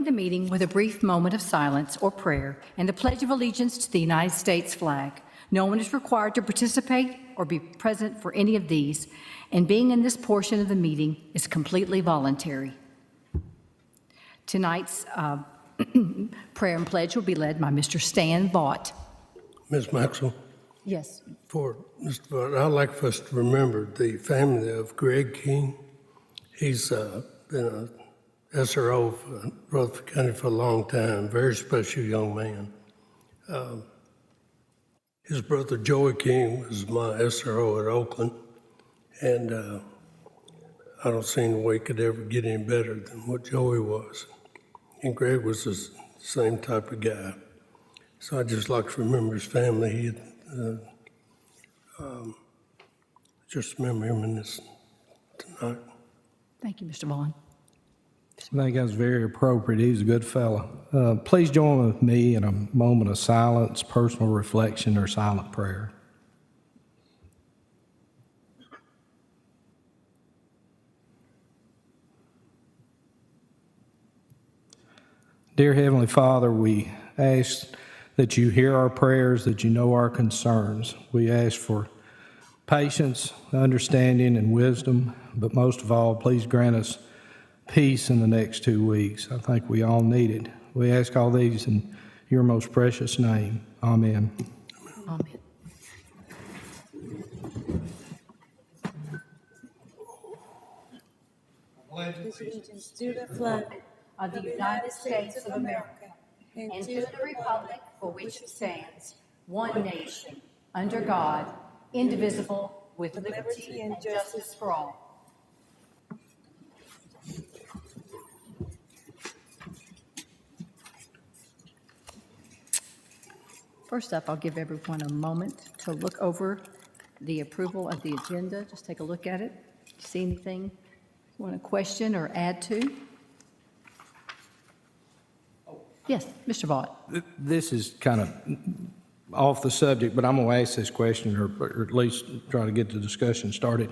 The meeting with a brief moment of silence or prayer and a pledge of allegiance to the United States flag. No one is required to participate or be present for any of these, and being in this portion of the meeting is completely voluntary. Tonight's prayer and pledge will be led by Mr. Stan Vaught. Ms. Maxwell, Yes. for Mr. Vaught, I'd like for us to remember the family of Greg King. He's been a SRO for Rutherford County for a long time, very special young man. His brother Joey King was my SRO at Oakland, and I don't see any way it could ever get any better than what Joey was. And Greg was the same type of guy. So I'd just like to remember his family. He had, just remember him in this tonight. Thank you, Mr. Vaughn. I think that was very appropriate. He's a good fellow. Please join with me in a moment of silence, personal reflection, or silent prayer. Dear Heavenly Father, we ask that you hear our prayers, that you know our concerns. We ask for patience, understanding, and wisdom, but most of all, please grant us peace in the next 2 weeks. I think we all need it. We ask all these in your most precious name. Amen. Amen. Allegiance to the flag Of the United States of America and to the republic for which it stands, one nation, under God, indivisible, with liberty and justice for all. First up, I'll give everyone a moment to look over the approval of the agenda. Just take a look at it. See anything you want to question or add to? Yes, Mr. Vaught. This is kind of off the subject, but I'm going to ask this question, or at least try to get the discussion started.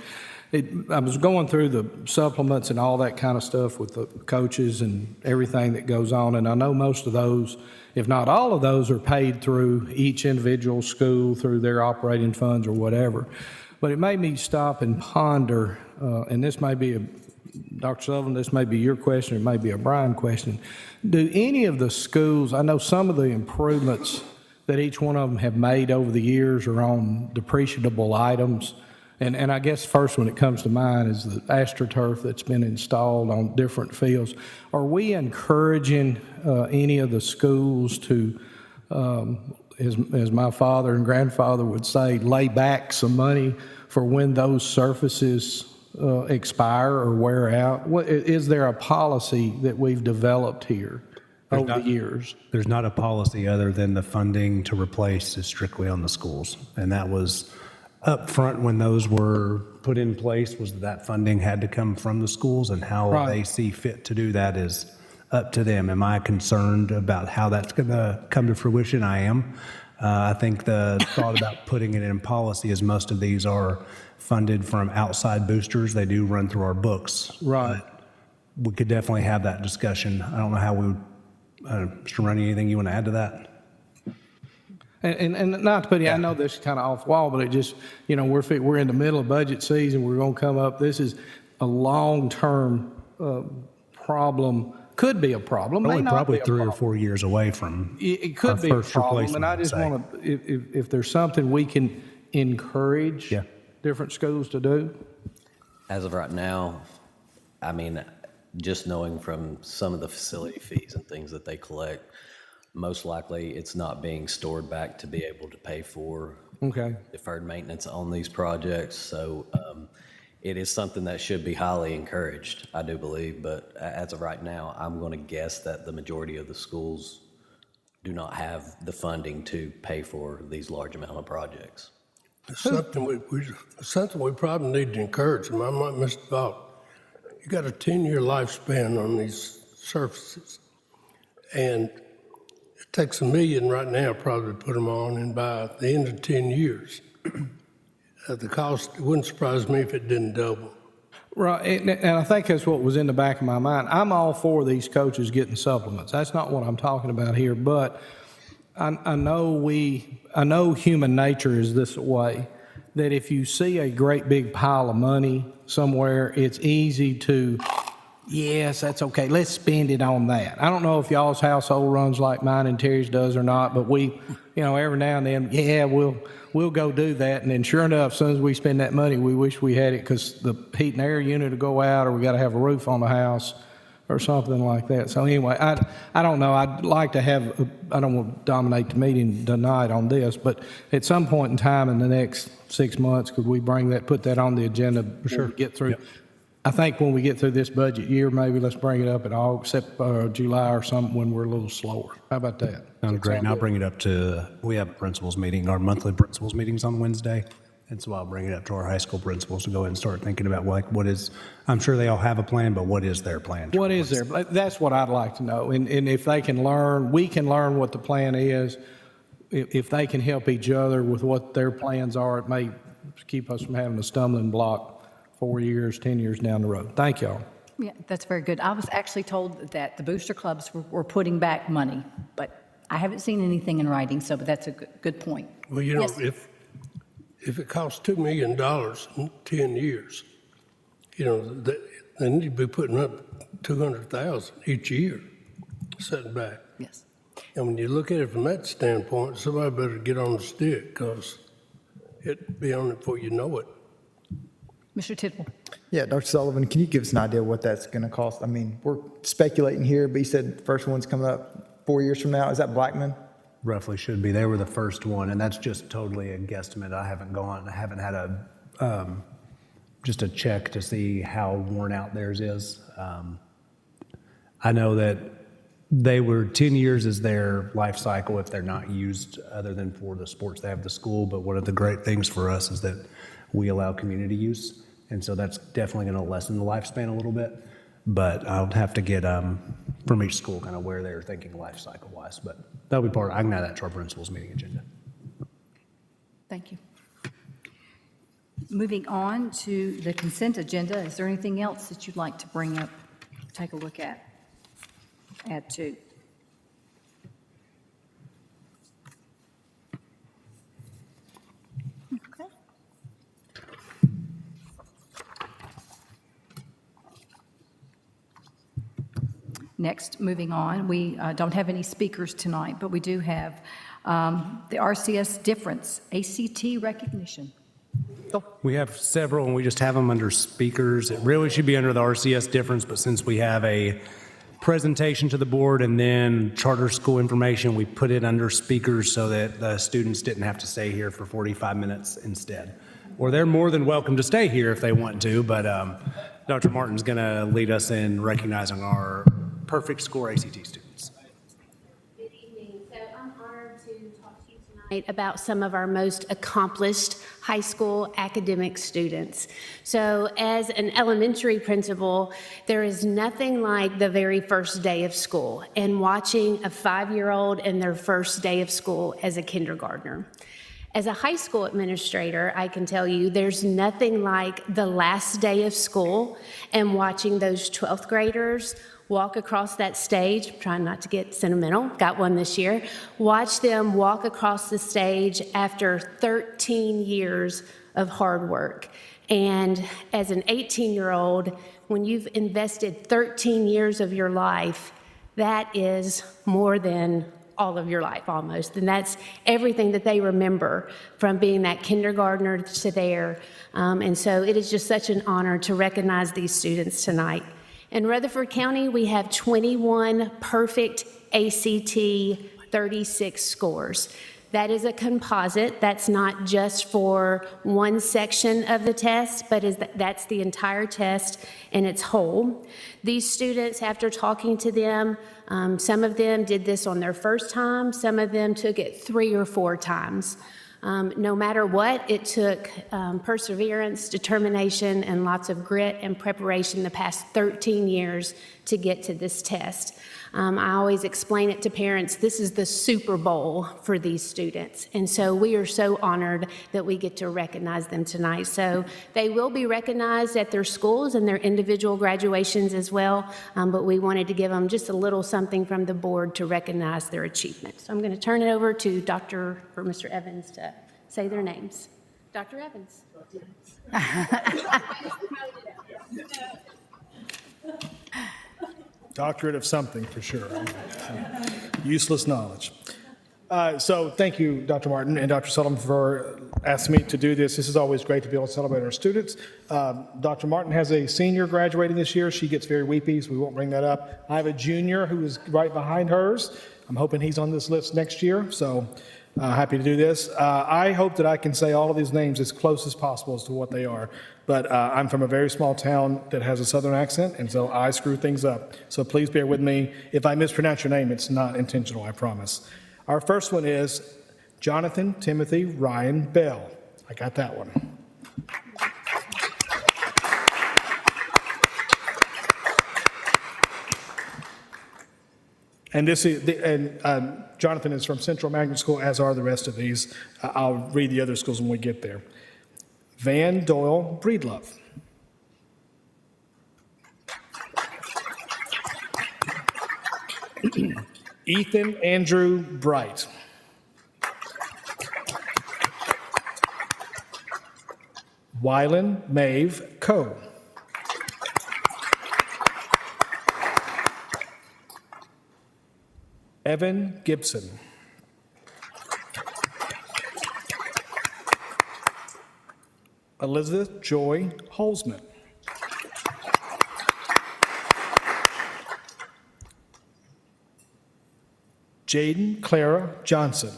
I was going through the supplements and all that kind of stuff with the coaches and everything that goes on, and I know most of those, if not all of those, are paid through each individual school, through their operating funds or whatever. But it made me stop and ponder, and this may be Dr. Sullivan, this may be your question, it may be a Brian question. Do any of the schools, I know some of the improvements that each one of them have made over the years are on depreciable items, and I guess first one that comes to mind is the AstroTurf that's been installed on different fields. Are we encouraging any of the schools to, as my father and grandfather would say, lay back some money for when those surfaces expire or wear out? Is there a policy that we've developed here over the years? There's not a policy other than the funding to replace is strictly on the schools. And that was up front when those were put in place, was that funding had to come from the schools, and how they see fit to do that is up to them. Am I concerned about how that's going to come to fruition? I am. I think the thought about putting it in policy is most of these are funded from outside boosters. They do run through our books. Right. We could definitely have that discussion. I don't know how we would, Mr. Runny, anything you want to add to that? And not to put you, I know this is kind of off wall, but it just, we're in the middle of budget season. We're going to come up. This is a long-term problem. Could be a problem. Only probably 3 or 4 years away from it could our be a first problem, and I replacement, just say. want to, if there's something we can encourage different schools to do. As of right now, I mean, just knowing from some of the facility fees and things that they collect, most likely it's not being stored back to be able to pay for deferred maintenance on these projects. So it is something that should be highly encouraged, I do believe. But as of right now, I'm going to guess that the majority of the schools do not have the funding to pay for these large amount of projects. It's something we probably need to encourage them. I'm like Mr. Vaught. You got a 10-year lifespan on these surfaces, and it takes $1 million right now probably to put them on, and by the end of 10 years, the cost, it wouldn't surprise me if it didn't double. Right, and I think that's what was in the back of my mind. I'm all for these coaches getting supplements. That's not what I'm talking about here, but I know human nature is this way, that if you see a great big pile of money somewhere, it's easy to, yes, that's okay, let's spend it on that. I don't know if y'all's household runs like mine and Terry's does or not, but we, every now and then, yeah, we'll go do that. And then sure enough, as soon as we spend that money, we wish we had it because the heat and air unit will go out, or we got to have a roof on the house or something like that. So anyway, I don't know. I'd like to have, I don't want to dominate the meeting tonight on this, but at some point in time in the next 6 months, could we put that on the agenda? Sure. Get through. Yep. I think when we get through this budget year, maybe let's bring it up in August, July or something when we're a little slower. How about that? Sounds great. And I'll bring it up we have a principals meeting, our monthly principals meetings on Wednesday. And so I'll bring it up to our high school principals to go ahead and start thinking about what is, I'm sure they all have a plan, but what is their plan? What is there? That's what I'd like to know. And if they can learn, we can learn what the plan is. If they can help each other with what their plans are, it may keep us from having a stumbling block 4 years, 10 years down the road. Thank y'all. Yeah, that's very good. I was actually told that the booster clubs were putting back money, but I haven't seen anything in writing, but that's a good point. Well, Yes. if it costs $2 million in 10 years, they need to be putting up $200,000 each year, setting back. Yes. And when you look at it from that standpoint, somebody better get on the stick, because it'll be on it before you know it. Mr. Tidwell. Yeah, Dr. Sullivan, can you give us an idea what that's going to cost? I mean, we're speculating here, but you said the first one's coming up 4 years from now. Is that Blackman? Roughly should be. They were the first one, and that's just totally a guesstimate. I haven't had just a check to see how worn out theirs is. I know that they were 10 years is their life cycle if they're not used other than for the sports they have at the school. But one of the great things for us is that we allow community use. And so that's definitely going to lessen the lifespan a little bit. But I'll have to get from each school kind of where they're thinking life cycle wise. But that'll be I can add that to our principals meeting agenda. Thank you. Moving on to the consent agenda, is there anything else that you'd like to bring up, take a look at, add to? Okay. Next, moving on, we don't have any speakers tonight, but we do have the RCS difference, ACT recognition. We have several, and we just have them under speakers. It really should be under the RCS difference, but since we have a presentation to the board and then charter school information, we put it under speakers so that the students didn't have to stay here for 45 minutes instead. Or they're more than welcome to stay here if they want to, but Dr. Martin's going to lead us in recognizing our perfect score ACT students. Good evening. So I'm honored to talk to you tonight about some of our most accomplished high school academic students. So as an elementary principal, there is nothing like the very first day of school and watching a 5-year-old in their first day of school as a kindergartner. As a high school administrator, I can tell you there's nothing like the last day of school and watching those 12th graders walk across that stage. I'm trying not to get sentimental, got one this year. Watch them walk across the stage after 13 years of hard work. And as an 18-year-old, when you've invested 13 years of your life, that is more than all of your life almost. And that's everything that they remember from being that kindergartner to there. And so it is just such an honor to recognize these students tonight. In Rutherford County, we have 21 perfect ACT 36 scores. That is a composite. That's not just for one section of the test, but that's the entire test in its whole. These students, after talking to them, some of them did this on their first time. Some of them took it 3 or 4 times. No matter what, it took perseverance, determination, and lots of grit and preparation the past 13 years to get to this test. I always explain it to parents, this is the Super Bowl for these students. And so we are so honored that we get to recognize them tonight. So they will be recognized at their schools and their individual graduations as well, but we wanted to give them just a little something from the board to recognize their achievements. So I'm going to turn it over to Mr. Evans to say their names. Dr. Evans. Doctorate of something, for sure. Useless knowledge. So thank you, Dr. Martin and Dr. Sullivan, for asking me to do this. This is always great to be able to celebrate our students. Dr. Martin has a senior graduating this year. She gets very weepy, so we won't bring that up. I have a junior who is right behind hers. I'm hoping he's on this list next year, so happy to do this. I hope that I can say all of these names as close as possible as to what they are, but I'm from a very small town that has a southern accent, and so I screw things up. So please bear with me. If I mispronounce your name, it's not intentional, I promise. Our first one is Jonathan Timothy Ryan Bell. I got that one. And Jonathan is from Central Magnet School, as are the rest of these. I'll read the other schools when we get there. Van Doyle Breedlove. Ethan Andrew Bright. Wylan Maeve Coe. Evan Gibson. Elizabeth Joy Holzman. Jaden Clara Johnson.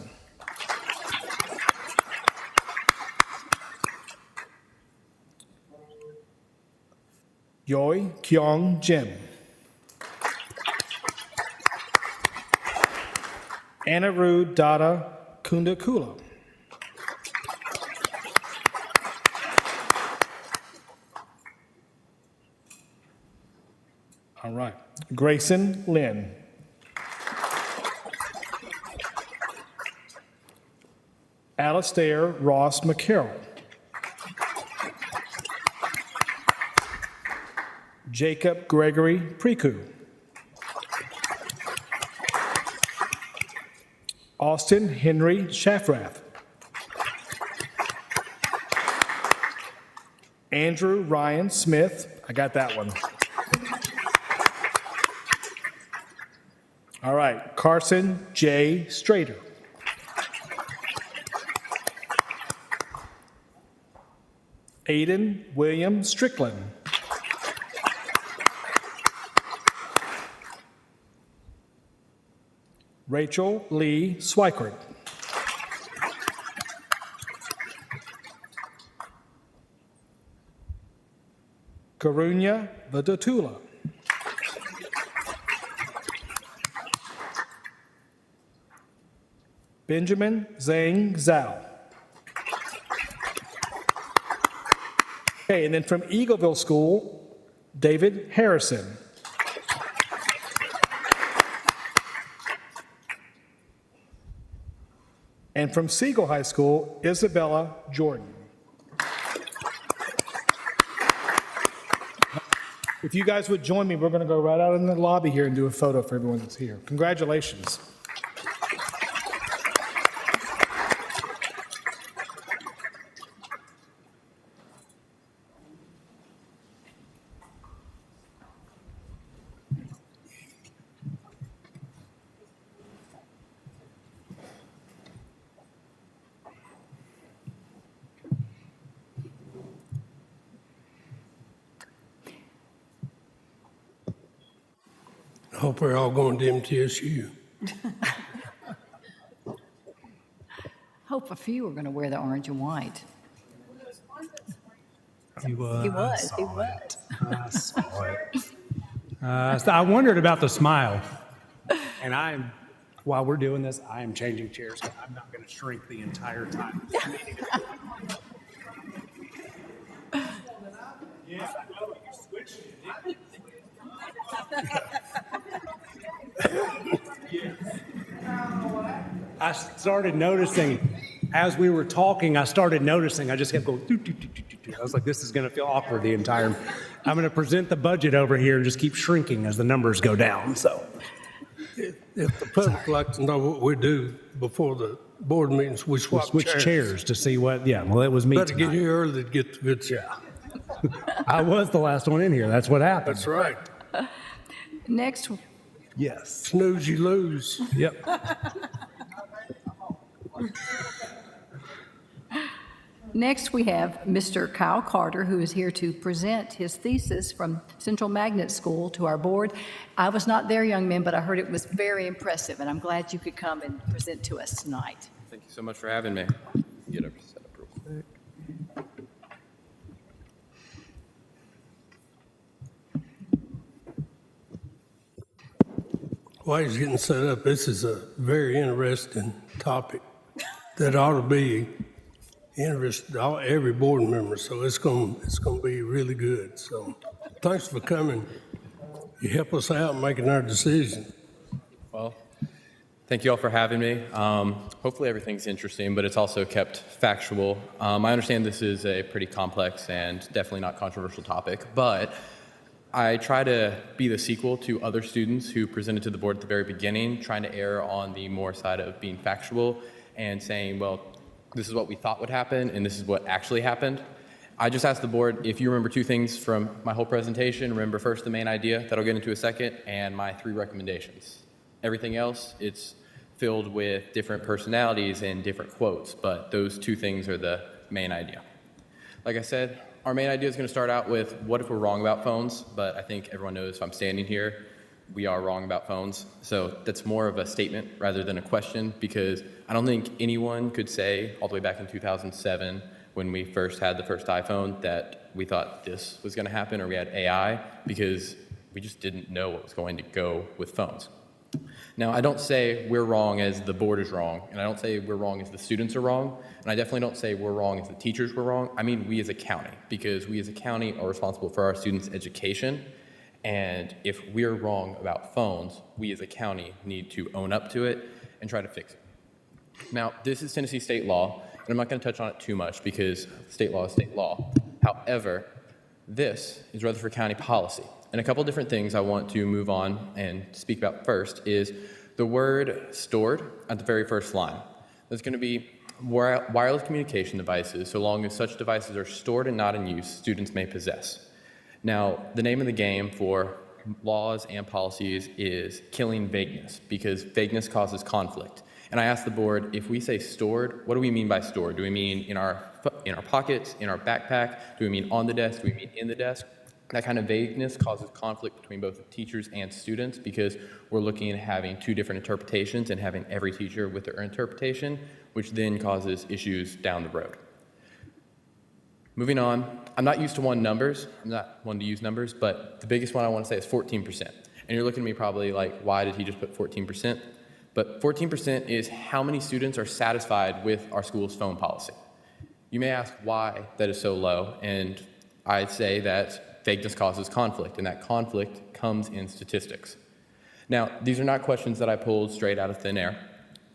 Yoi Kyung Jim. Anaru Dada Kundakula. All right. Grayson Lynn. Alastair Ross McCarroll. Jacob Gregory Preku. Austin Henry Shafrath. Andrew Ryan Smith. I got that one. All right. Carson J. Strader. Aiden William Strickland. Rachel Lee Swikert. Karunya Vadatula. Benjamin Zhang Zhao. Okay, and then from Eagleville School, David Harrison. And from Siegel High School, Isabella Jordan. If you guys would join me, we're going to go right out in the lobby here and do a photo for everyone that's here. Congratulations. I hope we're all going to MTSU. Hope a few are going to wear the orange and white. He was. He was. I saw it. So I wondered about the smile. And while we're doing this, I am changing chairs. I'm not going to shrink the entire time. I started noticing, as we were talking, I just kept going, doo, doo, doo, doo, doo. I was like, this is going to feel awkward the entire, I'm going to present the budget over here and just keep shrinking as the numbers go down, so. If the public like to know what we do before the board meetings, we swap Switch chairs to see what, yeah, well, it was me Better get tonight. here early to get the good stuff. Yeah. I was the last one in here, that's what happened. That's right. Next, Yes. Snooze, you lose. Yep. next we have Mr. Kyle Carter, who is here to present his thesis from Central Magnet School to our board. I was not there, young man, but I heard it was very impressive, and I'm glad you could come and present to us tonight. Thank you so much for having me. Get up, set up real quick. While he's getting set up, this is a very interesting topic that ought to be interesting to every board member. So it's going to be really good. So thanks for coming. You help us out in making our decision. Well, thank you all for having me. Hopefully everything's interesting, but it's also kept factual. I understand this is a pretty complex and definitely not controversial topic, but I try to be the sequel to other students who presented to the board at the very beginning, trying to err on the more side of being factual and saying, well, this is what we thought would happen and this is what actually happened. I just asked the board if you remember two things from my whole presentation. Remember first the main idea that I'll get into a second and my 3 recommendations. Everything else, it's filled with different personalities and different quotes, but those 2 things are the main idea. Like I said, our main idea is going to start out with what if we're wrong about phones, but I think everyone knows if I'm standing here, we are wrong about phones. So that's more of a statement rather than a question, because I don't think anyone could say all the way back in 2007 when we first had the first iPhone that we thought this was going to happen or we had AI, because we just didn't know what was going to go with phones. Now, I don't say we're wrong as the board is wrong, and I don't say we're wrong as the students are wrong, and I definitely don't say we're wrong as the teachers were wrong. I mean we as a county, because we as a county are responsible for our students' education, and if we're wrong about phones, we as a county need to own up to it and try to fix it. Now, this is Tennessee state law, and I'm not going to touch on it too much because state law is state law. However, this is Rutherford County policy. And a couple different things I want to move on and speak about first is the word stored at the very first line. There's going to be wireless communication devices, so long as such devices are stored and not in use, students may possess. Now, the name of the game for laws and policies is killing vagueness, because vagueness causes conflict. And I asked the board, if we say stored, what do we mean by stored? Do we mean in our pockets, in our backpack? Do we mean on the desk? Do we mean in the desk? That kind of vagueness causes conflict between both teachers and students, because we're looking at having 2 different interpretations and having every teacher with their interpretation, which then causes issues down the road. Moving on, I'm not used to numbers. I'm not one to use numbers, but the biggest one I want to say is 14%. And you're looking at me probably like, why did he just put 14%? But 14% is how many students are satisfied with our school's phone policy. You may ask why that is so low, and I'd say that vagueness causes conflict, and that conflict comes in statistics. Now, these are not questions that I pulled straight out of thin air.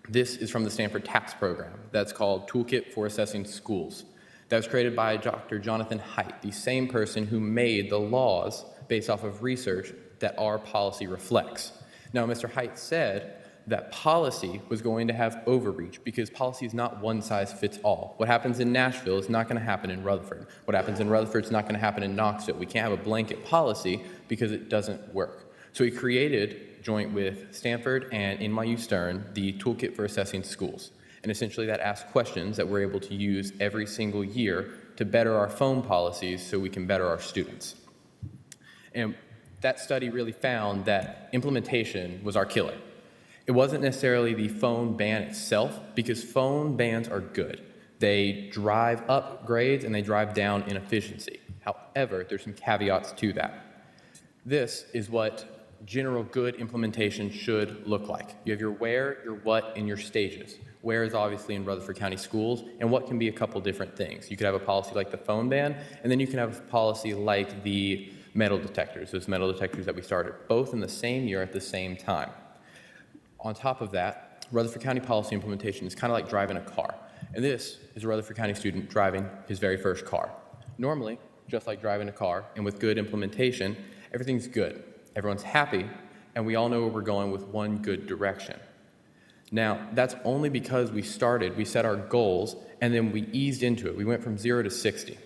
This is from the Stanford TAPS program that's called Toolkit for Assessing Schools. That was created by Dr. Jonathan Haidt, the same person who made the laws based off of research that our policy reflects. Now, Mr. Haidt said that policy was going to have overreach, because policy is not one size fits all. What happens in Nashville is not going to happen in Rutherford. What happens in Rutherford is not going to happen in Knoxville. We can't have a blanket policy because it doesn't work. So he created, joint with Stanford and NYU Stern, the Toolkit for Assessing Schools. And essentially that asks questions that we're able to use every single year to better our phone policies so we can better our students. And that study really found that implementation was our killer. It wasn't necessarily the phone ban itself, because phone bans are good. They drive up grades and they drive down inefficiency. However, there's some caveats to that. This is what general good implementation should look like. You have your where, your what, and your stages. Where is obviously in Rutherford County Schools, and what can be a couple different things. You could have a policy like the phone ban, and then you can have a policy like the metal detectors, those metal detectors that we started, both in the same year at the same time. On top of that, Rutherford County policy implementation is kind of like driving a car. And this is a Rutherford County student driving his very first car. Normally, just like driving a car, and with good implementation, everything's good. Everyone's happy, and we all know where we're going with one good direction. Now, that's only because we set our goals, and then we eased into it. We went from 0 to 60.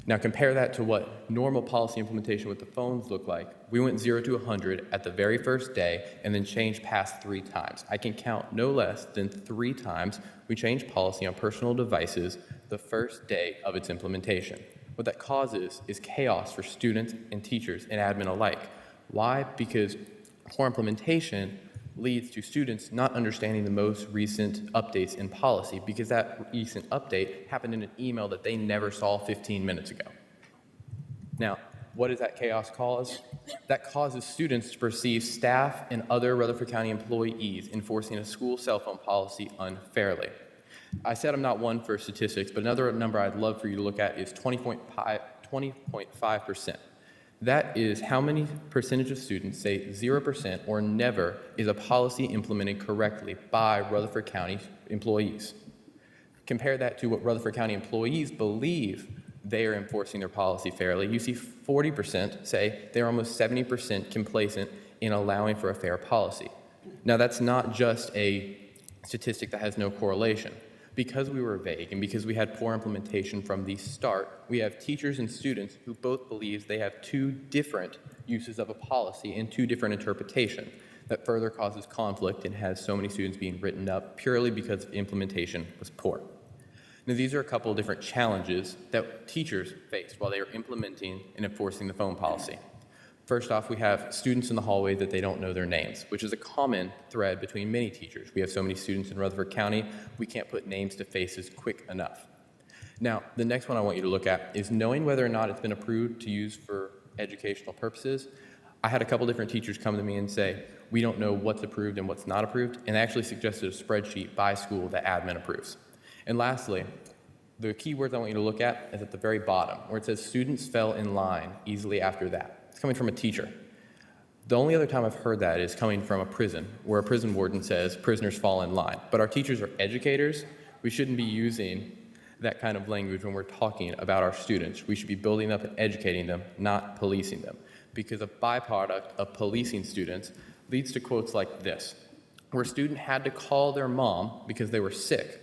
Now, compare that to what normal policy implementation with the phones look like. We went 0 to 100 at the very first day, and then changed past 3 times. I can count no less than 3 times we changed policy on personal devices the first day of its implementation. What that causes is chaos for students and teachers and admin alike. Why? Because poor implementation leads to students not understanding the most recent updates in policy, because that recent update happened in an email that they never saw 15 minutes ago. Now, what does that chaos cause? That causes students to perceive staff and other Rutherford County employees enforcing a school cell phone policy unfairly. I said I'm not one for statistics, but another number I'd love for you to look at is 20.5%. That is how many percentage of students say 0% or never is a policy implemented correctly by Rutherford County employees. Compare that to what Rutherford County employees believe they are enforcing their policy fairly. You see 40% say they're almost 70% complacent in allowing for a fair policy. Now, that's not just a statistic that has no correlation. Because we were vague and because we had poor implementation from the start, we have teachers and students who both believe they have 2 different uses of a policy and 2 different interpretations. That further causes conflict and has so many students being written up purely because implementation was poor. Now, these are a couple of different challenges that teachers faced while they are implementing and enforcing the phone policy. First off, we have students in the hallway that they don't know their names, which is a common thread between many teachers. We have so many students in Rutherford County, we can't put names to faces quick enough. Now, the next one I want you to look at is knowing whether or not it's been approved to use for educational purposes. I had a couple different teachers come to me and say, we don't know what's approved and what's not approved, and they actually suggested a spreadsheet by school that admin approves. And lastly, the key words I want you to look at is at the very bottom, where it says students fell in line easily after that. It's coming from a teacher. The only other time I've heard that is coming from a prison, where a prison warden says prisoners fall in line. But our teachers are educators. We shouldn't be using that kind of language when we're talking about our students. We should be building up and educating them, not policing them. Because a byproduct of policing students leads to quotes like this, where a student had to call their mom because they were sick,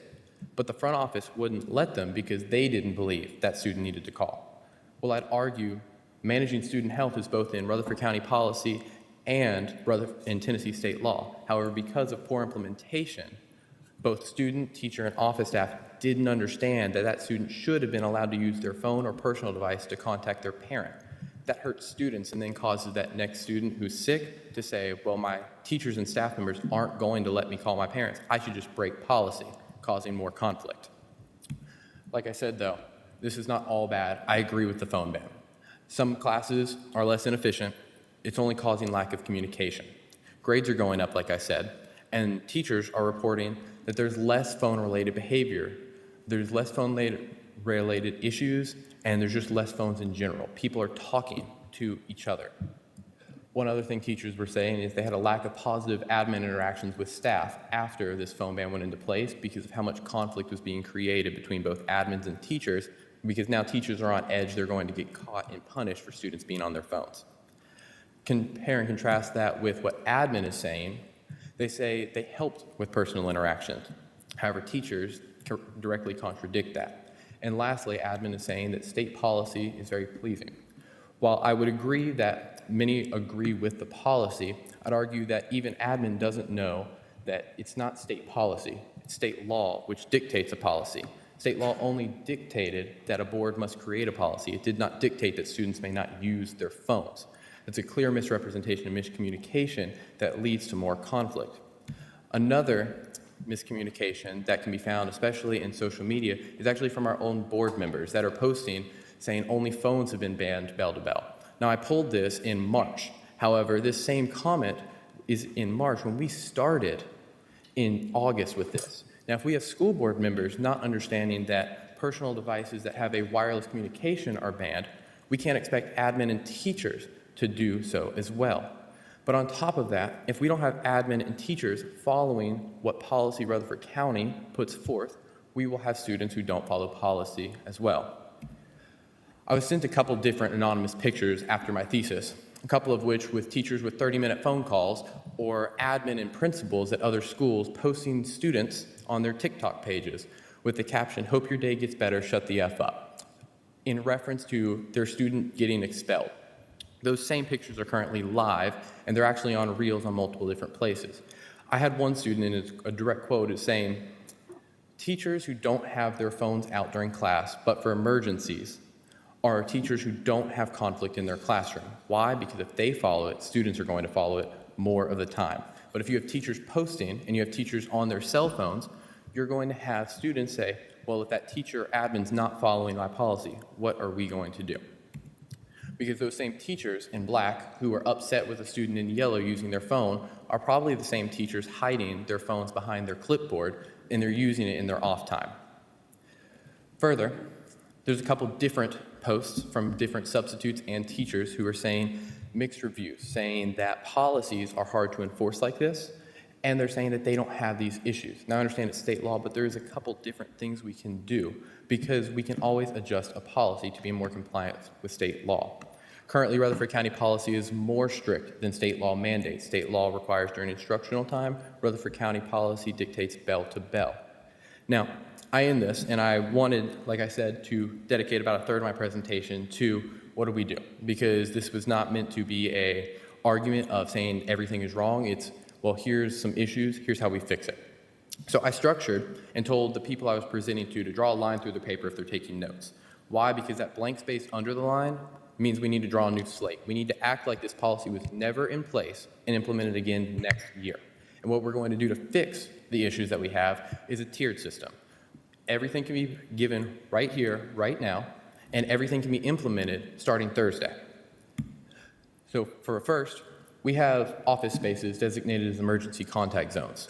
but the front office wouldn't let them because they didn't believe that student needed to call. Well, I'd argue managing student health is both in Rutherford County policy and in Tennessee state law. However, because of poor implementation, both student, teacher, and office staff didn't understand that that student should have been allowed to use their phone or personal device to contact their parent. That hurts students and then causes that next student who's sick to say, well, my teachers and staff members aren't going to let me call my parents. I should just break policy, causing more conflict. Like I said, though, this is not all bad. I agree with the phone ban. Some classes are less inefficient. It's only causing lack of communication. Grades are going up, like I said, and teachers are reporting that there's less phone-related behavior. There's less phone-related issues, and there's just less phones in general. People are talking to each other. One other thing teachers were saying is they had a lack of positive admin interactions with staff after this phone ban went into place because of how much conflict was being created between both admins and teachers, because now teachers are on edge, they're going to get caught and punished for students being on their phones. Compare and contrast that with what admin is saying. They say they helped with personal interactions. However, teachers directly contradict that. And lastly, admin is saying that state policy is very pleasing. While I would agree that many agree with the policy, I'd argue that even admin doesn't know that it's not state policy, it's state law which dictates a policy. State law only dictated that a board must create a policy. It did not dictate that students may not use their phones. It's a clear misrepresentation and miscommunication that leads to more conflict. Another miscommunication that can be found, especially in social media, is actually from our own board members that are posting saying only phones have been banned bell to bell. Now, I pulled this in March. However, this same comment is in March when we started in August with this. Now, if we have school board members not understanding that personal devices that have a wireless communication are banned, we can't expect admin and teachers to do so as well. But on top of that, if we don't have admin and teachers following what policy Rutherford County puts forth, we will have students who don't follow policy as well. I was sent a couple different anonymous pictures after my thesis, a couple of which with teachers with 30-minute phone calls or admin and principals at other schools posting students on their TikTok pages with the caption, "Hope your day gets better, shut the F up," in reference to their student getting expelled. Those same pictures are currently live, and they're actually on reels on multiple different places. I had one student, and a direct quote is saying, "Teachers who don't have their phones out during class, but for emergencies, are teachers who don't have conflict in their classroom." Why? Because if they follow it, students are going to follow it more of the time. But if you have teachers posting and you have teachers on their cell phones, you're going to have students say, well, if that teacher or admin's not following my policy, what are we going to do? Because those same teachers in black who are upset with a student in yellow using their phone are probably the same teachers hiding their phones behind their clipboard, and they're using it in their off time. Further, there's a couple different posts from different substitutes and teachers who are saying mixed reviews, saying that policies are hard to enforce like this, and they're saying that they don't have these issues. Now, I understand it's state law, but there's a couple different things we can do because we can always adjust a policy to be more compliant with state law. Currently, Rutherford County policy is more strict than state law mandates. State law requires during instructional time. Rutherford County policy dictates bell to bell. Now, I end this, and I wanted, like I said, to dedicate about a third of my presentation to what do we do? Because this was not meant to be an argument of saying everything is wrong. It's, well, here's some issues, here's how we fix it. So I structured and told the people I was presenting to draw a line through the paper if they're taking notes. Why? Because that blank space under the line means we need to draw a new slate. We need to act like this policy was never in place and implemented again next year. And what we're going to do to fix the issues that we have is a tiered system. Everything can be given right here, right now, and everything can be implemented starting Thursday. So for first, we have office spaces designated as emergency contact zones.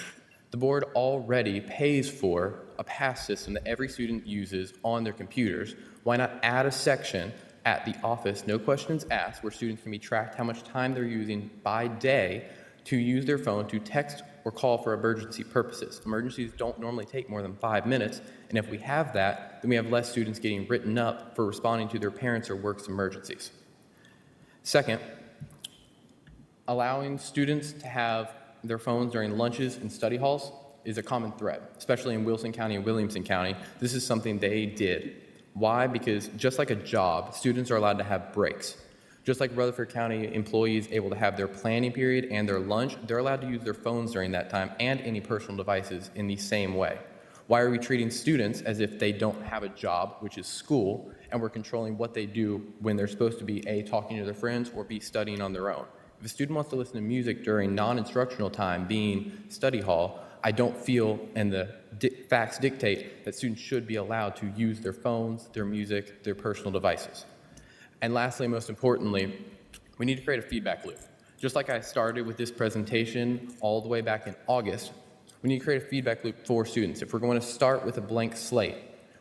The board already pays for a pass system that every student uses on their computers. Why not add a section at the office, no questions asked, where students can be tracked how much time they're using by day to use their phone to text or call for emergency purposes. Emergencies don't normally take more than 5 minutes, and if we have that, then we have less students getting written up for responding to their parents' or work's emergencies. Second, allowing students to have their phones during lunches and study halls is a common thread, especially in Wilson County and Williamson County. This is something they did. Why? Because just like a job, students are allowed to have breaks. Just like Rutherford County employees able to have their planning period and their lunch, they're allowed to use their phones during that time and any personal devices in the same way. Why are we treating students as if they don't have a job, which is school, and we're controlling what they do when they're supposed to be A, talking to their friends, or B, studying on their own? If a student wants to listen to music during non-instructional time, being study hall, I don't feel, and the facts dictate, that students should be allowed to use their phones, their music, their personal devices. And lastly, most importantly, we need to create a feedback loop. Just like I started with this presentation all the way back in August, we need to create a feedback loop for students. If we're going to start with a blank slate,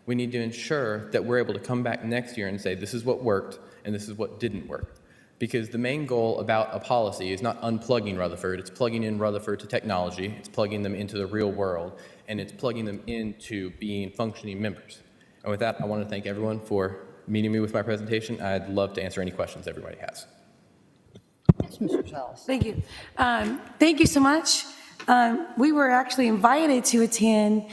we need to ensure that we're able to come back next year and say, this is what worked and this is what didn't work. Because the main goal about a policy is not unplugging Rutherford, it's plugging in Rutherford to technology, it's plugging them into the real world, and it's plugging them into being functioning members. And with that, I want to thank everyone for meeting me with my presentation. I'd love to answer any questions everybody has. Yes, Mr. Salas. Thank you. Thank you so much. We were actually invited to attend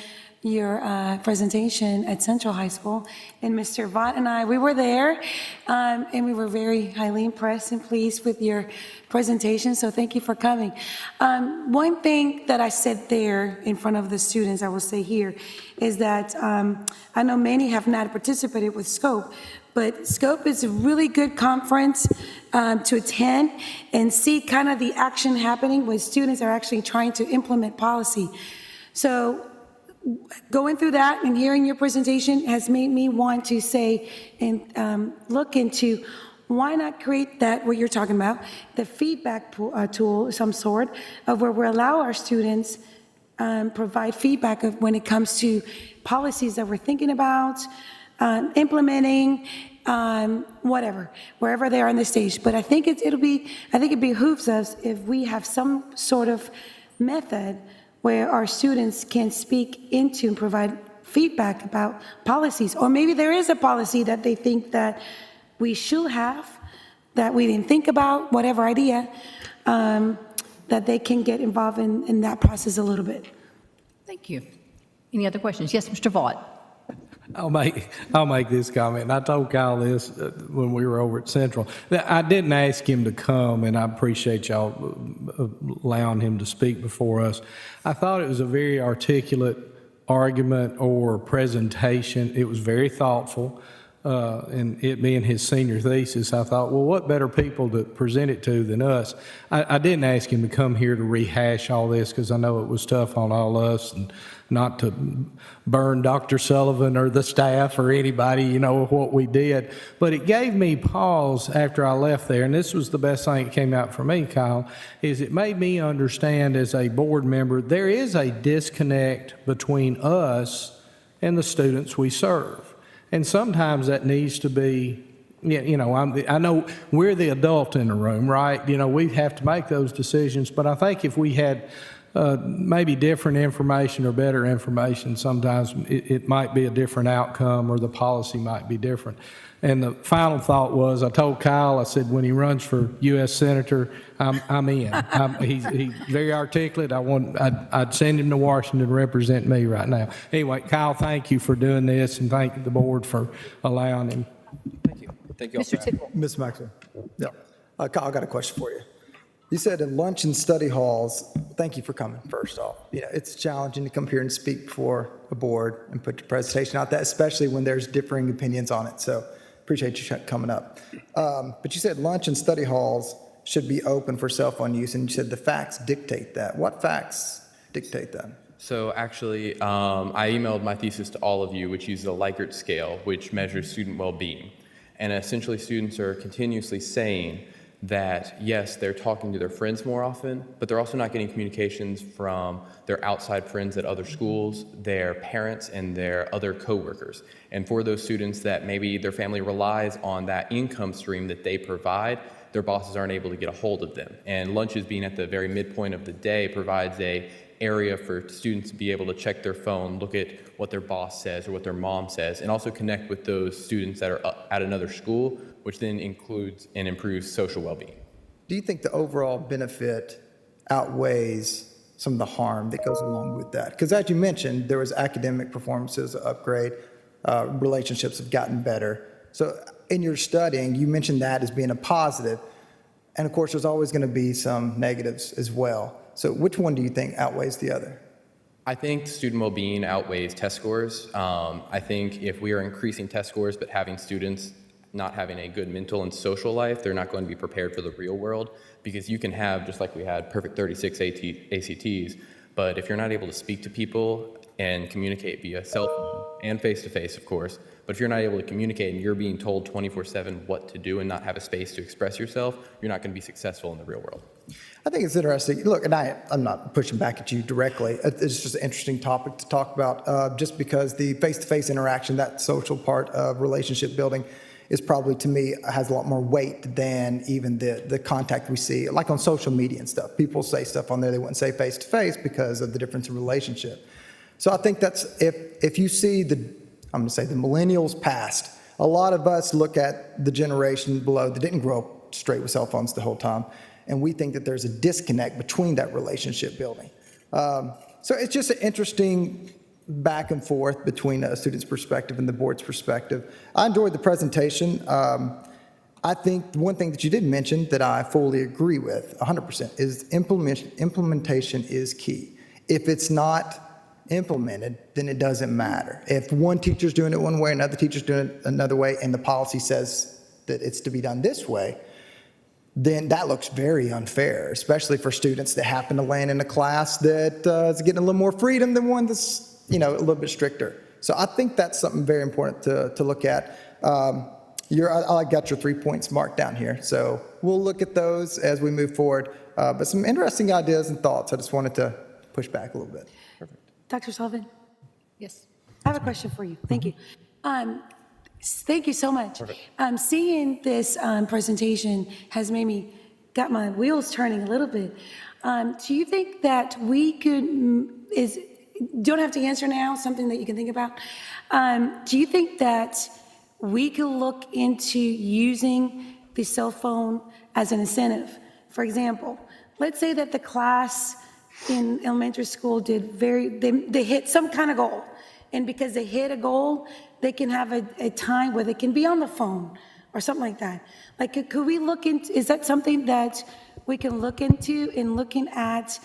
your presentation at Central High School, and Mr. Vaught and I, we were there, and we were very highly impressed and pleased with your presentation, so thank you for coming. One thing that I said there in front of the students, I will say here, is that I know many have not participated with SCOPE, but SCOPE is a really good conference to attend and see kind of the action happening when students are actually trying to implement policy. So going through that and hearing your presentation has made me want to say and look into why not create that, what you're talking about, the feedback tool of some sort, of where we allow our students provide feedback of when it comes to policies that we're thinking about, implementing, whatever, wherever they are on the stage. But I think it behooves us if we have some sort of method where our students can speak into and provide feedback about policies. Or maybe there is a policy that they think that we should have, that we didn't think about, whatever idea, that they can get involved in that process a little bit. Thank you. Any other questions? Yes, Mr. Vaught. I'll make this comment. And I told Kyle this when we were over at Central. I didn't ask him to come, and I appreciate y'all allowing him to speak before us. I thought it was a very articulate argument or presentation. It was very thoughtful. And it being his senior thesis, I thought, well, what better people to present it to than us? I didn't ask him to come here to rehash all this because I know it was tough on all us and not to burn Dr. Sullivan or the staff or anybody, you know, what we did. But it gave me pause after I left there, and this was the best thing that came out for me, Kyle, is it made me understand as a board member there is a disconnect between us and the students we serve. And sometimes that needs to be, you know, I know we're the adult in the room, right? You know, we have to make those decisions. But I think if we had maybe different information or better information, sometimes it might be a different outcome or the policy might be different. And the final thought was, I told Kyle, I said, when he runs for U.S. Senator, I'm in. He's very articulate. I'd send him to Washington to represent me right now. Anyway, Kyle, thank you for doing this, and thank the board for allowing him. Thank you. Thank you all for Mr. having me. Tickle. Ms. Maxwell. Yeah. Kyle, I got a question for you. You said in lunch and study halls, thank you for coming, first off. You know, it's challenging to come here and speak before a board and put your presentation out there, especially when there's differing opinions on it. So appreciate you coming up. But you said lunch and study halls should be open for cell phone use, and you said the facts dictate that. What facts dictate that? So actually, I emailed my thesis to all of you, which uses a Likert scale, which measures student well-being. And essentially, students are continuously saying that, yes, they're talking to their friends more often, but they're also not getting communications from their outside friends at other schools, their parents, and their other coworkers. And for those students that maybe their family relies on that income stream that they provide, their bosses aren't able to get a hold of them. And lunches being at the very midpoint of the day provides a area for students to be able to check their phone, look at what their boss says or what their mom says, and also connect with those students that are at another school, which then includes and improves social well-being. Do you think the overall benefit outweighs some of the harm that goes along with that? Because as you mentioned, there was academic performances upgrade, relationships have gotten better. So in your studying, you mentioned that as being a positive, and of course, there's always going to be some negatives as well. So which one do you think outweighs the other? I think student well-being outweighs test scores. I think if we are increasing test scores but having students not having a good mental and social life, they're not going to be prepared for the real world, because you can have, just like we had, perfect 36 ACTs, but if you're not able to speak to people and communicate via cell phone and face-to-face, of course, but if you're not able to communicate and you're being told 24/7 what to do and not have a space to express yourself, you're not going to be successful in the real world. I think it's interesting. Look, and I'm not pushing back at you directly. It's just an interesting topic to talk about, just because the face-to-face interaction, that social part of relationship building, is probably, to me, has a lot more weight than even the contact we see, like on social media and stuff. People say stuff on there they wouldn't say face-to-face because of the difference in relationship. So I think that's, if you see I'm going to say the millennials past, a lot of us look at the generation below that didn't grow up straight with cell phones the whole time, and we think that there's a disconnect between that relationship building. So it's just an interesting back and forth between a student's perspective and the board's perspective. I enjoyed the presentation. I think one thing that you did mention that I fully agree with 100% is implementation is key. If it's not implemented, then it doesn't matter. If one teacher's doing it one way, another teacher's doing it another way, and the policy says that it's to be done this way, then that looks very unfair, especially for students that happen to land in a class that is getting a little more freedom than one that's, a little bit stricter. So I think that's something very important to look at. I got your 3 points marked down here, so we'll look at those as we move forward. But some interesting ideas and thoughts. I just wanted to push back a little bit. Dr. Sullivan, Yes. I have a question for you. Thank you. Thank you so much. Seeing this presentation has made me, got my wheels turning a little bit. Do you think that we could, don't have to answer now, something that you can think about. Do you think that we could look into using the cell phone as an incentive? For example, let's say that the class in elementary school they hit some kind of goal. And because they hit a goal, they can have a time where they can be on the phone or something like that. Like, could we look into, is that something that we can look into in looking at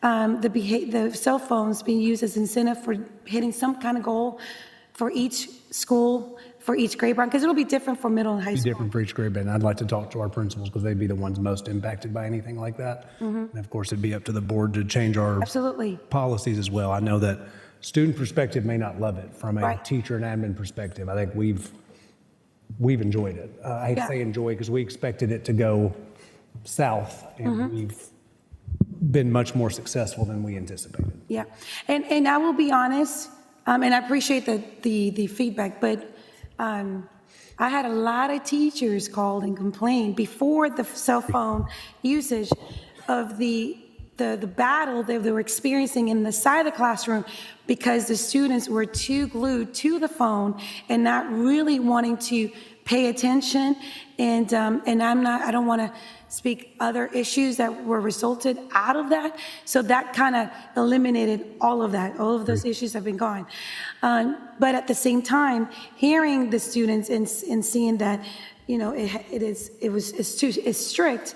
the cell phones being used as incentive for hitting some kind of goal for each school, for each grade band? Because it'll be different for middle and high Be school. different for each grade band. I'd like to talk to our principals because they'd be the ones most impacted by anything like that. And of course, it'd be up to the board to change our Absolutely. policies as well. I know that student perspective may not love it. From a Right. teacher and admin perspective, I think we've enjoyed it. I hate to Yeah. say enjoy because we expected it to go south, and we've been much more successful than we anticipated. Yeah, and I will be honest, and I appreciate the feedback, but I had a lot of teachers called and complained before the cell phone usage of the battle that they were experiencing in the side of the classroom because the students were too glued to the phone and not really wanting to pay attention. And I don't want to speak other issues that were resulted out of that. So that kind of eliminated all of that. All of those issues have been gone. But at the same time, hearing the students and seeing that, you know, it's strict.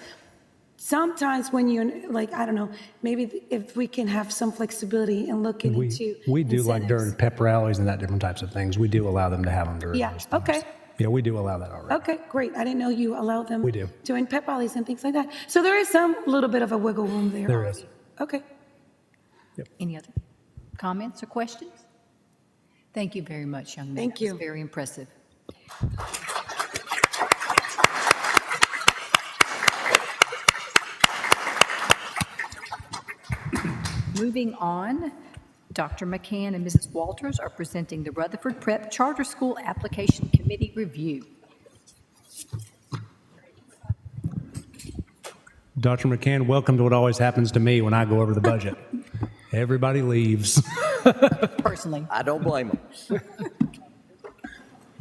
Sometimes when you're like, I don't know, maybe if we can have some flexibility in looking into We do, like incentives. during pep rallies and that different types of things, we do allow them to have them during Yeah, those times. okay. Yeah, we do allow that already. Okay, great. I didn't know you allowed them. We do. Doing pep rallies and things like that. So there is some little bit of a wiggle room there. There is. Okay. Any other comments or questions? Thank you very much, young man. Thank That was you. very impressive. Moving on, Dr. McCann and Mrs. Walters are presenting the Rutherford Prep Charter School Application Committee Review. Dr. McCann, welcome to what always happens to me when I go over the budget. Everybody leaves. Personally, I don't blame them.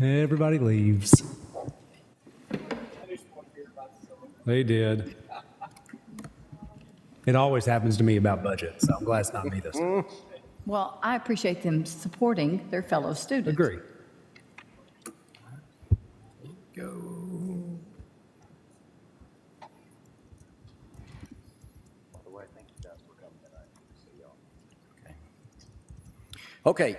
Everybody leaves. They did. It always happens to me about budget, so I'm glad it's not me this time. well, I appreciate them supporting their fellow students. Agree. Okay,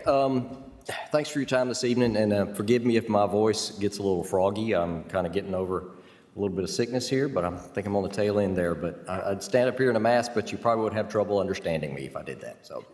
thanks for your time this evening, and forgive me if my voice gets a little froggy. I'm kind of getting over a little bit of sickness here, but I think I'm on the tail end there. But I'd stand up here in a mask, but you probably would have trouble understanding me if I did that. So,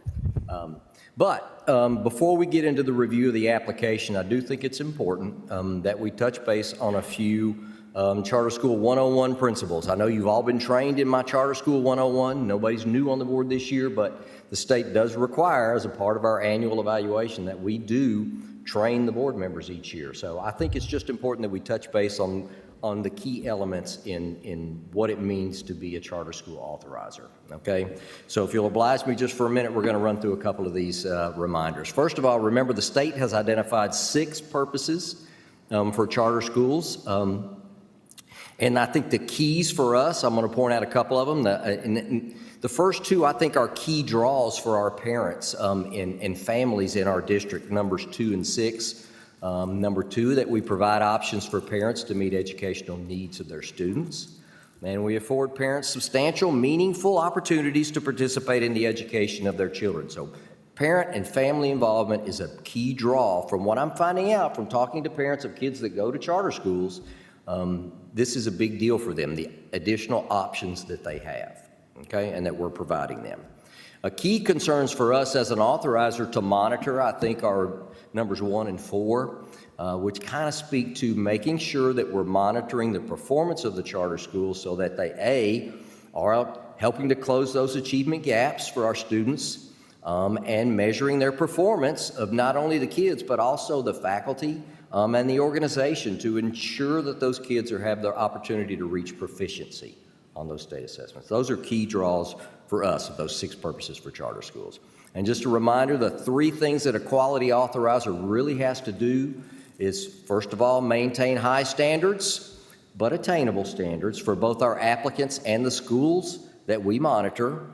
before we get into the review of the application, I do think it's important that we touch base on a few Charter School 101 principles. I know you've all been trained in my Charter School 101. Nobody's new on the board this year, but the state does require, as a part of our annual evaluation, that we do train the board members each year. So I think it's just important that we touch base on the key elements in what it means to be a charter school authorizer, okay? So if you'll oblige me just for a minute, we're gonna run through a couple of these reminders. First of all, remember the state has identified 6 purposes for charter schools. And I think the keys for us, I'm gonna point out a couple of them. The first 2, I think, are key draws for our parents and families in our district, numbers 2 and 6. Number 2, that we provide options for parents to meet educational needs of their students. And we afford parents substantial, meaningful opportunities to participate in the education of their children. So parent and family involvement is a key draw. From what I'm finding out from talking to parents of kids that go to charter schools, this is a big deal for them, the additional options that they have, okay, and that we're providing them. A key concerns for us as an authorizer to monitor, I think, are numbers 1 and 4, which kind of speak to making sure that we're monitoring the performance of the charter schools so that they, A, are helping to close those achievement gaps for our students, and measuring their performance of not only the kids, but also the faculty and the organization to ensure that those kids have their opportunity to reach proficiency on those state assessments. Those are key draws for us of those 6 purposes for charter schools. And just a reminder, the 3 things that a quality authorizer really has to do is, first of all, maintain high standards, but attainable standards for both our applicants and the schools that we monitor.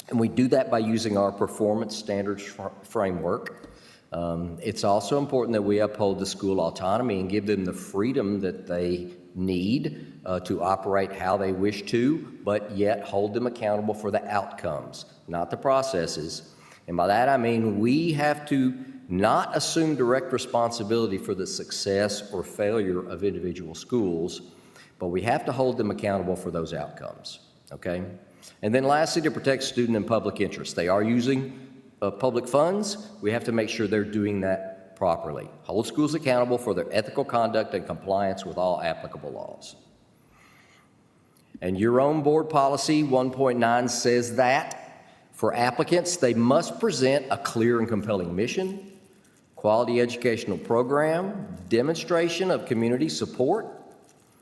And we do that by using our performance standards framework. It's also important that we uphold the school autonomy and give them the freedom that they need to operate how they wish to, but yet hold them accountable for the outcomes, not the processes. And by that I mean we have to not assume direct responsibility for the success or failure of individual schools, but we have to hold them accountable for those outcomes, okay? And then lastly, to protect student and public interest. They are using public funds. We have to make sure they're doing that properly. Hold schools accountable for their ethical conduct and compliance with all applicable laws. And your own board policy 1.9 says that for applicants, they must present a clear and compelling mission, quality educational program, demonstration of community support,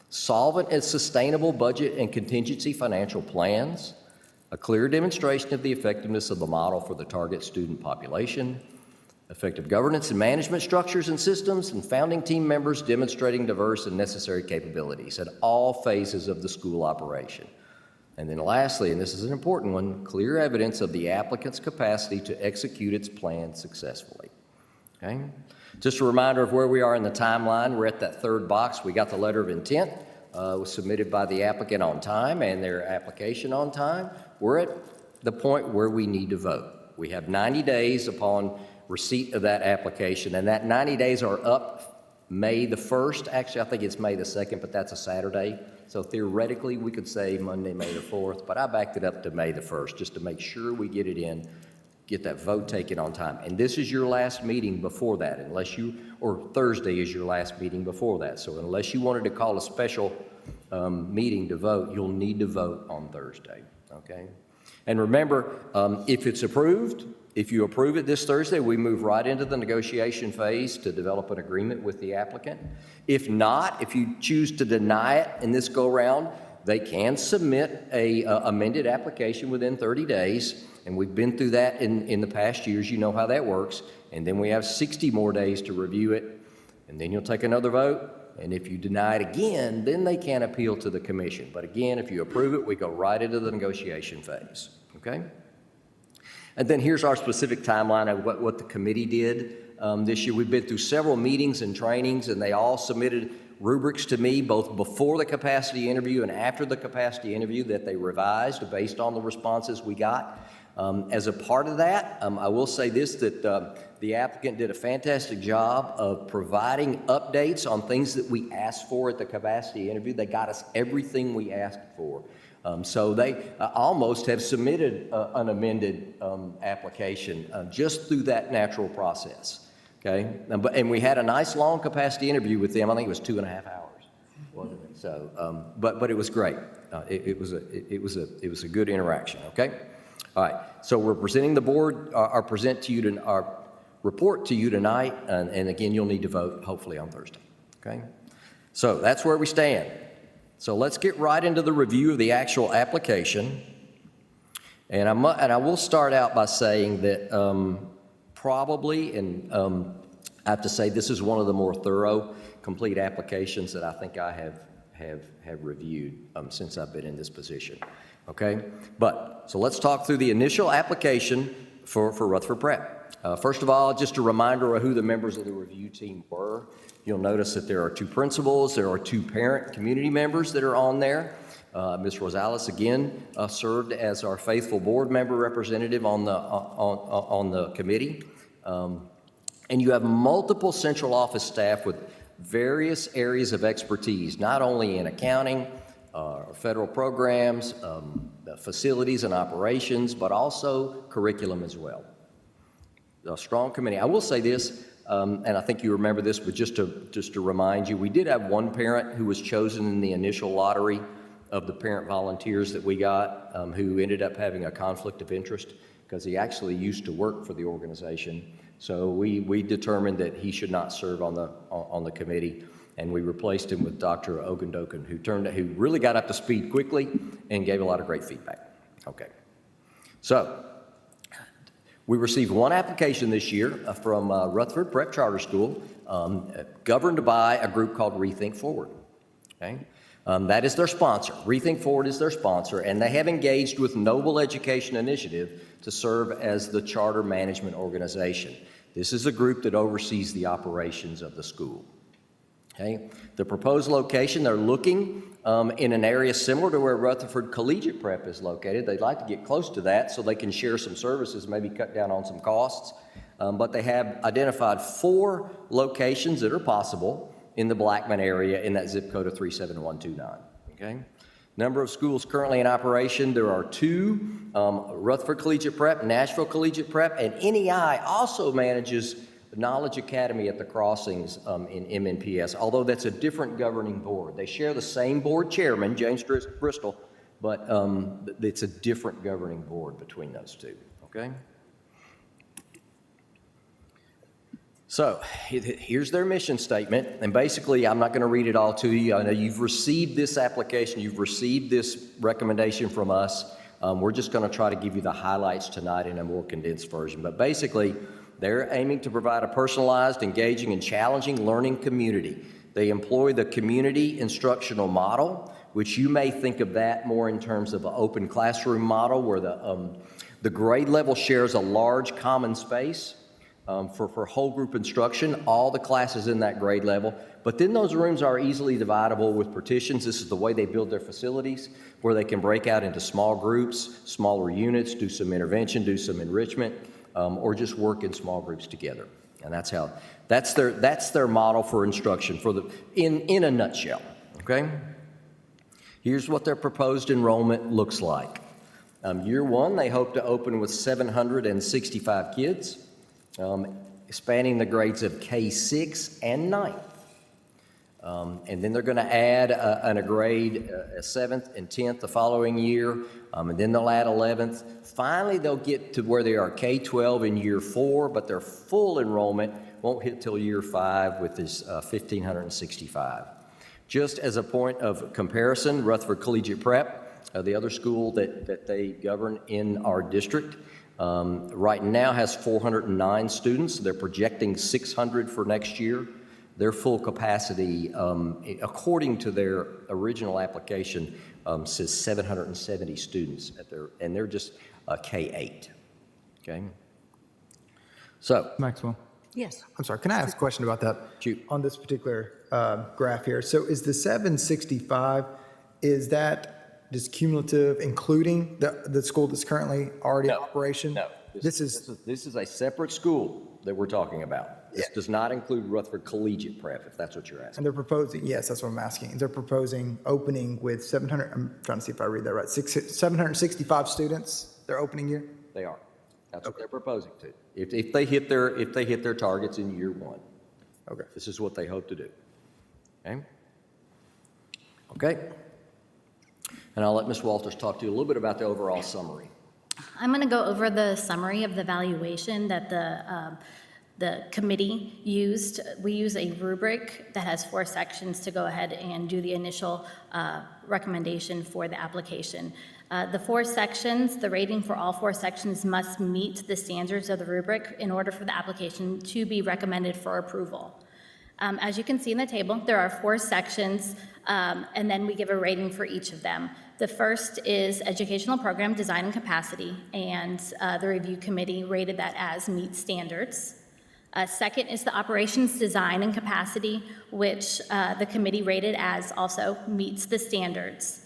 solvent and sustainable budget and contingency financial plans, a clear demonstration of the effectiveness of the model for the target student population, effective governance and management structures and systems, and founding team members demonstrating diverse and necessary capabilities at all phases of the school operation. And then lastly, and this is an important one, clear evidence of the applicant's capacity to execute its plan successfully. Okay? Just a reminder of where we are in the timeline. We're at that 3rd box. We got the letter of intent. Was submitted by the applicant on time and their application on time. We're at the point where we need to vote. We have 90 days upon receipt of that application, and that 90 days are up May the 1st. Actually, I think it's May the 2nd, but that's a Saturday. So theoretically, we could say Monday, May the 4th, but I backed it up to May the 1st just to make sure we get it in, get that vote taken on time. And this is your last meeting before that, or Thursday is your last meeting before that. So unless you wanted to call a special meeting to vote, you'll need to vote on Thursday, okay? And remember, if it's approved, if you approve it this Thursday, we move right into the negotiation phase to develop an agreement with the applicant. If not, if you choose to deny it in this go-round, they can submit a amended application within 30 days. And we've been through that in the past years. You know how that works. And then we have 60 more days to review it. And then you'll take another vote. And if you deny it again, then they can appeal to the commission. But again, if you approve it, we go right into the negotiation phase, okay? And then here's our specific timeline of what the committee did this year. We've been through several meetings and trainings, and they all submitted rubrics to me both before the capacity interview and after the capacity interview that they revised based on the responses we got. As a part of that, I will say this, that the applicant did a fantastic job of providing updates on things that we asked for at the capacity interview. They got us everything we asked for. So they almost have submitted an amended application just through that natural process, okay? And we had a nice long capacity interview with them. I think it was 2.5 hours, wasn't it? So, but it was great. It was a good interaction, okay? All right, so we're presenting the board, our report to you tonight, and again, you'll need to vote hopefully on Thursday, okay? So that's where we stand. So let's get right into the review of the actual application. And I will start out by saying that probably, and I have to say this is one of the more thorough, complete applications that I think I have reviewed since I've been in this position, okay? So let's talk through the initial application for Rutherford Prep. First of all, just a reminder of who the members of the review team were. You'll notice that there are 2 principals, there are 2 parent community members that are on there. Ms. Rosales, again, served as our faithful board member representative on the committee. And you have multiple central office staff with various areas of expertise, not only in accounting, federal programs, facilities and operations, but also curriculum as well. A strong committee. I will say this, and I think you remember this, but just to remind you, we did have one parent who was chosen in the initial lottery of the parent volunteers that we got, who ended up having a conflict of interest because he actually used to work for the organization. So we determined that he should not serve on the committee, and we replaced him with Dr. Ogundokan, who really got up to speed quickly and gave a lot of great feedback. Okay. So we received one application this year from Rutherford Prep Charter School, governed by a group called Rethink Forward. Okay? That is their sponsor. Rethink Forward is their sponsor, and they have engaged with Noble Education Initiative to serve as the charter management organization. This is a group that oversees the operations of the school. Okay? The proposed location, they're looking in an area similar to where Rutherford Collegiate Prep is located. They'd like to get close to that so they can share some services, maybe cut down on some costs. But they have identified 4 locations that are possible in the Blackman area in that zip code of 37129. Okay? Number of schools currently in operation, there are 2, Rutherford Collegiate Prep, Nashville Collegiate Prep, and NEI also manages Knowledge Academy at the Crossings in MNPS, although that's a different governing board. They share the same board chairman, James Bristol, but it's a different governing board between those 2, okay? So here's their mission statement, and basically I'm not going to read it all to you. I know you've received this application, you've received this recommendation from us. We're just going to try to give you the highlights tonight in a more condensed version, but basically they're aiming to provide a personalized, engaging, and challenging learning community. They employ the community instructional model, which you may think of that more in terms of an open classroom model where the grade level shares a large common space for whole group instruction, all the classes in that grade level. But then those rooms are easily dividable with partitions. This is the way they build their facilities, where they can break out into small groups, smaller units, do some intervention, do some enrichment, or just work in small groups together. And that's their model for instruction in a nutshell, okay? Here's what their proposed enrollment looks like. Year 1, they hope to open with 765 kids, spanning the grades of K6 and 9th. And then they're going to add a grade, a 7th and 10th the following year, and then they'll add 11th. Finally, they'll get to where they are K-12 in year 4, but their full enrollment won't hit till year 5 with this 1,565. Just as a point of comparison, Rutherford Collegiate Prep, the other school that they govern in our district, right now has 409 students. They're projecting 600 for next year. Their full capacity, according to their original application, says 770 students and they're just K-8, okay? So. Maxwell? Yes. I'm sorry, can I ask a question about that? Shoot. On this particular graph here. So is the 765, is that just cumulative, including the school that's currently already in operation? No. This is a separate school that we're talking about. This does not include Rutherford Collegiate Prep, if that's what you're asking. And they're proposing, yes, that's what I'm asking. They're proposing opening with 700, I'm trying to see if I read that right, 765 students, their opening year? They are. That's what they're proposing to. If they hit their targets in year 1. Okay. This is what they hope to do. Okay? Okay. And I'll let Ms. Walters talk to you a little bit about the overall summary. I'm going to go over the summary of the valuation that the committee used. We use a rubric that has 4 sections to go ahead and do the initial recommendation for the application. The 4 sections, the rating for all 4 sections must meet the standards of the rubric in order for the application to be recommended for approval. As you can see in the table, there are 4 sections, and then we give a rating for each of them. The first is educational program design and capacity, and the review committee rated that as meets standards. Second is the operations design and capacity, which the committee rated as also meets the standards.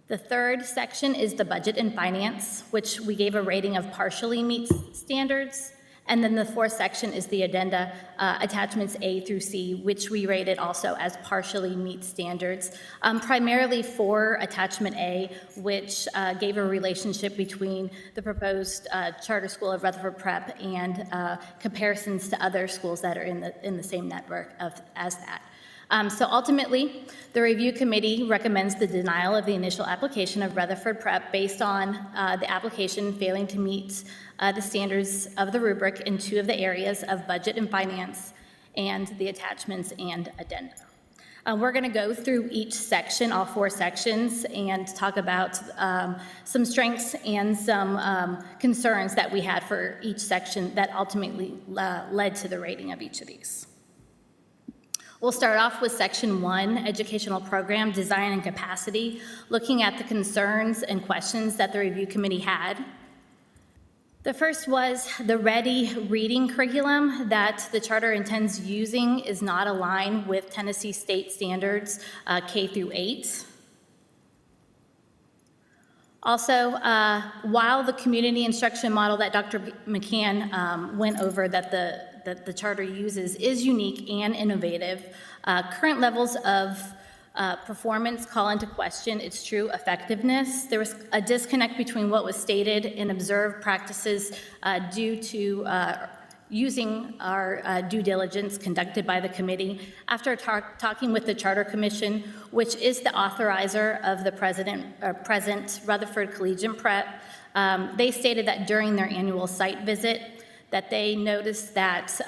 The third section is the budget and finance, which we gave a rating of partially meets standards. And then the 4th section is the addenda, attachments A through C, which we rated also as partially meet standards, primarily for attachment A, which gave a relationship between the proposed charter school of Rutherford Prep and comparisons to other schools that are in the same network as that. So ultimately, the review committee recommends the denial of the initial application of Rutherford Prep based on the application failing to meet the standards of the rubric in 2 of the areas of budget and finance and the attachments and addenda. We're going to go through each section, all 4 sections, and talk about some strengths and some concerns that we had for each section that ultimately led to the rating of each of these. We'll start off with Section 1, Educational Program Design and Capacity, looking at the concerns and questions that the review committee had. The first was the Ready reading curriculum that the charter intends using is not aligned with Tennessee state standards K through 8. Also, while the community instruction model that Dr. McCann went over that the charter uses is unique and innovative, current levels of performance call into question its true effectiveness. There was a disconnect between what was stated and observed practices due to using our due diligence conducted by the committee. After talking with the Charter Commission, which is the authorizer of the present Rutherford Collegiate Prep, they stated that during their annual site visit that they noticed that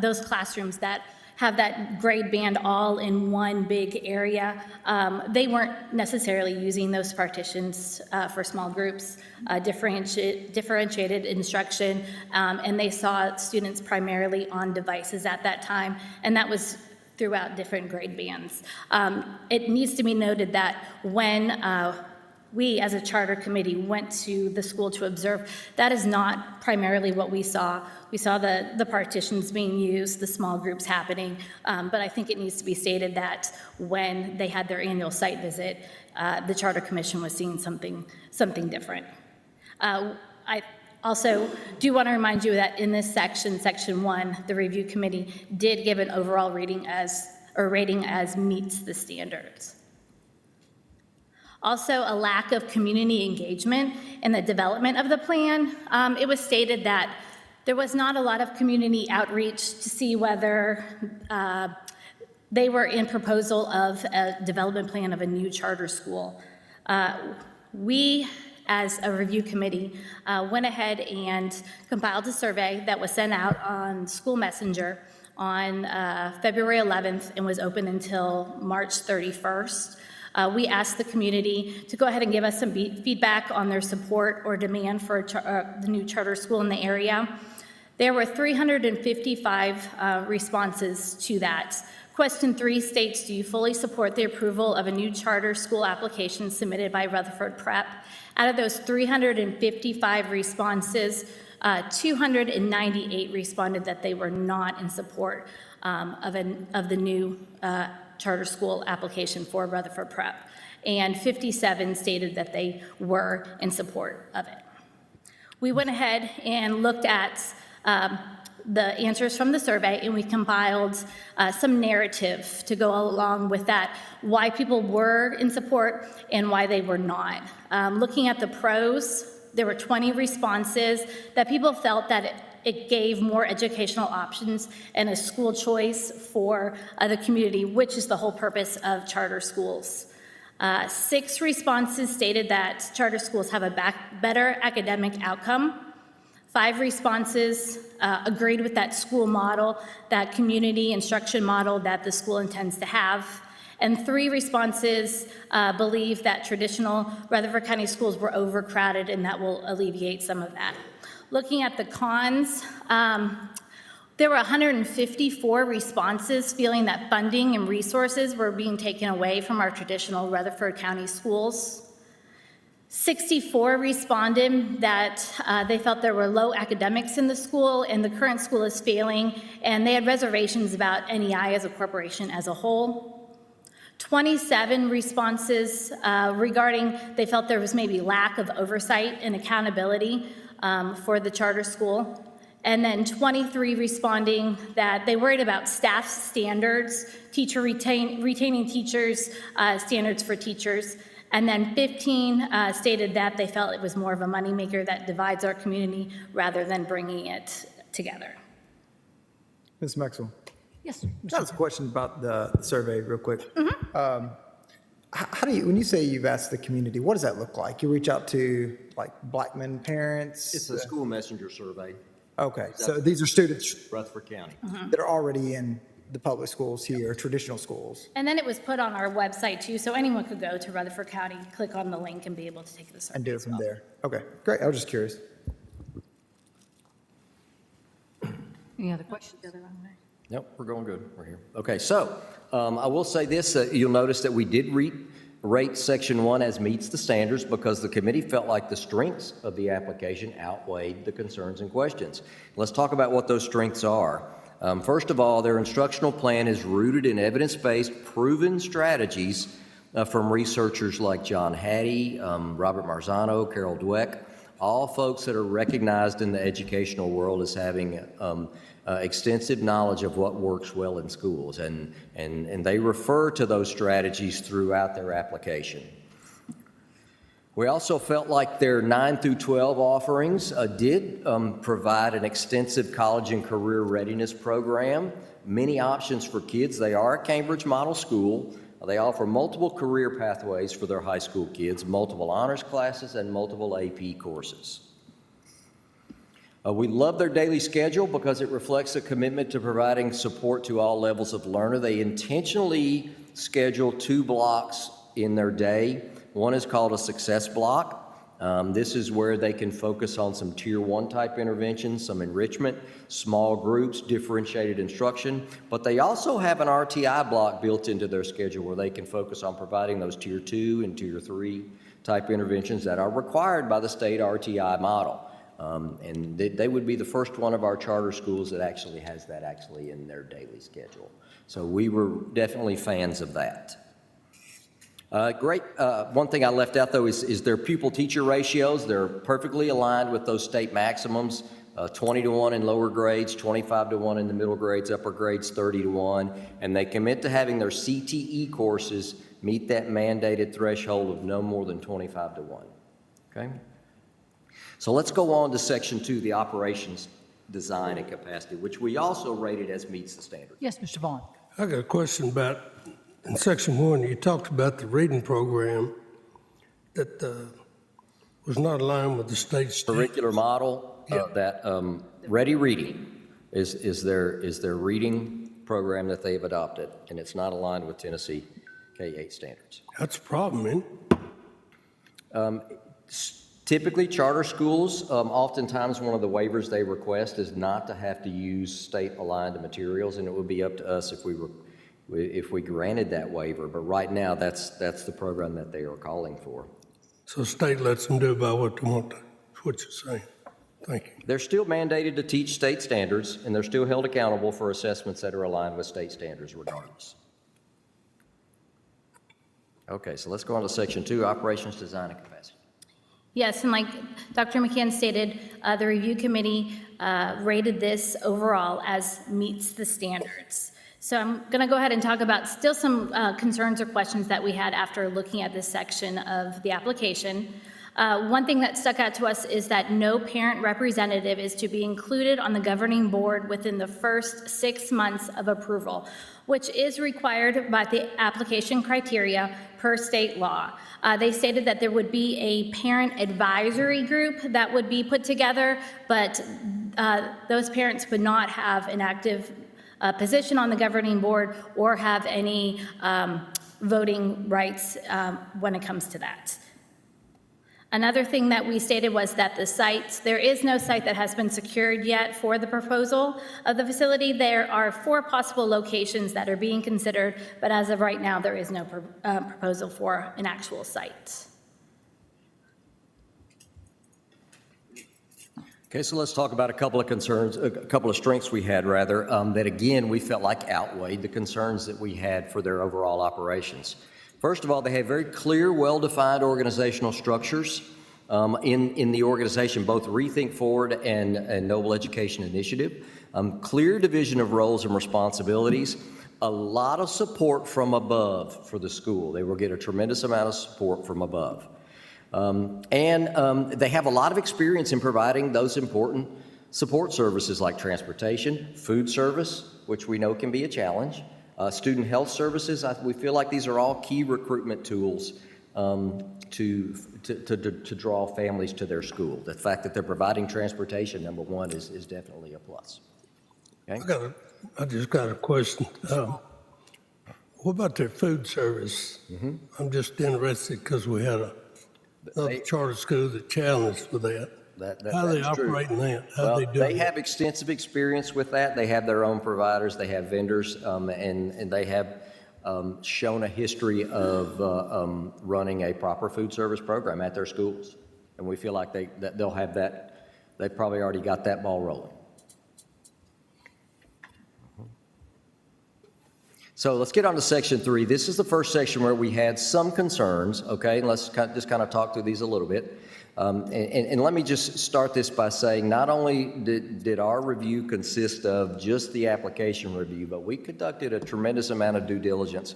those classrooms that have that grade band all in one big area, they weren't necessarily using those partitions for small groups, differentiated instruction, and they saw students primarily on devices at that time, and that was throughout different grade bands. It needs to be noted that when we, as a charter committee, went to the school to observe, that is not primarily what we saw. We saw the partitions being used, the small groups happening, but I think it needs to be stated that when they had their annual site visit, the Charter Commission was seeing something different. I also do want to remind you that in this section, Section 1, the review committee did give an overall rating as meets the standards. Also, a lack of community engagement in the development of the plan. It was stated that there was not a lot of community outreach to see whether they were in proposal of a development plan of a new charter school. We, as a review committee, went ahead and compiled a survey that was sent out on School Messenger on February 11th and was open until March 31st. We asked the community to go ahead and give us some feedback on their support or demand for the new charter school in the area. There were 355 responses to that. Question 3 states, do you fully support the approval of a new charter school application submitted by Rutherford Prep? Out of those 355 responses, 298 responded that they were not in support of the new charter school application for Rutherford Prep, and 57 stated that they were in support of it. We went ahead and looked at the answers from the survey, and we compiled some narrative to go along with that, why people were in support and why they were not. Looking at the pros, there were 20 responses that people felt that it gave more educational options and a school choice for the community, which is the whole purpose of charter schools. 6 responses stated that charter schools have a better academic outcome. 5 responses agreed with that school model, that community instruction model that the school intends to have. And 3 responses believe that traditional Rutherford County schools were overcrowded, and that will alleviate some of that. Looking at the cons, there were 154 responses feeling that funding and resources were being taken away from our traditional Rutherford County schools. 64 responded that they felt there were low academics in the school and the current school is failing, and they had reservations about NEI as a corporation as a whole. 27 responses regarding they felt there was maybe lack of oversight and accountability for the charter school. And then 23 responding that they worried about staff standards, retaining teachers, standards for teachers. And then 15 stated that they felt it was more of a moneymaker that divides our community rather than bringing it together. Ms. Maxwell. Yes. That was a question about the survey, real quick. How do you, when you say you've asked the community, what does that look like? You reach out to like Blackman parents? It's a school messenger survey, Okay, so these are students Rutherford County. that are already in the public schools here, traditional schools. And then it was put on our website too, so anyone could go to Rutherford County, click on the link and be able to take the survey. And do it as from well. there. Okay, great. I was just curious. Any other questions? Nope, we're going good. We're here. Okay, so I will say this, you'll notice that we did rate Section 1 as meets the standards because the committee felt like the strengths of the application outweighed the concerns and questions. Let's talk about what those strengths are. First of all, their instructional plan is rooted in evidence-based, proven strategies from researchers like John Hattie, Robert Marzano, Carol Dweck, all folks that are recognized in the educational world as having extensive knowledge of what works well in schools, and they refer to those strategies throughout their application. We also felt like their 9 through 12 offerings did provide an extensive college and career readiness program, many options for kids. They are a Cambridge model school. They offer multiple career pathways for their high school kids, multiple honors classes, and multiple AP courses. We love their daily schedule because it reflects a commitment to providing support to all levels of learner. They intentionally schedule 2 blocks in their day. One is called a success block. This is where they can focus on some Tier 1 type interventions, some enrichment, small groups, differentiated instruction. But they also have an RTI block built into their schedule where they can focus on providing those Tier 2 and Tier 3 type interventions that are required by the state RTI model. And they would be the first one of our charter schools that actually has that in their daily schedule. So we were definitely fans of that. Great. One thing I left out, though, is their pupil-teacher ratios. They're perfectly aligned with those state maximums, 20-to-1 in lower grades, 25-to-1 in the middle grades, upper grades, 30-to-1. And they commit to having their CTE courses meet that mandated threshold of no more than 25-to-1. Okay? So let's go on to Section 2, the operations design and capacity, which we also rated as meets the standard. Yes, Mr. Vaughn. I got a question about, in Section 1, you talked about the reading program that was not aligned with the state standard. Curricular model, that Ready Reading is their reading program that they've adopted, and it's not aligned with Tennessee K-8 standards. That's a problem, isn't it? Typically, charter schools, oftentimes one of the waivers they request is not to have to use state-aligned materials, and it would be up to us if we granted that waiver. But right now, that's the program that they are calling for. So state lets them do about what they want to, that's what you're saying. Thank you. They're still mandated to teach state standards, and they're still held accountable for assessments that are aligned with state standards regardless. Okay, so let's go on to Section 2, operations design and capacity. Yes, and like Dr. McCann stated, the review committee rated this overall as meets the standards. So I'm going to go ahead and talk about still some concerns or questions that we had after looking at this section of the application. One thing that stuck out to us is that no parent representative is to be included on the governing board within the first 6 months of approval, which is required by the application criteria per state law. They stated that there would be a parent advisory group that would be put together, but those parents would not have an active position on the governing board or have any voting rights when it comes to that. Another thing that we stated was that the sites, there is no site that has been secured yet for the proposal of the facility. There are 4 possible locations that are being considered, but as of right now, there is no proposal for an actual site. Okay, so let's talk about a couple of concerns, a couple of strengths we had, rather, that again, we felt like outweighed the concerns that we had for their overall operations. First of all, they have very clear, well-defined organizational structures in the organization, both Rethink Forward and Noble Education Initiative. Clear division of roles and responsibilities. A lot of support from above for the school. They will get a tremendous amount of support from above. And they have a lot of experience in providing those important Support services like transportation, food service, which we know can be a challenge, student health services. We feel like these are all key recruitment tools to draw families to their school. The fact that they're providing transportation, number one, is definitely a plus. Okay? I just got a question. What about their food service? I'm just interested because we had another charter school that challenged with that. How are they operating that? How they doing? They have extensive experience with that. They have their own providers. They have vendors, and they have shown a history of running a proper food service program at their schools. And we feel like they'll have that. They've probably already got that ball rolling. So let's get on to section 3. This is the first section where we had some concerns, okay? And let's just kind of talk through these a little bit. And let me just start this by saying not only did our review consist of just the application review, but we conducted a tremendous amount of due diligence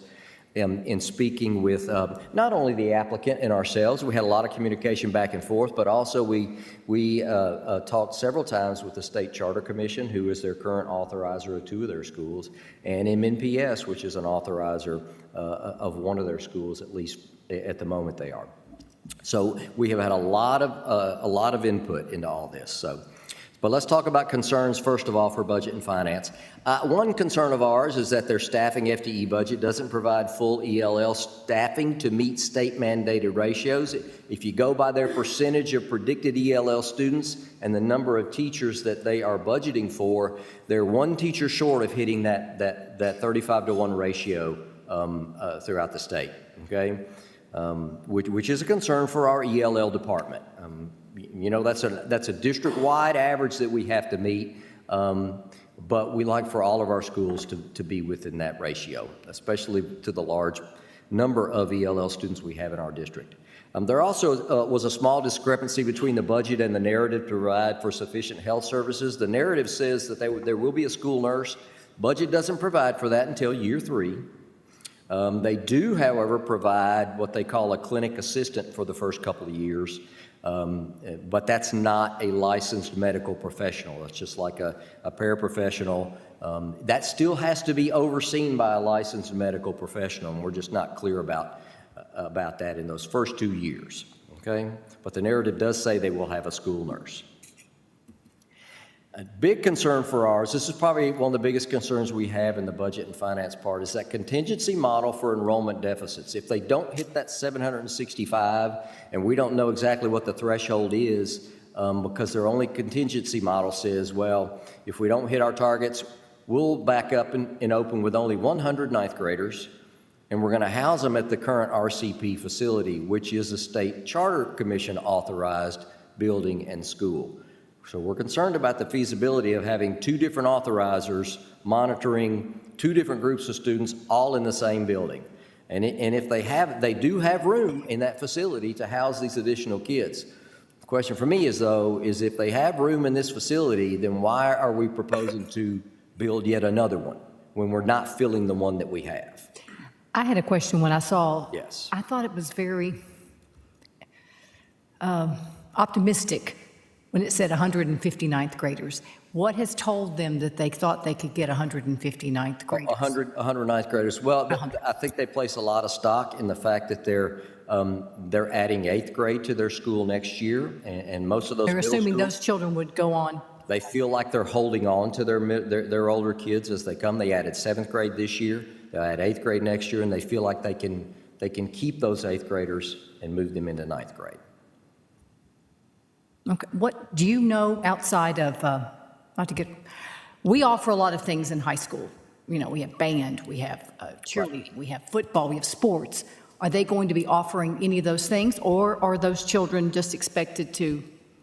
in speaking with not only the applicant and ourselves. We had a lot of communication back and forth, but also we talked several times with the State Charter Commission, who is their current authorizer of 2 of their schools, and MNPS, which is an authorizer of 1 of their schools, at least at the moment they are. So we have had a lot of input into all this. But let's talk about concerns first of all for budget and finance. One concern of ours is that their staffing FTE budget doesn't provide full ELL staffing to meet state mandated ratios. If you go by their percentage of predicted ELL students and the number of teachers that they are budgeting for, they're 1 teacher short of hitting that 35-to-1 ratio throughout the state. Okay. Which is a concern for our ELL department. You know, that's a district-wide average that we have to meet, but we like for all of our schools to be within that ratio, especially to the large number of ELL students we have in our district. There also was a small discrepancy between the budget and the narrative to provide for sufficient health services. The narrative says that there will be a school nurse. Budget doesn't provide for that until year 3. They do, however, provide what they call a clinic assistant for the first couple of years, but that's not a licensed medical professional. It's just like a paraprofessional. That still has to be overseen by a licensed medical professional, and we're just not clear about that in those first 2 years, okay? But the narrative does say they will have a school nurse. A big concern for ours, this is probably one of the biggest concerns we have in the budget and finance part, is that contingency model for enrollment deficits. If they don't hit that 765, and we don't know exactly what the threshold is, because their only contingency model says, well, if we don't hit our targets, we'll back up and open with only 100 ninth graders, and we're going to house them at the current RCP facility, which is a State Charter Commission authorized building and school. So we're concerned about the feasibility of having 2 different authorizers monitoring 2 different groups of students all in the same building. And if they do have room in that facility to house these additional kids. The question for me is if they have room in this facility, then why are we proposing to build yet another one when we're not filling the one that we have? I had a question when I saw. Yes. I thought it was very optimistic when it said 150 ninth graders. What has told them that they thought they could get 150 ninth graders? 100 ninth graders. Well, I think they place a lot of stock in the fact that they're adding 8th grade to their school next year, and most of those They're assuming schools, those children would go on. They feel like they're holding on to their older kids as they come. They added 7th grade this year. They'll add 8th grade next year, and they feel like they can keep those 8th graders and move them into 9th grade. Okay. What do you know outside of, we offer a lot of things in high school. You know, we have band, we have cheerleading, we have football, we have sports. Are they going to be offering any of those things, or are those children just expected to,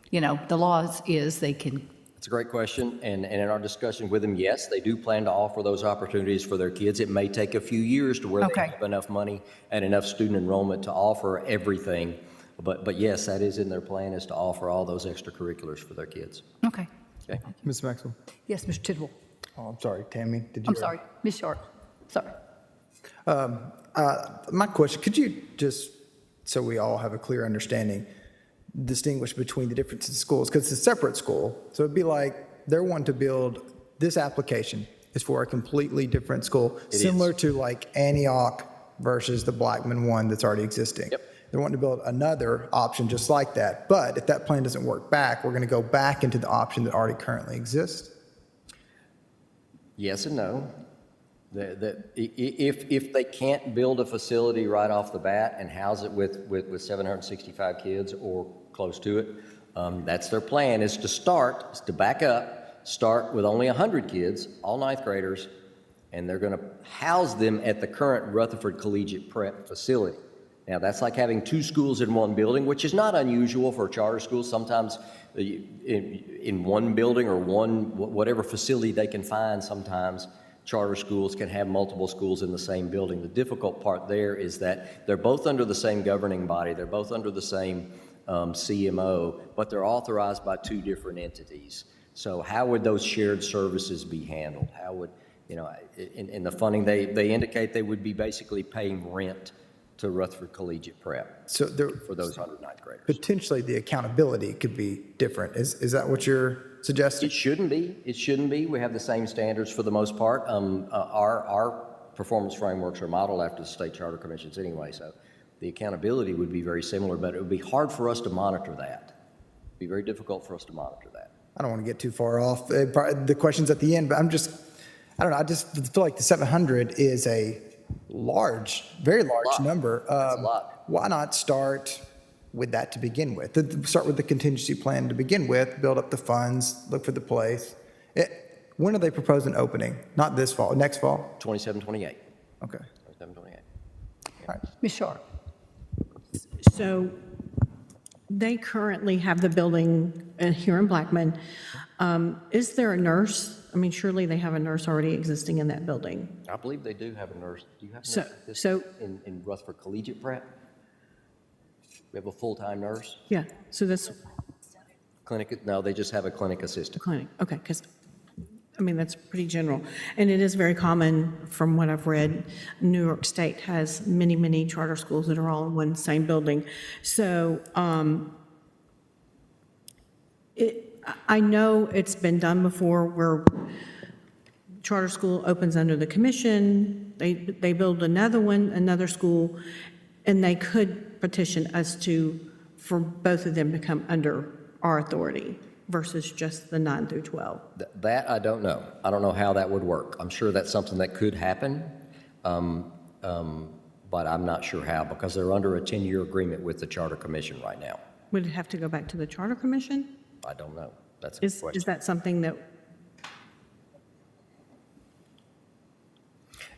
the laws is they can? It's a great question, and in our discussion with them, yes, they do plan to offer those opportunities for their kids. It may take a few years to where they have enough money and enough student enrollment to offer everything. But yes, that is in their plan, is to offer all those extracurriculars for their kids. Okay. Okay. Ms. Maxwell? Yes, Mr. Tidwell. Oh, I'm sorry, Tammy, did you? I'm sorry, Ms. Sharp. Sorry. My question, could you just, so we all have a clear understanding, distinguish between the difference in schools, because it's a separate school. So it'd be like they're wanting to build, this application is for a completely different school, similar to like Antioch versus the Blackman one that's already existing. Yep. They're wanting to build another option just like that. But if that plan doesn't work back, we're going to go back into the option that already currently exists. Yes and no. If they can't build a facility right off the bat and house it with 765 kids or close to it, that's their plan, is to back up, start with only 100 kids, all ninth graders, and they're going to house them at the current Rutherford Collegiate Prep facility. Now, that's like having two schools in one building, which is not unusual for charter schools. Sometimes in one building or whatever facility they can find, sometimes charter schools can have multiple schools in the same building. The difficult part there is that they're both under the same governing body, they're both under the same CMO, but they're authorized by two different entities. So how would those shared services be handled? How would, in the funding, they indicate they would be basically paying rent to Rutherford Collegiate Prep So there, for those 100 ninth graders. potentially the accountability could be different. Is that what you're suggesting? It shouldn't be. It shouldn't be. We have the same standards for the most part. Our performance frameworks are modeled after the state charter commissions anyway, so the accountability would be very similar, but it would be hard for us to monitor that. It'd be very difficult for us to monitor that. I don't want to get too far off the questions at the end, but I don't know, I just feel like the 700 is a large, very large number. That's a lot. Why not start with that to begin with? Start with the contingency plan to begin with, build up the funds, look for the place. When are they proposing opening? Not this fall, next fall? 27, 28. Okay. 27, 28. All right. Ms. Sharp? So they currently have the building here in Blackman. Is there a nurse? I mean, surely they have a nurse already existing in that building. I believe they do have a nurse. Do you have a So- nurse like this so- in Rutherford Collegiate Prep? We have a full-time nurse? Yeah, so this Clinic? No, they just have a clinic assistant. clinic, okay, because, I mean, that's pretty general. And it is very common, from what I've read, New York State has many, many charter schools that are all in one same building. So I know it's been done before where charter school opens under the commission, they build another one, another school, and they could petition us for both of them to come under our authority versus just the 9 through 12. That I don't know. I don't know how that would work. I'm sure that's something that could happen, but I'm not sure how, because they're under a 10-year agreement with the Charter Commission right now. Would it have to go back to the charter commission? I don't know. That's a good Is question. that something that,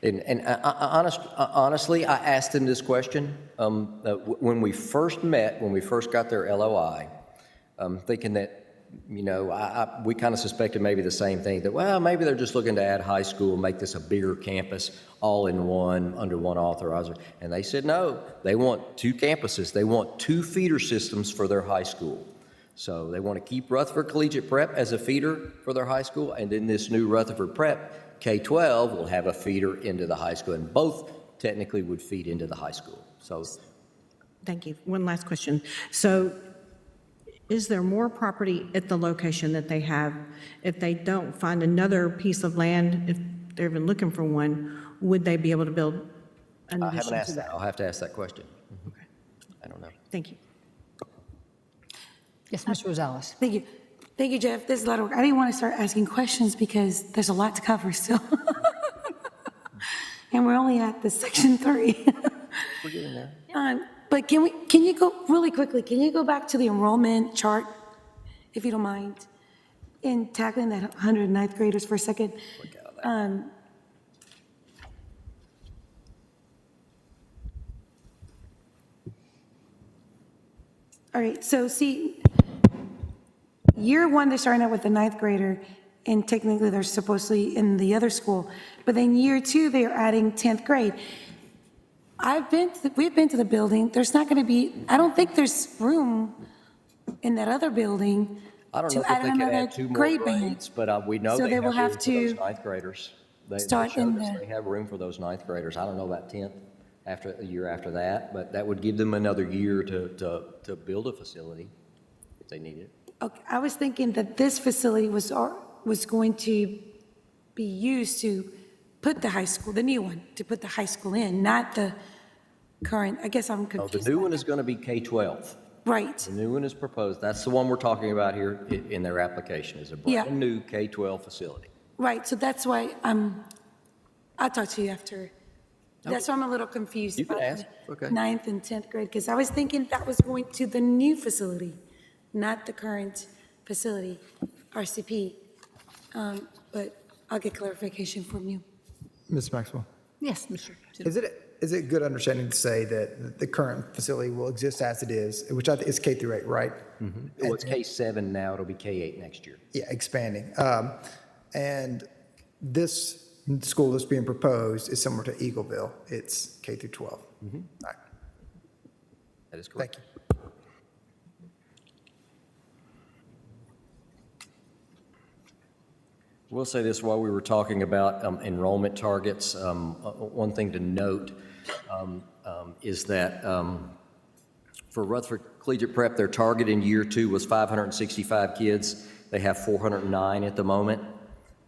And honestly, I asked them this question when we first met, when we first got their LOI, thinking that, we kind of suspected maybe the same thing, that, well, maybe they're just looking to add high school, make this a bigger campus, all in one, under one authorizer. And they said, no, they want two campuses. They want two feeder systems for their high school. So they want to keep Rutherford Collegiate Prep as a feeder for their high school, and then this new Rutherford Prep K-12 will have a feeder into the high school, and both technically would feed into the high school. So thank you. One last question. So is there more property at the location that they have? If they don't find another piece of land, if they're even looking for one, would they be able to build an I addition haven't to asked that. that? I'll have to ask that question. Okay. I don't know. Thank you. Yes, Ms. Rosales? Thank you. Thank you, Jeff. This is a lot of work. I didn't want to start asking questions because there's a lot to cover still. And we're only at the section 3. We're getting there. But can you go, really quickly, can you go back to the enrollment chart, if you don't mind, in tackling that 100 ninth graders for a second? All right, so see, year one, they're starting out with the ninth grader, and technically they're supposedly in the other school. But then year two, they're adding 10th grade. We've been to the building. There's not going to be, I don't think there's room in that other building I don't know to if add they could another add two more grade band. grades, but we know So they they have will room have for to those ninth graders. They start showed in us the- they have room for those ninth graders. I don't know about 10th after a year after that, but that would give them another year to build a facility. if they need it. Okay, I was thinking that this facility was going to be used to put the high school, the new one, to put the high school in, not the current, I guess I'm Oh, confused. the new by one that. is going to be K-12. Right, The new one is proposed. That's the one we're talking about here in their application, is a Yeah. brand-new K-12 facility. right, so that's why I'll talk to you after. That's why I'm a little confused. You can about ask. the Okay. 9th and 10th grade, because I was thinking that was going to the new facility, not the current facility, RCP. But I'll get clarification from you. Ms. Maxwell? Yes, Mr. Is it good understanding to say that the current facility will exist as it is, which I think is K through 8, right? Well, it's K-7 now, it'll be K-8 next year. Yeah, expanding. And this school that's being proposed is similar to Eagleville. It's K through 12. All right, That is correct. thank you. We'll say this while we were talking about enrollment targets. One thing to note is that for Rutherford Collegiate Prep, their target in year 2 was 565 kids. They have 409 at the moment.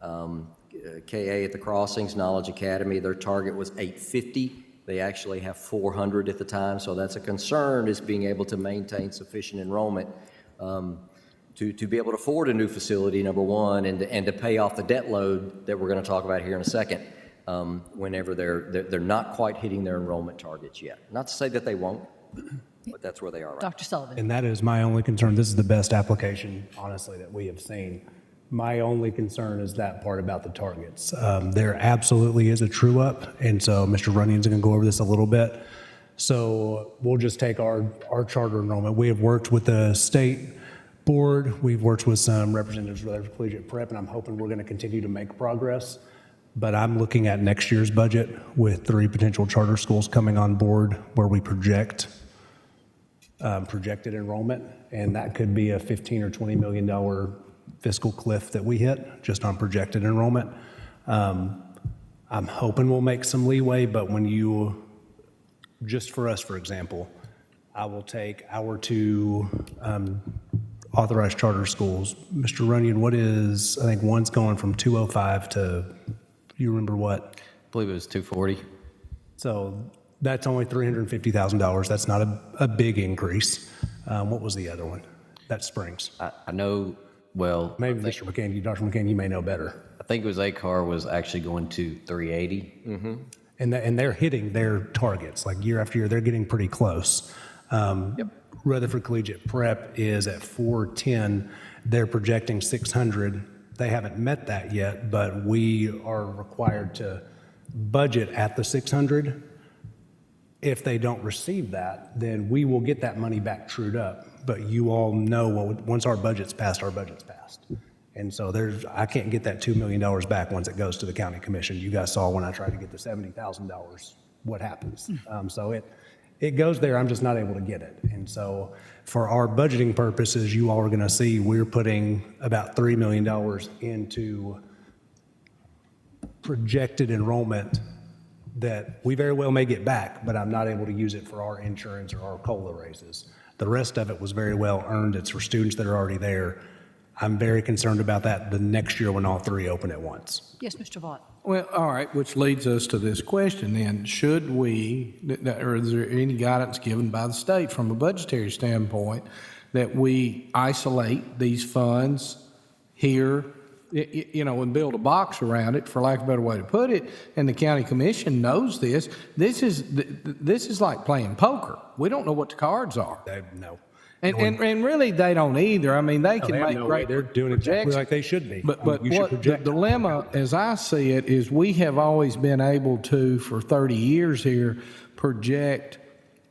KA at the Crossings, Knowledge Academy, their target was 850. They actually have 400 at the time, so that's a concern, is being able to maintain sufficient enrollment to be able to afford a new facility, number one, and to pay off the debt load that we're going to talk about here in a second, whenever they're not quite hitting their enrollment targets yet. Not to say that they won't, but that's where they are right now. Dr. Sullivan. And that is my only concern. This is the best application, honestly, that we have seen. My only concern is that part about the targets. There absolutely is a true up, and so Mr. Runnion's going to go over this a little bit. So we'll just take our charter enrollment. We have worked with the state board. We've worked with some representatives of Rutherford Collegiate Prep, and I'm hoping we're going to continue to make progress. But I'm looking at next year's budget with 3 potential charter schools coming on board where we projected enrollment, and that could be a $15 or $20 million fiscal cliff that we hit just on projected enrollment. I'm hoping we'll make some leeway, but when you, just for us, for example, I will take our 2 authorized charter schools. Mr. Runyon, what is, I think one's going from 205 to, you remember what? I believe it was 240. So that's only $350,000. That's not a big increase. What was the other one? That's Springs. I know, well, Maybe Mr. McCain, Dr. McCain, you may know better. I think it was ACAR was actually going to 380. And they're hitting their targets, like year after year, they're getting pretty close. Rutherford Collegiate Prep is at 410. They're projecting 600. They haven't met that yet, but we are required to budget at the 600. If they don't receive that, then we will get that money back trued up. But you all know, once our budget's passed, our budget's passed. And so I can't get that $2 million back once it goes to the county commission. You guys saw when I tried to get the $70,000, what happens. So it goes there, I'm just not able to get it. And so for our budgeting purposes, you all are going to see we're putting about $3 million into projected enrollment that we very well may get back, but I'm not able to use it for our insurance or our COLA raises. The rest of it was very well earned. It's for students that are already there. I'm very concerned about that the next year when all 3 open at once. Yes, Mr. Vaught. Well, all right, which leads us to this question then. Should we, or is there any guidance given by the state from a budgetary standpoint that we isolate these funds here, you know, and build a box around it, for lack of a better way to put it, and the county commission knows this. This is like playing poker. We don't know what the cards are. No. And really, they don't either. I mean, they can They have make no great way. They're doing exactly projections. like they should be. But You should what the project. dilemma, as I see it, is we have always been able to, for 30 years here, project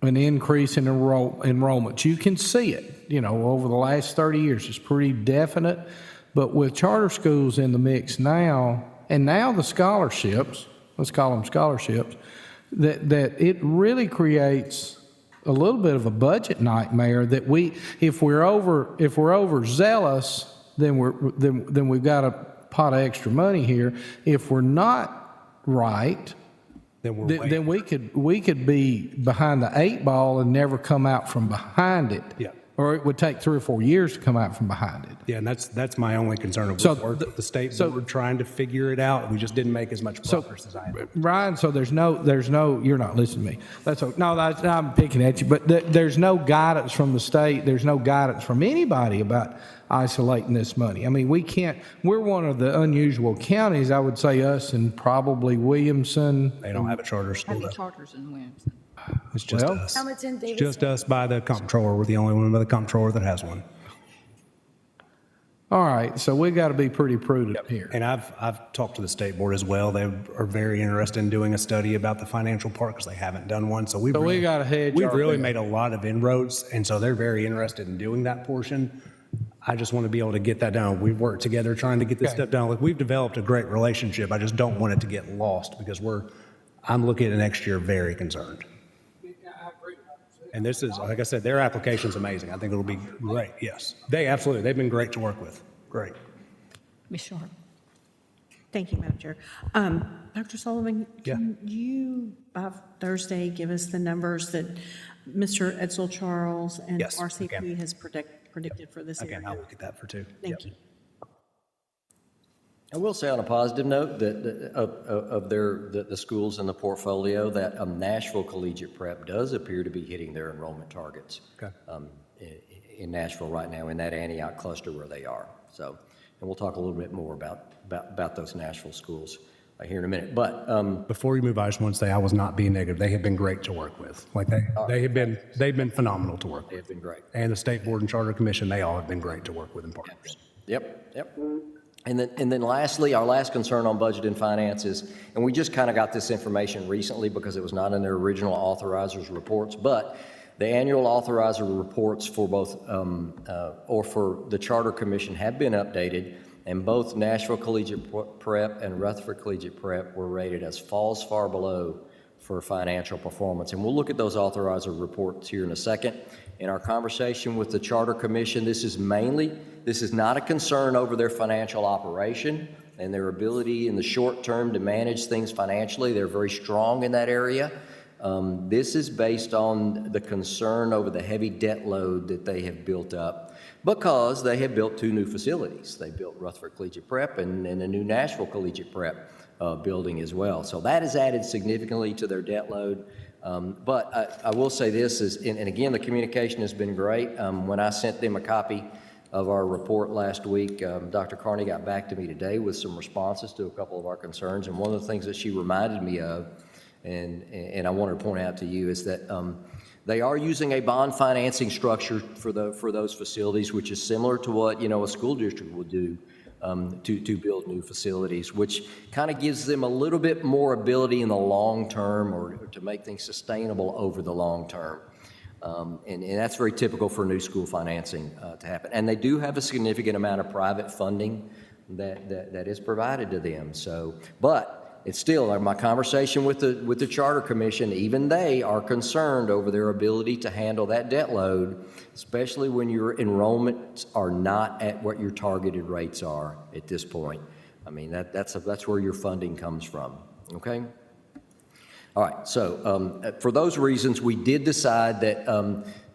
an increase in enrollment. You can see it, you know, over the last 30 years. It's pretty definite. But with charter schools in the mix now, and now the scholarships, let's call them scholarships, that it really creates a little bit of a budget nightmare that if we're overzealous, then we've got a pot of extra money here. If we're not right, then we could be behind the 8 ball and never come out from behind it. Yeah. or it would take 3 or 4 years to come out from behind it. Yeah, and that's my only concern. We've So worked with the state so- board trying to figure it out. We just didn't make as much progress as I had. Ryan, so there's no, you're not listening to me. I'm picking at you, but there's no guidance from the state, there's no guidance from anybody about isolating this money. I mean, we're one of the unusual counties, I would say us and probably Williamson. They don't have a charter school. though. Charters in Williamson. It's just Well- us. Hamilton, It's Davis. just us by the comptroller. We're the only one by the comptroller that has one. All right, so we got to be pretty prudent here. And I've talked to the state board as well. They are very interested in doing a study about the financial part because they haven't done one. So we gotta hedge We've our really bet. made a lot of inroads, and so they're very interested in doing that portion. I just want to be able to get that done. We've worked together trying to get this Okay. stuff done. Like, we've developed a great relationship. I just don't want it to get lost because I'm looking at next year very concerned. And this is, like I said, their application's amazing. I think it'll be great. Yes, they've been great to work with. Great. Ms. Sharp. Thank you, Madam Chair. Dr. Sullivan, can you, by Thursday, give us the numbers that Mr. Edsel Charles and Yes, I RCP can. has predicted for this Again, area? I'll look at that for two. Thank you. I will say on a positive note that of the schools in the portfolio, that Nashville Collegiate Prep does appear to be hitting their enrollment targets. Okay. In Nashville right now, in that Antioch cluster where they are. So, and we'll talk a little bit more about those Nashville schools here in a minute. But Before you move, I just want to say I was not being negative. They have been great to work with. Like they've been phenomenal to work with. they've been great. And the State Board and Charter Commission, they all have been great to work with and partners. Yep. And then lastly, our last concern on budget and finances, and we just kind of got this information recently because it was not in their original authorizers reports, but the annual authorizer reports for both, or for the Charter Commission have been updated, and both Nashville Collegiate Prep and Rutherford Collegiate Prep were rated as falls far below for financial performance. And we'll look at those authorizer reports here in a second. In our conversation with the Charter Commission, this is not a concern over their financial operation and their ability in the short term to manage things financially. They're very strong in that area. This is based on the concern over the heavy debt load that they have built up because they have built 2 new facilities. They built Rutherford Collegiate Prep and a new Nashville Collegiate Prep building as well. So that has added significantly to their debt load. But I will say this, and again, the communication has been great. When I sent them a copy of our report last week, Dr. Carney got back to me today with some responses to a couple of our concerns. And one of the things that she reminded me of, and I wanted to point out to you, is that they are using a bond financing structure for those facilities, which is similar to what a school district would do to build new facilities, which kind of gives them a little bit more ability in the long term or to make things sustainable over the long term. And that's very typical for new school financing to happen. And they do have a significant amount of private funding that is provided to them. So, but it's still, like my conversation with the Charter Commission, even they are concerned over their ability to handle that debt load, especially when your enrollments are not at what your targeted rates are at this point. I mean, that's where your funding comes from, okay? All right, so for those reasons, we did decide that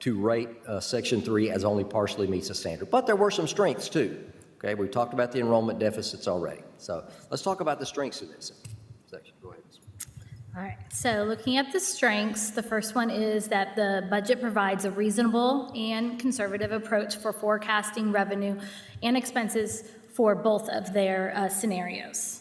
to rate Section 3 as only partially meets the standard. But there were some strengths too, okay? We talked about the enrollment deficits already. So let's talk about the strengths of this section. Go ahead. All right, so looking at the strengths, the first one is that the budget provides a reasonable and conservative approach for forecasting revenue and expenses for both of their scenarios.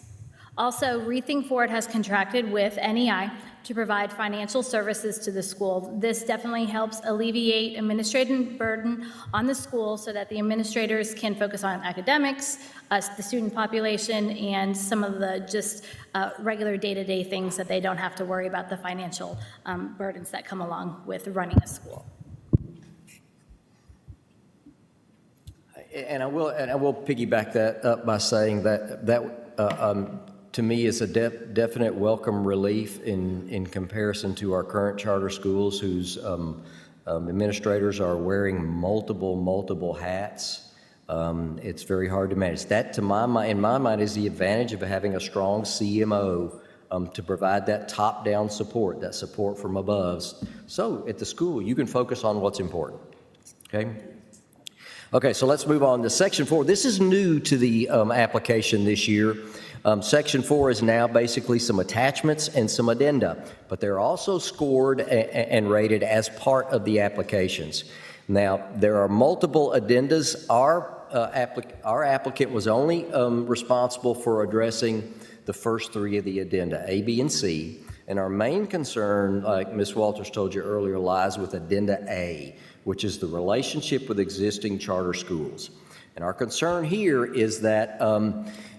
Also, Rethink Forward has contracted with NEI to provide financial services to the school. This definitely helps alleviate administrative burden on the school so that the administrators can focus on academics, the student population, and some of the just regular day-to-day things that they don't have to worry about the financial burdens that come along with running a school. And I will piggyback that up by saying that to me is a definite welcome relief in comparison to our current charter schools whose administrators are wearing multiple hats. It's very hard to manage. That, in my mind, is the advantage of having a strong CMO to provide that top-down support, that support from above. So at the school, you can focus on what's important. Okay? Okay, so let's move on to Section 4. This is new to the application this year. Section 4 is now basically some attachments and some addenda, but they're also scored and rated as part of the applications. Now, there are multiple addendas. Our applicant was only responsible for addressing the first three of the addenda, A, B, and C. And our main concern, like Ms. Walters told you earlier, lies with addenda A, which is the relationship with existing charter schools. And our concern here is that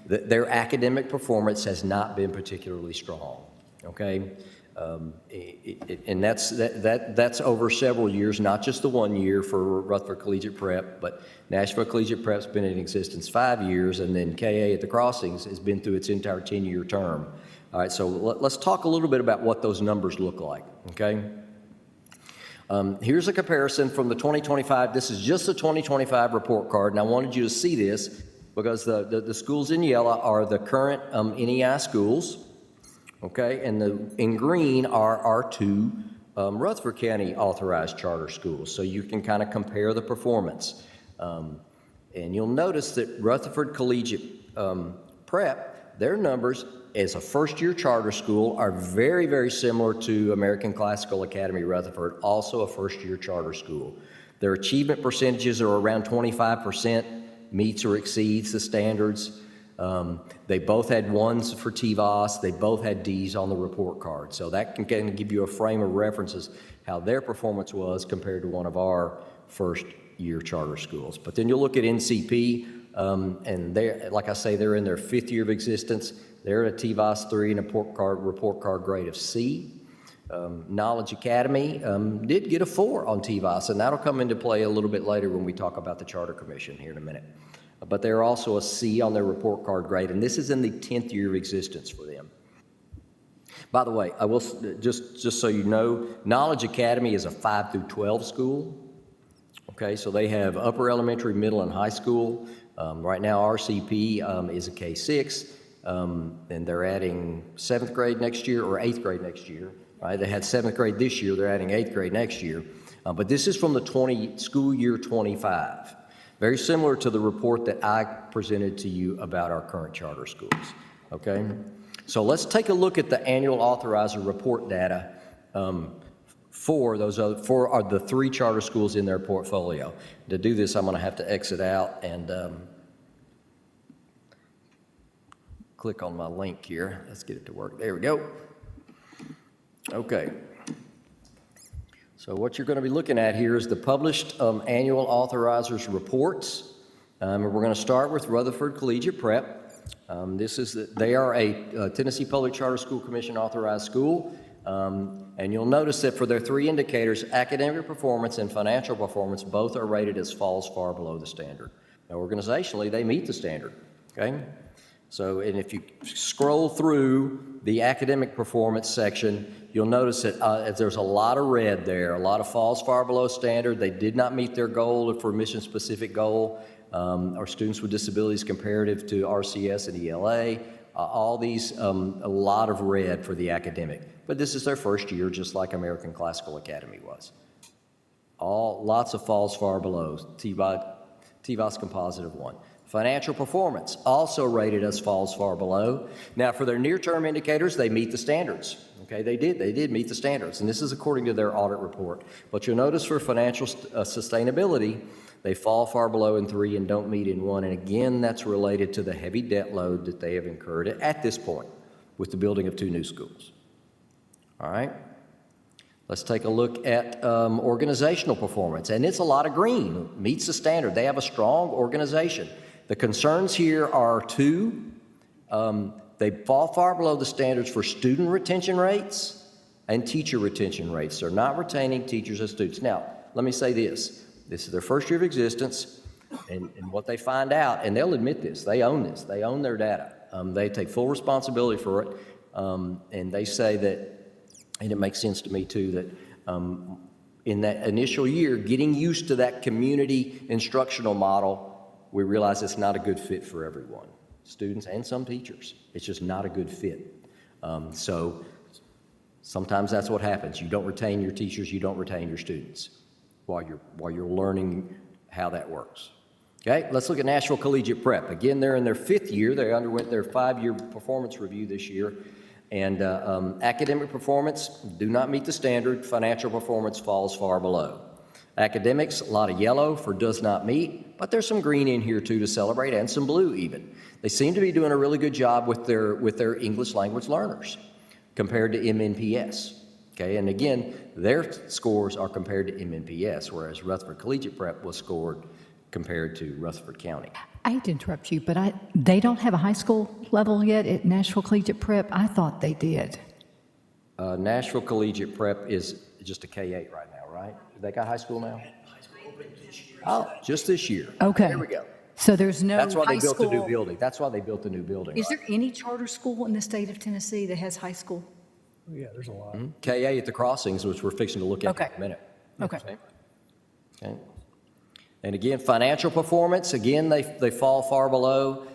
their academic performance has not been particularly strong, okay? And that's over several years, not just the 1 year for Rutherford Collegiate Prep, but Nashville Collegiate Prep's been in existence 5 years, and then KA at the Crossings has been through its entire 10-year term. All right, so let's talk a little bit about what those numbers look like, okay? Here's a comparison from the 2025. This is just the 2025 report card, and I wanted you to see this because the schools in yellow are the current NEI schools, okay? And in green are our two Rutherford County authorized charter schools, so you can kind of compare the performance. And you'll notice that Rutherford Collegiate Prep, their numbers as a first-year charter school are very, very similar to American Classical Academy Rutherford, also a first-year charter school. Their achievement percentages are around 25%, meets or exceeds the standards. They both had 1s for TVOS. They both had Ds on the report card. So that can kind of give you a frame of references how their performance was compared to one of our first-year charter schools. But then you'll look at NCP, and they're, like I say, they're in their 5th year of existence. They're at a TVOS 3 and a report card grade of C. Knowledge Academy did get a 4 on TVOS, and that'll come into play a little bit later when we talk about the Charter Commission here in a minute. But they're also a C on their report card grade, and this is in the 10th year of existence for them. By the way, I will just so you know, Knowledge Academy is a 5 through 12 school. Okay, so they have upper elementary, middle, and high school. Right now, RCP is a K-6. And they're adding 7th grade next year or 8th grade next year, right? They had 7th grade this year, they're adding 8th grade next year. But this is from the school year 25. Very similar to the report that I presented to you about our current charter schools, okay? So let's take a look at the annual authorizer report data for the 3 charter schools in their portfolio. To do this, I'm gonna have to exit out and click on my link here. Let's get it to work. There we go. Okay. So what you're going to be looking at here is the published annual authorizers reports. And we're going to start with Rutherford Collegiate Prep. They are a Tennessee Public Charter School Commission authorized school. And you'll notice that for their 3 indicators, academic performance and financial performance, both are rated as falls far below the standard. Now, organizationally, they meet the standard, okay? So, and if you scroll through the academic performance section, you'll notice that there's a lot of red there, a lot of falls far below standard. They did not meet their goal for mission-specific goal, or students with disabilities comparative to RCS and ELA. All these, a lot of red for the academic. But this is their first year, just like American Classical Academy was. Lots of falls far below, TVOS composite of 1. Financial performance, also rated as falls far below. Now, for their near-term indicators, they meet the standards. Okay, they did meet the standards, and this is according to their audit report. But you'll notice for financial sustainability, they fall far below in 3 and don't meet in 1. And again, that's related to the heavy debt load that they have incurred at this point with the building of 2 new schools. All right. Let's take a look at organizational performance, and it's a lot of green, meets the standard. They have a strong organization. The concerns here are 2. They fall far below the standards for student retention rates and teacher retention rates. They're not retaining teachers as students. Now, let me say this. This is their first year of existence, and what they find out, and they'll admit this, they own this. They own their data. They take full responsibility for it, and they say that, and it makes sense to me too, that in that initial year, getting used to that community instructional model, we realize it's not a good fit for everyone, students and some teachers. It's just not a good fit. So sometimes that's what happens. You don't retain your teachers, you don't retain your students. while you're learning how that works. Okay, let's look at Nashville Collegiate Prep. Again, they're in their 5th year. They underwent their 5-year performance review this year. And academic performance do not meet the standard. Financial performance falls far below. Academics, a lot of yellow for does not meet, but there's some green in here too to celebrate, and some blue even. They seem to be doing a really good job with their English language learners compared to MNPS. Okay, and again, their scores are compared to MNPS, whereas Rutherford Collegiate Prep was scored compared to Rutherford County. I hate to interrupt you, but they don't have a high school level yet at Nashville Collegiate Prep? I thought they did. Nashville Collegiate Prep is just a K-8 right now, right? They got high school now? Oh, just this year. Okay. There we go. So there's no That's why high they built the new school- building. That's why they built the new building. Is right? there any charter school in the state of Tennessee that has high school? Yeah, there's a lot. KA at the Crossings, which we're fixing to look at Okay. in a minute. Okay. Okay. And again, financial performance, again, they fall far below,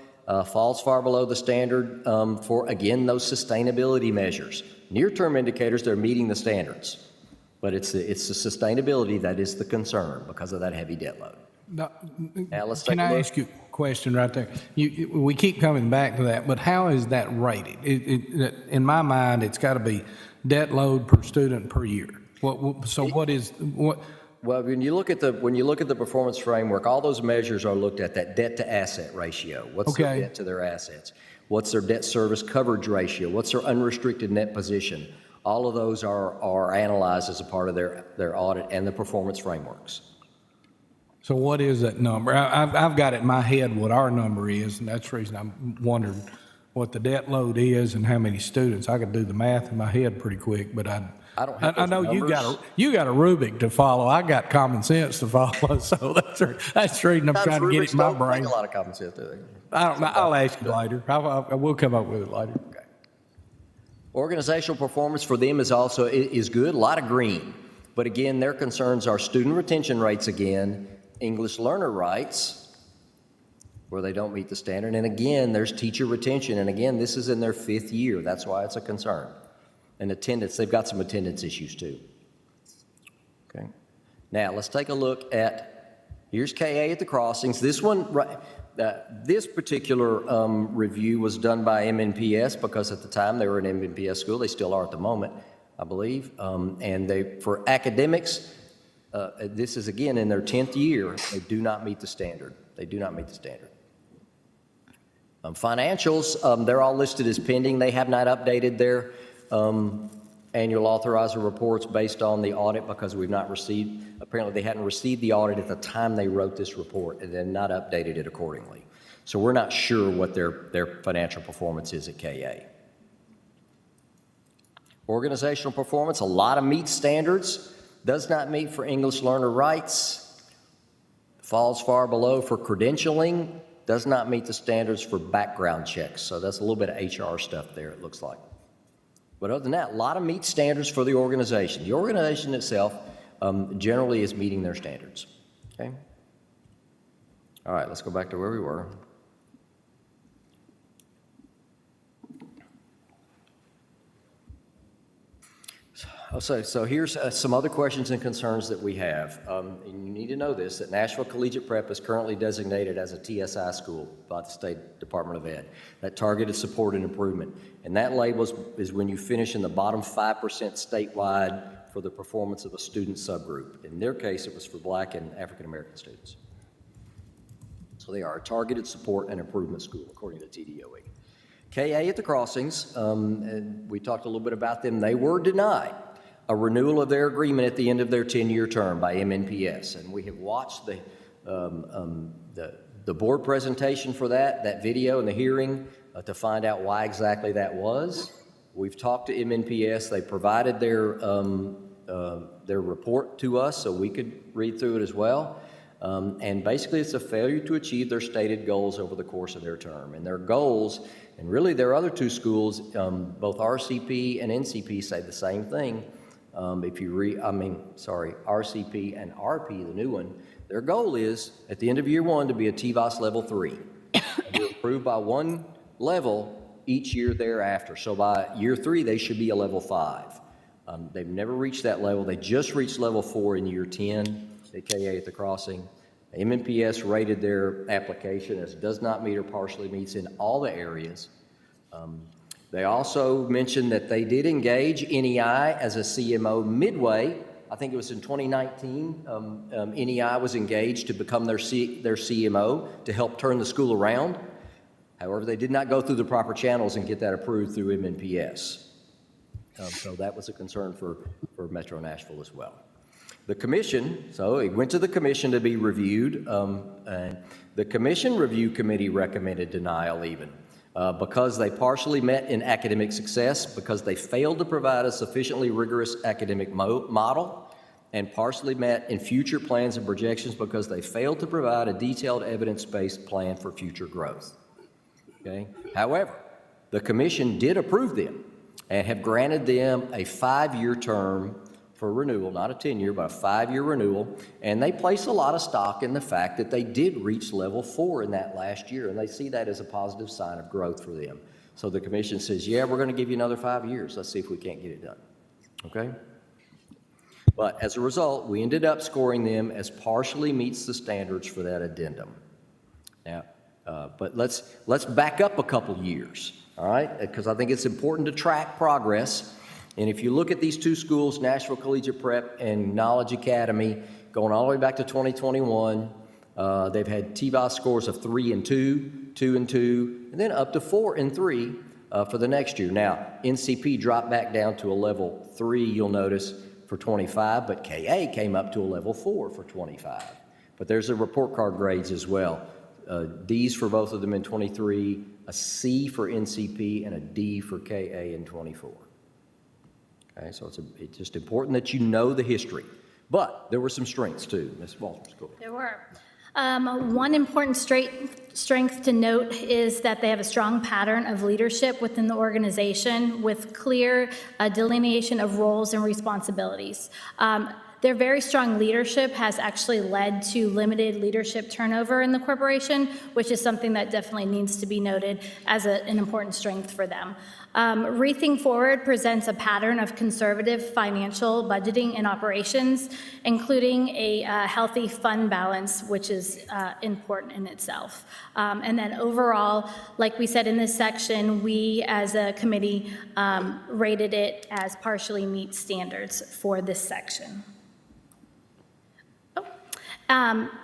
falls far below the standard for, again, those sustainability measures. Near-term indicators, they're meeting the standards, but it's the sustainability that is the concern because of that heavy debt load. Now, let's take Can a I look. ask you a question right there? We keep coming back to that, but how is that rated? In my mind, it's got to be debt load per student per year. Well, when you look at the performance framework, all those measures are looked at, that debt to asset ratio. What's their Okay. debt to their assets? What's their debt service coverage ratio? What's their unrestricted net position? All of those are analyzed as a part of their audit and the performance frameworks. So what is that number? I've got it in my head what our number is, and that's the reason I'm wondering what the debt load is and how many students. I could do the math in my head pretty quick, but I know you got a Rubik to follow. I got common sense to follow, so that's the reason I'm trying to get it in my brain. A lot of common sense, do they? I don't know. I'll ask you later. I will come up with it later. Okay. Organizational performance for them is good, a lot of green. But again, their concerns are student retention rates again, English learner rights, where they don't meet the standard. And again, there's teacher retention. And again, this is in their 5th year. That's why it's a concern. And attendance, they've got some attendance issues too. Okay. Now, let's take a look at, here's KA at the Crossings. This one, this particular review was done by MNPS because at the time they were an MNPS school. They still are at the moment, I believe. And for academics, this is again in their 10th year, they do not meet the standard. They do not meet the standard. Financials, they're all listed as pending. They have not updated their annual authorizer reports based on the audit because we've not received, apparently they hadn't received the audit at the time they wrote this report and then not updated it accordingly. So we're not sure what their financial performance is at KA. Organizational performance, a lot of meet standards, does not meet for English learner rights, falls far below for credentialing, does not meet the standards for background checks. So that's a little bit of HR stuff there, it looks like. But other than that, a lot of meet standards for the organization. The organization itself generally is meeting their standards. Okay? All right, let's go back to where we were. So here's some other questions and concerns that we have. And you need to know this, that Nashville Collegiate Prep is currently designated as a TSI school by the State Department of Ed, that targeted support and improvement. And that label is when you finish in the bottom 5% statewide for the performance of a student subgroup. In their case, it was for Black and African American students. So they are a targeted support and improvement school, according to TDOE. KA at the Crossings, and we talked a little bit about them, they were denied a renewal of their agreement at the end of their 10-year term by MNPS. And we have watched the board presentation for that video and the hearing to find out why exactly that was. We've talked to MNPS. They provided their report to us so we could read through it as well. And basically, it's a failure to achieve their stated goals over the course of their term. And their goals, and really their other two schools, both RCP and NCP say the same thing. RCP and RP, the new one, their goal is, at the end of year 1, to be a TVOS level 3. And we're approved by one level each year thereafter. So by year 3, they should be a level 5. They've never reached that level. They just reached level 4 in year 10. at KA at the Crossing. MNPS rated their application as does not meet or partially meets in all the areas. They also mentioned that they did engage NEI as a CMO midway. I think it was in 2019. NEI was engaged to become their CMO to help turn the school around. However, they did not go through the proper channels and get that approved through MNPS. So that was a concern for Metro Nashville as well. The commission, so it went to the commission to be reviewed, and the commission review committee recommended denial even because they partially met in academic success, because they failed to provide a sufficiently rigorous academic model, and partially met in future plans and projections because they failed to provide a detailed evidence-based plan for future growth. Okay? However, the commission did approve them and have granted them a 5-year term for renewal, not a 10-year, but a 5-year renewal, and they place a lot of stock in the fact that they did reach level 4 in that last year, and they see that as a positive sign of growth for them. So the commission says, yeah, we're going to give you another 5 years. Let's see if we can't get it done. Okay? But as a result, we ended up scoring them as partially meets the standards for that addendum. Now, but let's back up a couple years, all right? Because I think it's important to track progress. And if you look at these two schools, Nashville Collegiate Prep and Knowledge Academy, going all the way back to 2021, they've had TVOS scores of 3 and 2, 2 and 2, and then up to 4 and 3 for the next year. Now, NCP dropped back down to a level 3, you'll notice, for 25, but KA came up to a level 4 for 25. But there's the report card grades as well. D's for both of them in 23, a C for NCP, and a D for KA in 24. Okay, so it's just important that you know the history. But there were some strengths too. Ms. Walters, go ahead. There were. One important strength to note is that they have a strong pattern of leadership within the organization with clear delineation of roles and responsibilities. Their very strong leadership has actually led to limited leadership turnover in the corporation, which is something that definitely needs to be noted as an important strength for them. Rethink Forward presents a pattern of conservative financial budgeting and operations, including a healthy fund balance, which is important in itself. And then overall, like we said in this section, we as a committee rated it as partially meets standards for this section.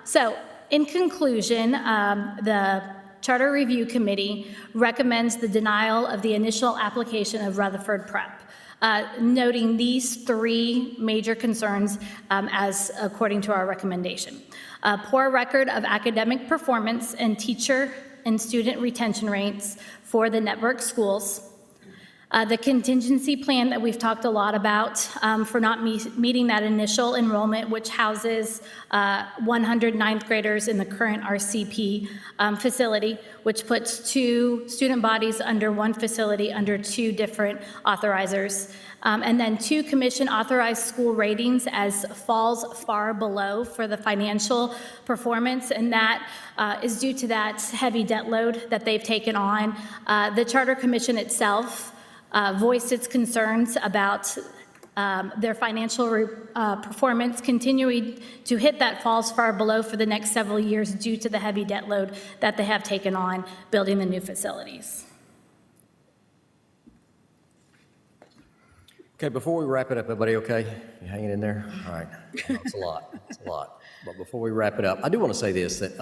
So in conclusion, the Charter Review Committee recommends the denial of the initial application of Rutherford Prep, noting these 3 major concerns as according to our recommendation. A poor record of academic performance and teacher and student retention rates for the network schools. The contingency plan that we've talked a lot about for not meeting that initial enrollment, which houses 100 ninth graders in the current RCP facility, which puts 2 student bodies under 1 facility under 2 different authorizers. And then 2 commission authorized school ratings as falls far below for the financial performance, and that is due to that heavy debt load that they've taken on. The Charter Commission itself voiced its concerns about their financial performance continuing to hit that falls far below for the next several years due to the heavy debt load that they have taken on building the new facilities. Okay, before we wrap it up, everybody okay? You hanging in there? All right. It's a lot. It's a lot. But before we wrap it up, I do want to say this, that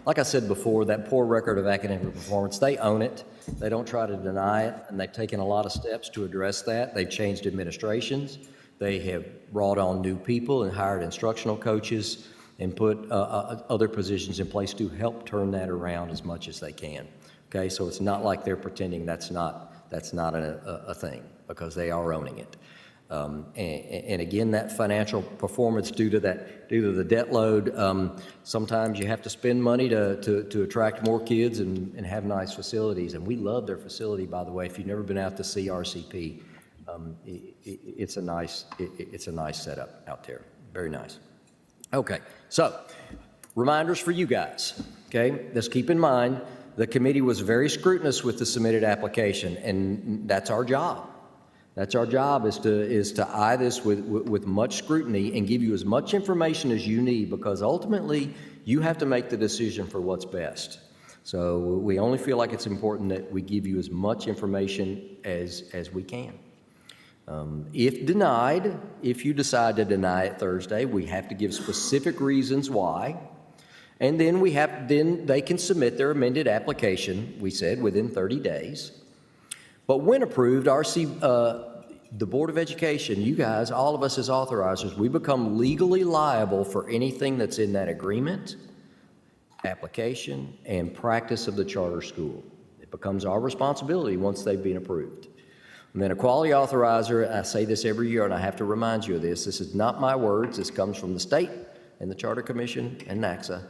like I said before, that poor record of academic performance, they own it. They don't try to deny it, and they've taken a lot of steps to address that. They've changed administrations. They have brought on new people and hired instructional coaches and put other positions in place to help turn that around as much as they can. Okay, so it's not like they're pretending that's not a thing, because they are owning it. And again, that financial performance due to the debt load, sometimes you have to spend money to attract more kids and have nice facilities. And we love their facility, by the way. If you've never been out to see RCP, it's a nice setup out there. Very nice. Okay, so reminders for you guys. Okay, let's keep in mind the committee was very scrutinous with the submitted application, and that's our job. That's our job, is to eye this with much scrutiny and give you as much information as you need, because ultimately, you have to make the decision for what's best. So we only feel like it's important that we give you as much information as we can. If denied, if you decide to deny it Thursday, we have to give specific reasons why. And then they can submit their amended application, we said, within 30 days. But when approved, the Board of Education, you guys, all of us as authorizers, we become legally liable for anything that's in that agreement, application, and practice of the charter school. It becomes our responsibility once they've been approved. And then a quality authorizer, I say this every year and I have to remind you of this, this is not my words, this comes from the state and the Charter Commission and NACSA.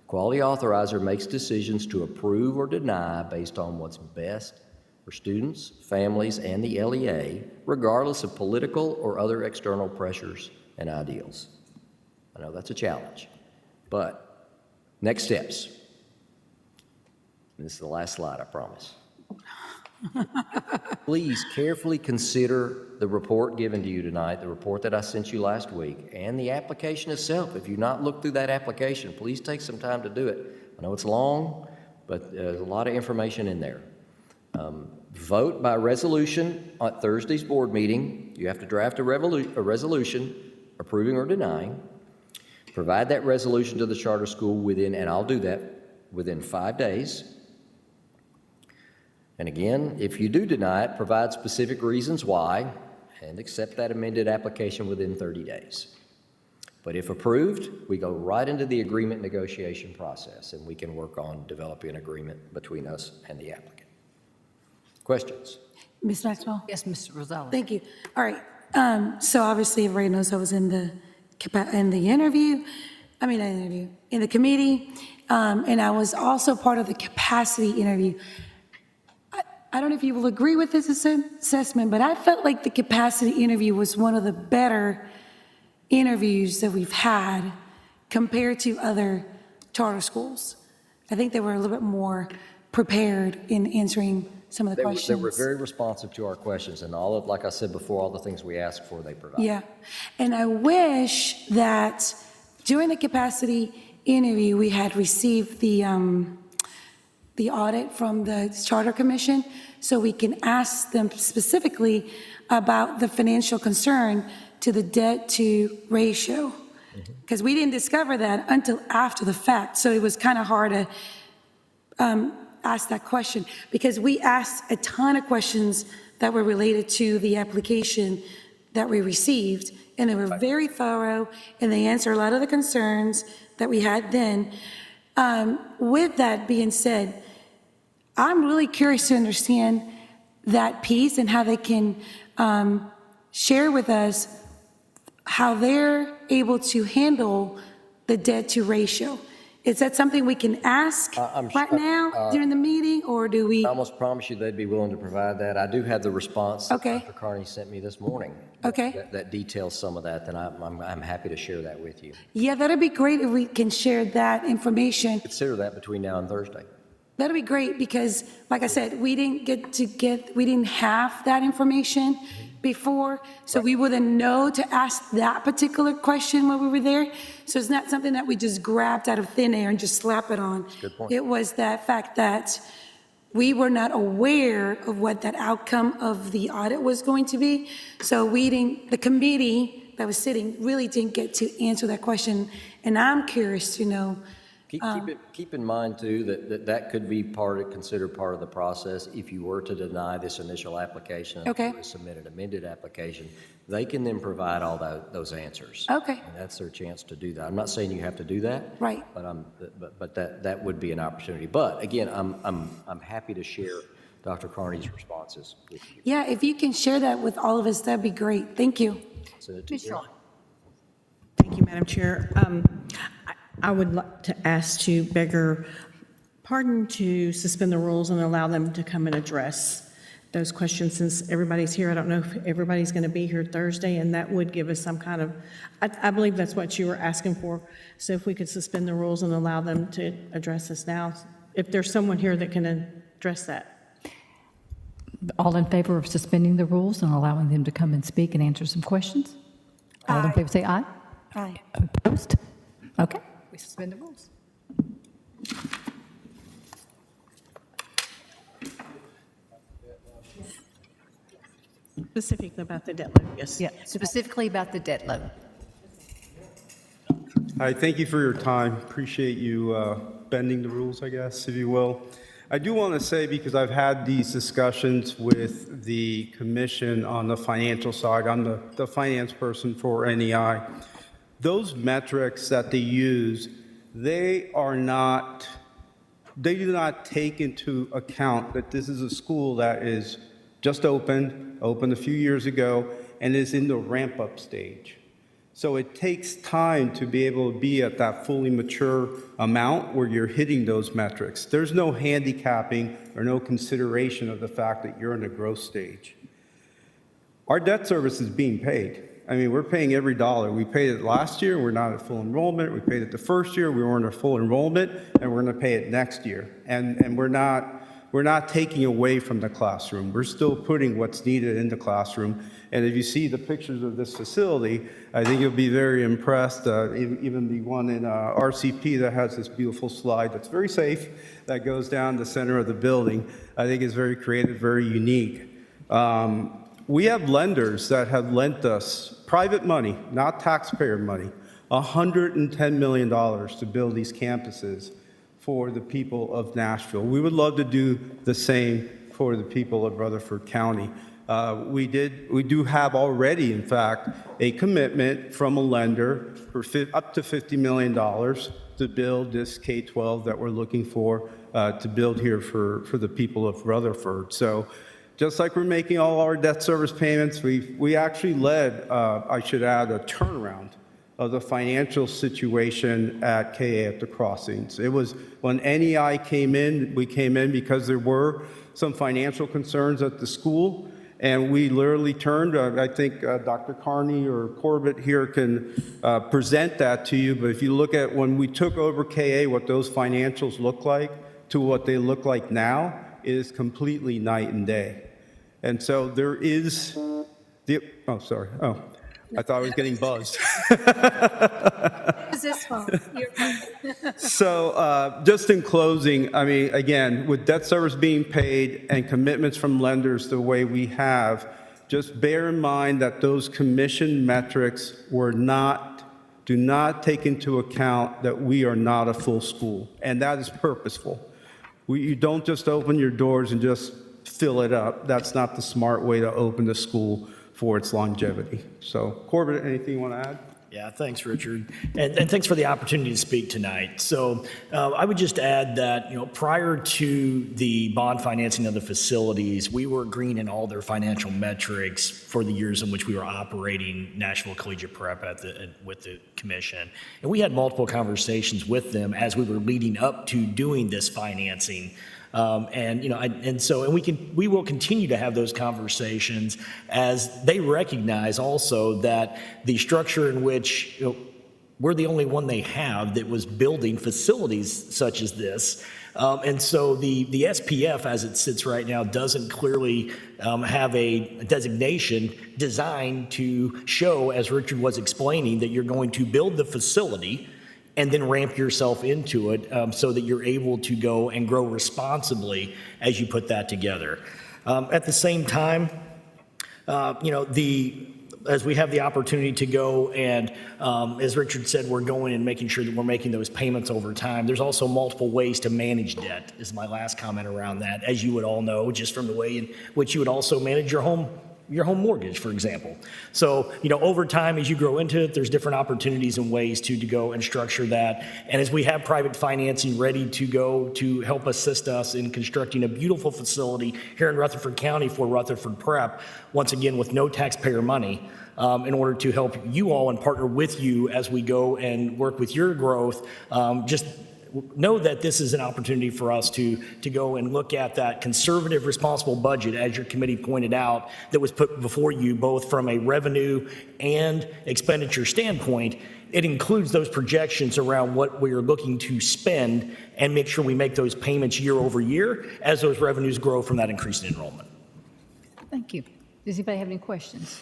Quality authorizer makes decisions to approve or deny based on what's best for students, families, and the LEA, regardless of political or other external pressures and ideals. I know that's a challenge, but next steps. And this is the last slide, I promise. Please carefully consider the report given to you tonight, the report that I sent you last week, and the application itself. If you've not looked through that application, please take some time to do it. I know it's long, but there's a lot of information in there. Vote by resolution at Thursday's board meeting. You have to draft a resolution approving or denying. Provide that resolution to the charter school within, and I'll do that, within 5 days. And again, if you do deny it, provide specific reasons why, and accept that amended application within 30 days. But if approved, we go right into the agreement negotiation process, and we can work on developing an agreement between us and the applicant. Questions? Ms. Maxwell? Yes, Mr. Rosales. Thank you. All right. So obviously, everybody knows I was in the committee, and I was also part of the capacity interview. I don't know if you will agree with this assessment, but I felt like the capacity interview was one of the better interviews that we've had compared to other charter schools. I think they were a little bit more prepared in answering some of the questions. They were very responsive to our questions, and all of, like I said before, all the things we asked for, they provided. Yeah, and I wish that during the capacity interview, we had received the audit from the Charter Commission, so we can ask them specifically about the financial concern to the debt-to ratio. Because we didn't discover that until after the fact, so it was kind of hard to ask that question, because we asked a ton of questions that were related to the application that we received, and they were very thorough, and they answered a lot of the concerns that we had then. With that being said, I'm really curious to understand that piece and how they can share with us how they're able to handle the debt-to ratio. Is that something we can ask right now during the meeting, or do we? I almost promise you they'd be willing to provide that. I do have the response that Okay. Dr. Carney sent me this morning. Okay. That details some of that, then I'm happy to share that with you. Yeah, that'd be great if we can share that information. Consider that between now and Thursday. That'd be great, because, like I said, we didn't have that information before, so we wouldn't know to ask that particular question when we were there. So it's not something that we just grabbed out of thin air and just slap it on. Good point. It was that fact that we were not aware of what that outcome of the audit was going to be. So the committee that was sitting really didn't get to answer that question. And I'm curious to know. Keep in mind, too, that could be considered part of the process. If you were to deny this initial application, Okay. and submit an amended application, they can then provide all those answers. Okay. And that's their chance to do that. I'm not saying you have to do that. Right. But that would be an opportunity. But again, I'm happy to share Dr. Carney's responses with you. Yeah, if you can share that with all of us, that'd be great. Thank you. Send it to Ms. you. Shaw. Thank you, Madam Chair. I would like to ask to beg your pardon to suspend the rules and allow them to come and address those questions, since everybody's here. I don't know if everybody's going to be here Thursday, and that would give us some kind of, I believe that's what you were asking for. So if we could suspend the rules and allow them to address this now, if there's someone here that can address that. All in favor of suspending the rules and allowing them to come and speak and answer some questions? All in Aye. favor say aye. Aye. Opposed? Okay, we suspend the rules. Specifically about the debt load, yes. Yeah, specifically about the debt load. Hi, thank you for your time. Appreciate you bending the rules, I guess, if you will. I do want to say, because I've had these discussions with the commission on the financial side, I'm the finance person for NEI. Those metrics that they use, they do not take into account that this is a school that is just opened a few years ago, and is in the ramp-up stage. So it takes time to be able to be at that fully mature amount where you're hitting those metrics. There's no handicapping or no consideration of the fact that you're in a growth stage. Our debt service is being paid. I mean, we're paying every dollar. We paid it last year, we're not at full enrollment. We paid it the first year, we weren't at full enrollment, and we're gonna pay it next year. And we're not taking away from the classroom. We're still putting what's needed in the classroom. And if you see the pictures of this facility, I think you'll be very impressed. Even the one in RCP that has this beautiful slide that's very safe, that goes down the center of the building, I think is very creative, very unique. We have lenders that have lent us private money, not taxpayer money, $110 million to build these campuses for the people of Nashville. We would love to do the same for the people of Rutherford County. We do have already, in fact, a commitment from a lender for up to $50 million to build this K-12 that we're looking for to build here for the people of Rutherford. So just like we're making all our debt service payments, we actually led, I should add, a turnaround of the financial situation at KA at the Crossings. It was when NEI came in, we came in because there were some financial concerns at the school, and we literally turned, I think Dr. Carney or Corbett here can present that to you, but if you look at when we took over KA, what those financials look like to what they look like now is completely night and day. And so there is I thought I was getting buzzed. Is this phone? So just in closing, I mean, again, with debt service being paid and commitments from lenders the way we have, just bear in mind that those commission metrics do not take into account that we are not a full school, and that is purposeful. You don't just open your doors and just fill it up. That's not the smart way to open the school for its longevity. So, Corbett, anything you want to add? Yeah, thanks, Richard. And thanks for the opportunity to speak tonight. So I would just add that, prior to the bond financing of the facilities, we were green in all their financial metrics for the years in which we were operating Nashville Collegiate Prep with the commission. And we had multiple conversations with them as we were leading up to doing this financing. We will continue to have those conversations as they recognize also that the structure in which we're the only one they have that was building facilities such as this. And so the SPF as it sits right now doesn't clearly have a designation designed to show, as Richard was explaining, that you're going to build the facility and then ramp yourself into it so that you're able to go and grow responsibly as you put that together. At the same time, as we have the opportunity to go and, as Richard said, we're going and making sure that we're making those payments over time. There's also multiple ways to manage debt, is my last comment around that, as you would all know, just from the way in which you would also manage your home mortgage, for example. So, over time, as you grow into it, there's different opportunities and ways to go and structure that. And as we have private financing ready to go to help assist us in constructing a beautiful facility here in Rutherford County for Rutherford Prep, once again, with no taxpayer money, in order to help you all and partner with you as we go and work with your growth, just know that this is an opportunity for us to go and look at that conservative, responsible budget, as your committee pointed out, that was put before you both from a revenue and expenditure standpoint. It includes those projections around what we are looking to spend and make sure we make those payments year over year as those revenues grow from that increased enrollment. Thank you. Does anybody have any questions?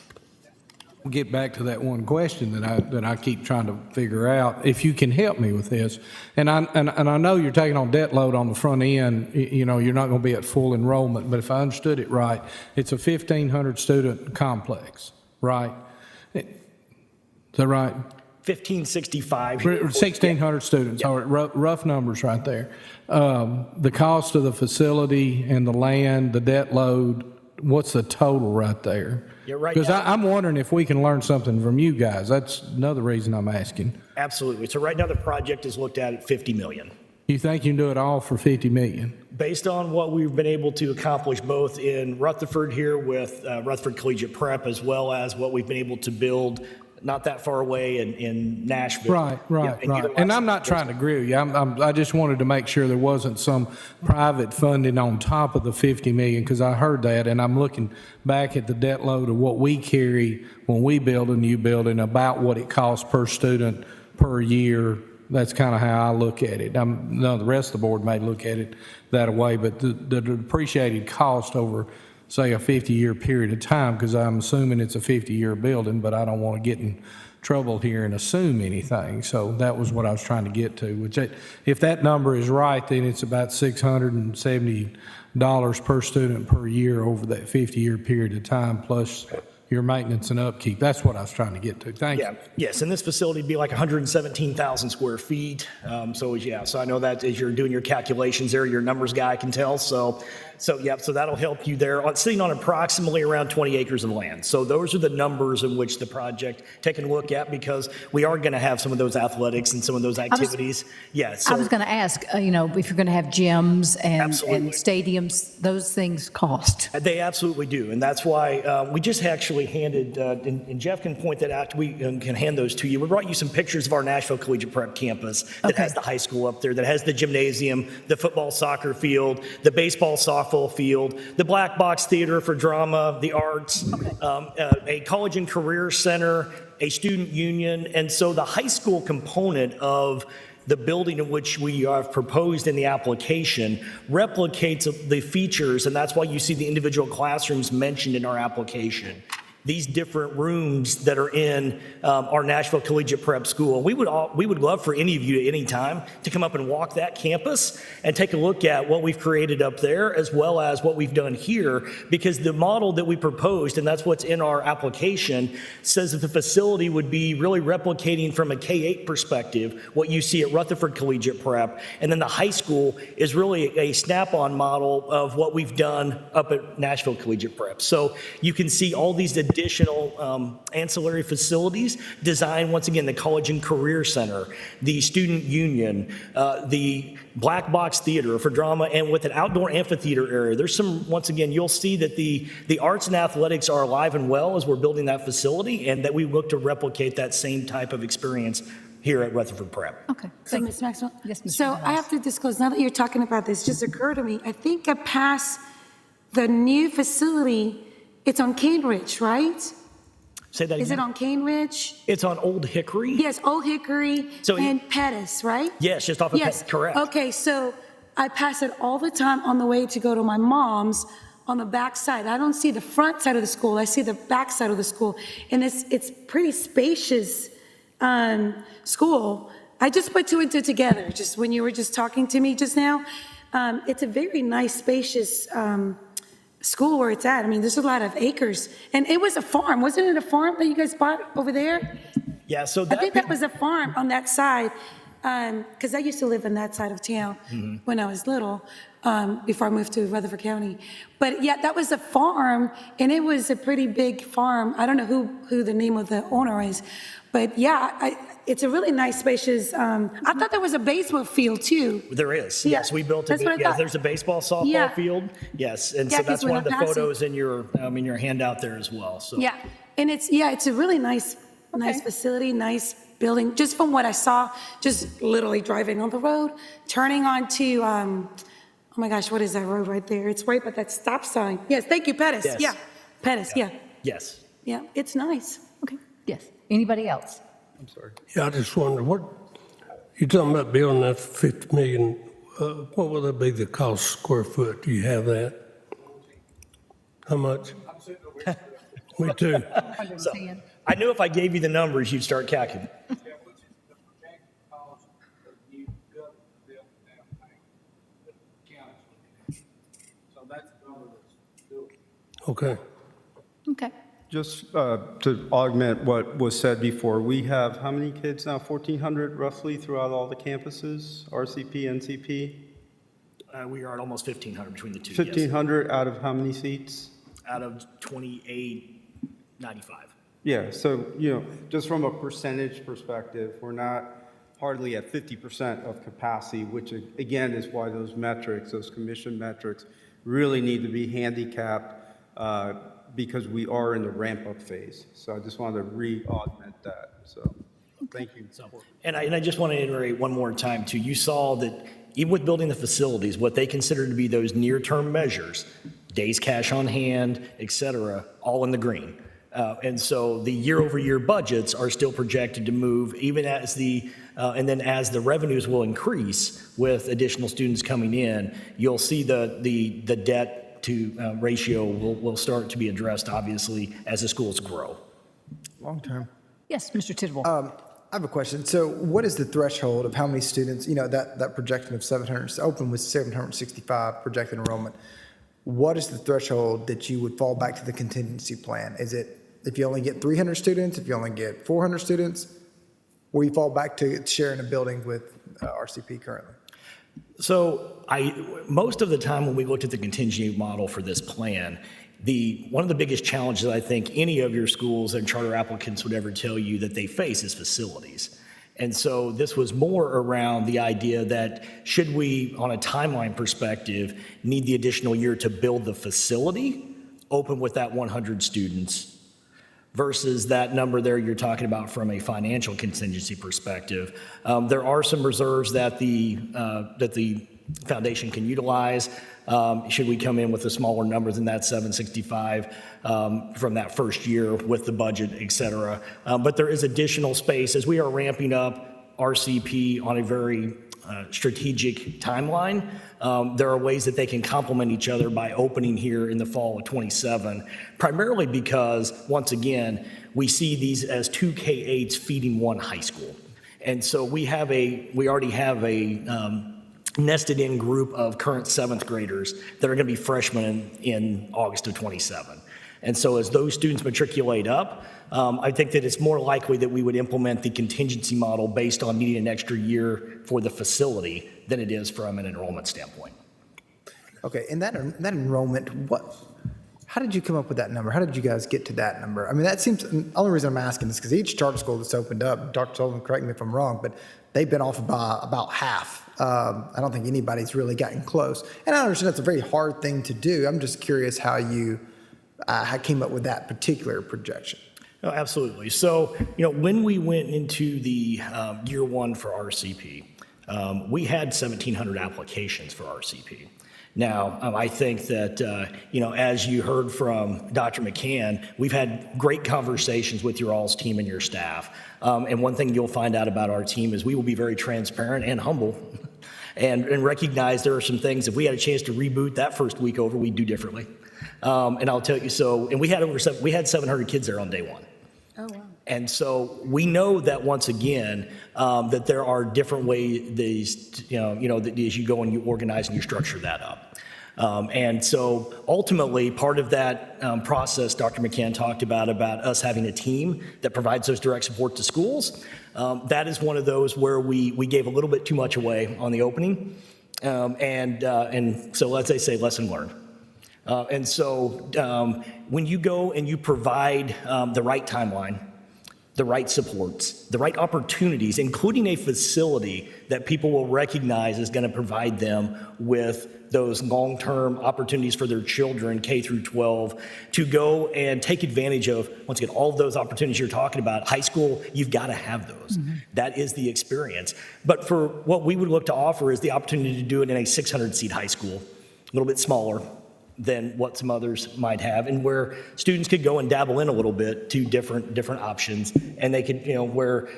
Get back to that one question that I keep trying to figure out, if you can help me with this. And I know you're taking on debt load on the front end, you know, you're not going to be at full enrollment, but if I understood it right, it's a 1,500 student complex, right? Is that right? 1565. 1,600 students, all right, rough numbers right there. The cost of the facility and the land, the debt load, what's the total right there? Yeah, right Because now- I'm wondering if we can learn something from you guys. That's another reason I'm asking. Absolutely. So right now, the project is looked at 50 million. You think you can do it all for 50 million? Based on what we've been able to accomplish both in Rutherford here with Rutherford Collegiate Prep, as well as what we've been able to build not that far away in Nashville. Right. Yeah, And I'm utilize not trying to grill you. I just wanted to make sure there wasn't some private funding on top of the 50 million, because I heard that, and I'm looking back at the debt load of what we carry when we build a new building, about what it costs per student per year. That's kind of how I look at it. The rest of the board may look at it that way, but the depreciated cost over, say, a 50-year period of time, because I'm assuming it's a 50-year building, but I don't want to get in trouble here and assume anything. So that was what I was trying to get to, which if that number is right, then it's about $670 per student per year over that 50-year period of time, plus your maintenance and upkeep. That's what I was trying to get to. Thank you. Yes, and this facility would be like 117,000 square feet. So I know that as you're doing your calculations there, your numbers guy can tell. So that'll help you there. Sitting on approximately around 20 acres of land. So those are the numbers in which the project taking a look at, because we are going to have some of those athletics and some of those activities. I was going to ask, if you're going to have gyms and Absolutely. stadiums, those things cost. They absolutely do, and that's why we just actually handed, and Jeff can point that out, we can hand those to you. We brought you some pictures of our Nashville Collegiate Prep campus that has the high school up there, that has the gymnasium, the football soccer field, the baseball softball field, the black box theater for drama, the arts, a college and career center, a student union, and so the high school component of the building in which we have proposed in the application replicates the features, and that's why you see the individual classrooms mentioned in our application. These different rooms that are in our Nashville Collegiate Prep School. We would love for any of you at any time to come up and walk that campus and take a look at what we've created up there, as well as what we've done here, because the model that we proposed, and that's what's in our application, says that the facility would be really replicating from a K-8 perspective what you see at Rutherford Collegiate Prep, and then the high school is really a snap-on model of what we've done up at Nashville Collegiate Prep. So you can see all these additional ancillary facilities designed, once again, the College and Career Center, the Student Union, the Black Box Theater for drama, and with an outdoor amphitheater area. There's some, once again, you'll see that the arts and athletics are alive and well as we're building that facility, and that we look to replicate that same type of experience here at Rutherford Prep. Okay. So, Ms. Maxwell? Yes, Ms. So I have to disclose, now that you're talking about this, just occurred to me, I think I passed the new facility. It's on Cane Ridge, right? Say that again. Is it on Cane Ridge? It's on Old Hickory? Yes, Old Hickory So and Pettis, right? Yes, just off of Yes. correct. Okay, so I pass it all the time on the way to go to my mom's on the back side. I don't see the front side of the school. I see the back side of the school. And it's pretty spacious school. I just put two and two together, just when you were just talking to me just now. It's a very nice, spacious school where it's at. I mean, there's a lot of acres. And it was a farm. Wasn't it a farm that you guys bought over there? Yeah, so I think that was a farm on that side, because I used to live in that side of town when I was little, before I moved to Rutherford County. But yeah, that was a farm, and it was a pretty big farm. I don't know who the name of the owner is, but yeah, it's a really nice, spacious. I thought there was a baseball field too. There is. Yeah, Yes, we built that's what I thought. there's a baseball softball Yeah. field. Yes, and Yeah, so 'cause that's when one of I the pass it- photos in your handout there as well. So Yeah, and it's a really nice facility, nice building. Just from what I saw, just literally driving on the road, turning onto, oh my gosh, what is that road right there? It's right by that stop sign. Yes, thank you, Pettis. Yes. Yeah, Pettis, yeah. Yes. Yeah, it's nice. Okay, yes. Anybody else? Yeah, I just wonder, you're talking about building that for 50 million, what will that be the cost square foot? Do you have that? How much? Me too. So, I knew if I gave you the numbers, you'd start calculating. Okay. Okay. Just to augment what was said before, we have how many kids now? 1,400 roughly throughout all the campuses, RCP, NCP? We are at almost 1,500 between the two. yes. 1,500 out of how many seats? Out of 2,895. Yeah, so, just from a percentage perspective, we're not hardly at 50% of capacity, which again is why those metrics, those commission metrics, really need to be handicapped because we are in the ramp-up phase. So I just wanted to re-augment that, so thank you. And I just want to iterate one more time too. You saw that even with building the facilities, what they consider to be those near-term measures, days cash on hand, et cetera, all in the green. And so the year-over-year budgets are still projected to move, even as and then as the revenues will increase with additional students coming in, you'll see the debt to ratio will start to be addressed, obviously, as the schools grow. Long term. Yes, Mr. Tidwell. I have a question. So what is the threshold of how many students, that projection of 700, open with 765 projected enrollment? What is the threshold that you would fall back to the contingency plan? Is it if you only get 300 students, if you only get 400 students, or you fall back to sharing a building with RCP currently? So most of the time when we looked at the contingency model for this plan, one of the biggest challenges I think any of your schools and charter applicants would ever tell you that they face is facilities. And so this was more around the idea that should we, on a timeline perspective, need the additional year to build the facility, open with that 100 students, versus that number there you're talking about from a financial contingency perspective. There are some reserves that the foundation can utilize. Should we come in with a smaller number than that 765 from that first year with the budget, et cetera. But there is additional space as we are ramping up RCP on a very strategic timeline. There are ways that they can complement each other by opening here in the fall of 27, primarily because, once again, we see these as two K-8s feeding one high school. And so we already have a nested in group of current seventh graders that are going to be freshmen in August of 27. And so as those students matriculate up, I think that it's more likely that we would implement the contingency model based on needing an extra year for the facility than it is from an enrollment standpoint. Okay, and that enrollment, how did you come up with that number? How did you guys get to that number? I mean, that seems, the only reason I'm asking is because each charter school that's opened up, Dr. Sullivan, correct me if I'm wrong, but they've been off by about half. I don't think anybody's really gotten close. And I understand that's a very hard thing to do. I'm just curious how you came up with that particular projection. Oh, absolutely. So, when we went into the year one for RCP, we had 1,700 applications for RCP. Now, I think that, as you heard from Dr. McCann, we've had great conversations with your all's team and your staff. And one thing you'll find out about our team is we will be very transparent and humble and recognize there are some things, if we had a chance to reboot that first week over, we'd do differently. And I'll tell you, and we had 700 kids there on day one. Oh, wow. And so we know that once again, that there are different ways, that as you go and you organize and you structure that up. And so ultimately, part of that process Dr. McCann talked about us having a team that provides those direct support to schools. That is one of those where we gave a little bit too much away on the opening. And so let's say lesson learned. And so when you go and you provide the right timeline, the right supports, the right opportunities, including a facility that people will recognize is going to provide them with those long-term opportunities for their children, K through 12, to go and take advantage of, once again, all of those opportunities you're talking about. High school, you've got to have those. Mm-hmm. That is the experience. But for what we would look to offer is the opportunity to do it in a 600-seat high school, a little bit smaller than what some others might have, and where students could go and dabble in a little bit to different options, and they could, where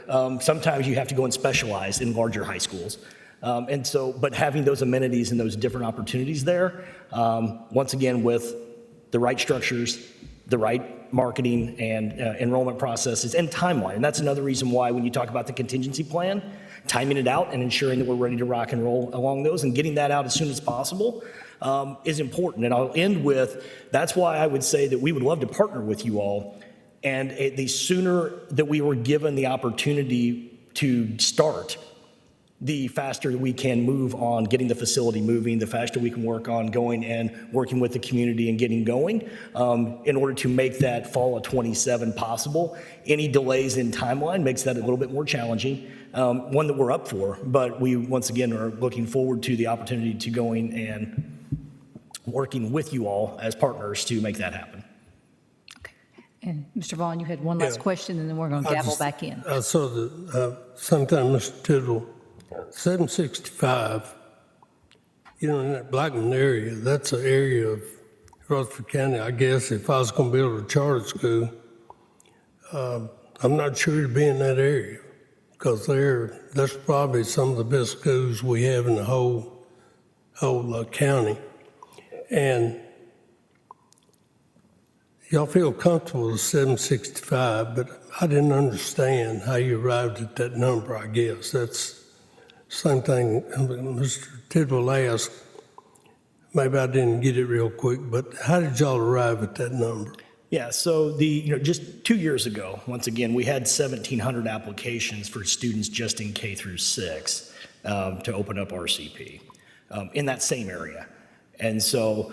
sometimes you have to go and specialize in larger high schools. And so, but having those amenities and those different opportunities there, once again, with the right structures, the right marketing and enrollment processes and timeline. And that's another reason why when you talk about the contingency plan, timing it out and ensuring that we're ready to rock and roll along those and getting that out as soon as possible is important. And I'll end with, that's why I would say that we would love to partner with you all. And the sooner that we were given the opportunity to start, the faster we can move on getting the facility moving, the faster we can work on going and working with the community and getting going in order to make that fall of 27 possible. Any delays in timeline makes that a little bit more challenging, one that we're up for, but we once again are looking forward to the opportunity to going and working with you all as partners to make that happen. And Mr. Vaughn, you had one last question, and then we're going to gavel back in. I saw that sometime, Mr. Tittle, 765, in that Blackman area, that's an area of Rutherford County. I guess if I was going to build a charter school, I'm not sure it'd be in that area because that's probably some of the best schools we have in the whole county. And y'all feel comfortable with 765, but I didn't understand how you arrived at that number, I guess. That's the same thing Mr. Tidwell asked. Maybe I didn't get it real quick, but how did y'all arrive at that number? Yeah, so just 2 years ago, once again, we had 1,700 applications for students just in K through 6 to open up RCP in that same area. And so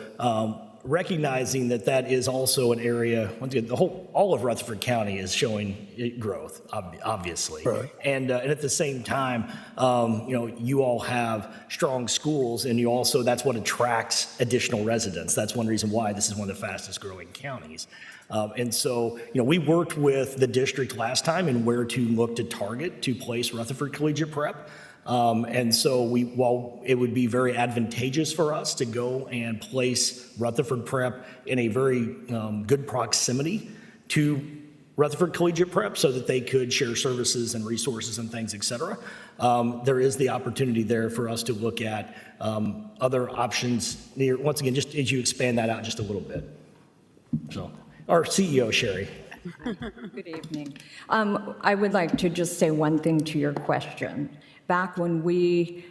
recognizing that that is also an area, once again, all of Rutherford County is showing growth, obviously. Right. And at the same time, you all have strong schools, and that's what attracts additional residents. That's one reason why this is one of the fastest growing counties. And so, we worked with the district last time and where to look to target to place Rutherford Collegiate Prep. And so while it would be very advantageous for us to go and place Rutherford Prep in a very good proximity to Rutherford Collegiate Prep so that they could share services and resources and things, et cetera, there is the opportunity there for us to look at other options near, once again, just as you expand that out just a little bit. So, our CEO, Sherry. Good evening. I would like to just say one thing to your question. Back when we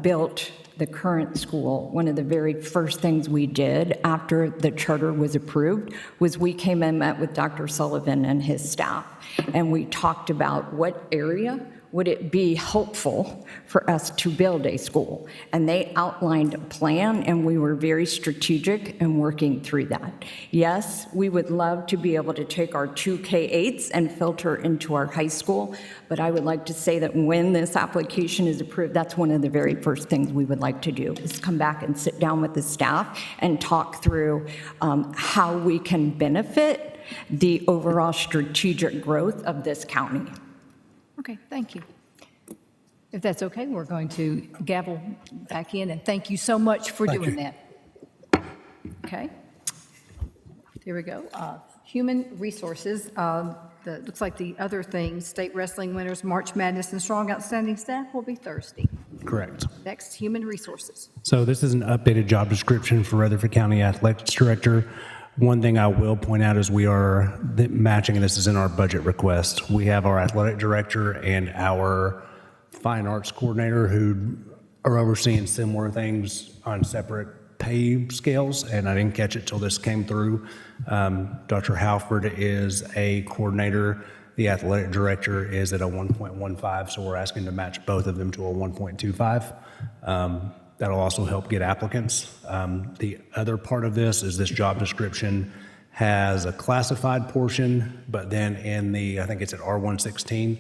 built the current school, one of the very first things we did after the charter was approved was we came and met with Dr. Sullivan and his staff, and we talked about what area would it be helpful for us to build a school. And they outlined a plan, and we were very strategic in working through that. Yes, we would love to be able to take our 2 K-8s and filter into our high school, but I would like to say that when this application is approved, that's one of the very first things we would like to do, is come back and sit down with the staff and talk through how we can benefit the overall strategic growth of this county. Okay, thank you. If that's okay, we're going to gavel back in, and thank you so much for doing that. Okay. Here we go. Human resources. Looks like the other things, state wrestling winners, March Madness, and strong outstanding staff will be Thursday. Correct. Next, human resources. So this is an updated job description for Rutherford County Athletics Director. One thing I will point out is we are matching, and this is in our budget request. We have our athletic director and our fine arts coordinator who are overseeing similar things on separate pay scales, and I didn't catch it till this came through. Dr. Halford is a coordinator. The athletic director is at a 1.15, so we're asking to match both of them to a 1.25. That'll also help get applicants. The other part of this is this job description has a classified portion, but then in the, I think it's at R116,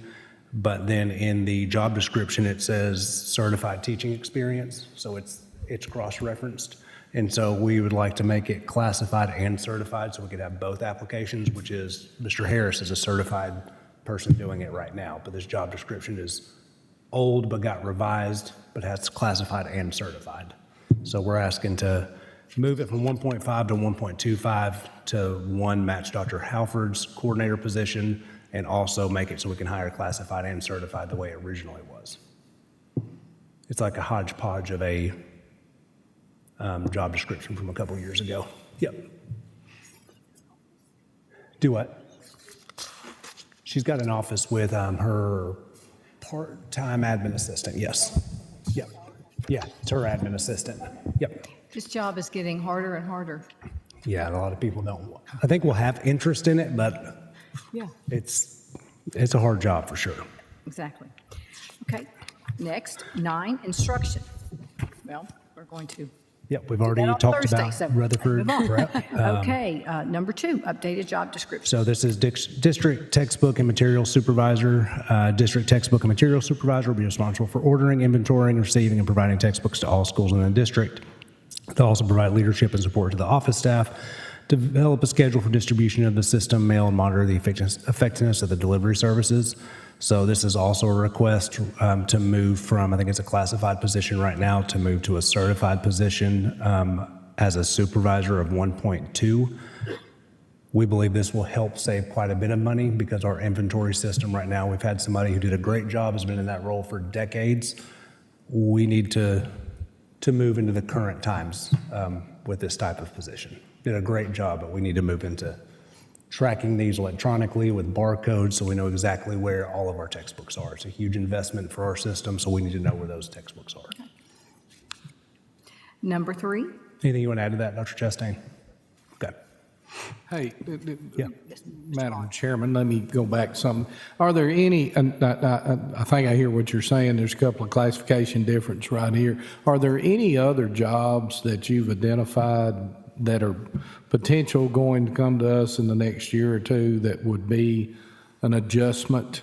but then in the job description, it says certified teaching experience. So it's cross-referenced. And so we would like to make it classified and certified so we could have both applications, which is Mr. Harris is a certified person doing it right now, but this job description is old but got revised, but has classified and certified. So we're asking to move it from 1.5 to 1.25 to one match Dr. Halford's coordinator position and also make it so we can hire classified and certified the way it originally was. It's like a hodgepodge of a job description from a couple years ago. Yep. Do what? She's got an office with her part-time admin assistant, yes. Yep. Yeah, it's her admin assistant. Yep. This job is getting harder and harder. Yeah, a lot of people don't. I think we'll have interest in it, but Yeah. it's a hard job for sure. Exactly. Okay, next, 9, instruction. Well, we're going to. Yep, we've already do that on talked Thursday, about so Rutherford move on. Prep. Okay, number 2, updated job description. So this is district textbook and material supervisor. District textbook and material supervisor will be responsible for ordering, inventorying, receiving, and providing textbooks to all schools in the district. They'll also provide leadership and support to the office staff, develop a schedule for distribution of the system, mail, and monitor the effectiveness of the delivery services. So this is also a request to move from, I think it's a classified position right now, to move to a certified position as a supervisor of 1.2. We believe this will help save quite a bit of money because our inventory system right now, we've had somebody who did a great job, has been in that role for decades. We need to move into the current times with this type of position. Did a great job, but we need to move into tracking these electronically with barcodes so we know exactly where all of our textbooks are. It's a huge investment for our system, so we need to know where those textbooks are. Number 3, Anything you want to add to that, Dr. Chastain? Okay. Hey, Yeah. Madam Chairman, let me go back some. Are there any, and I think I hear what you're saying, there's a couple of classification difference right here. Are there any other jobs that you've identified that are potential going to come to us in the next year or two that would be an adjustment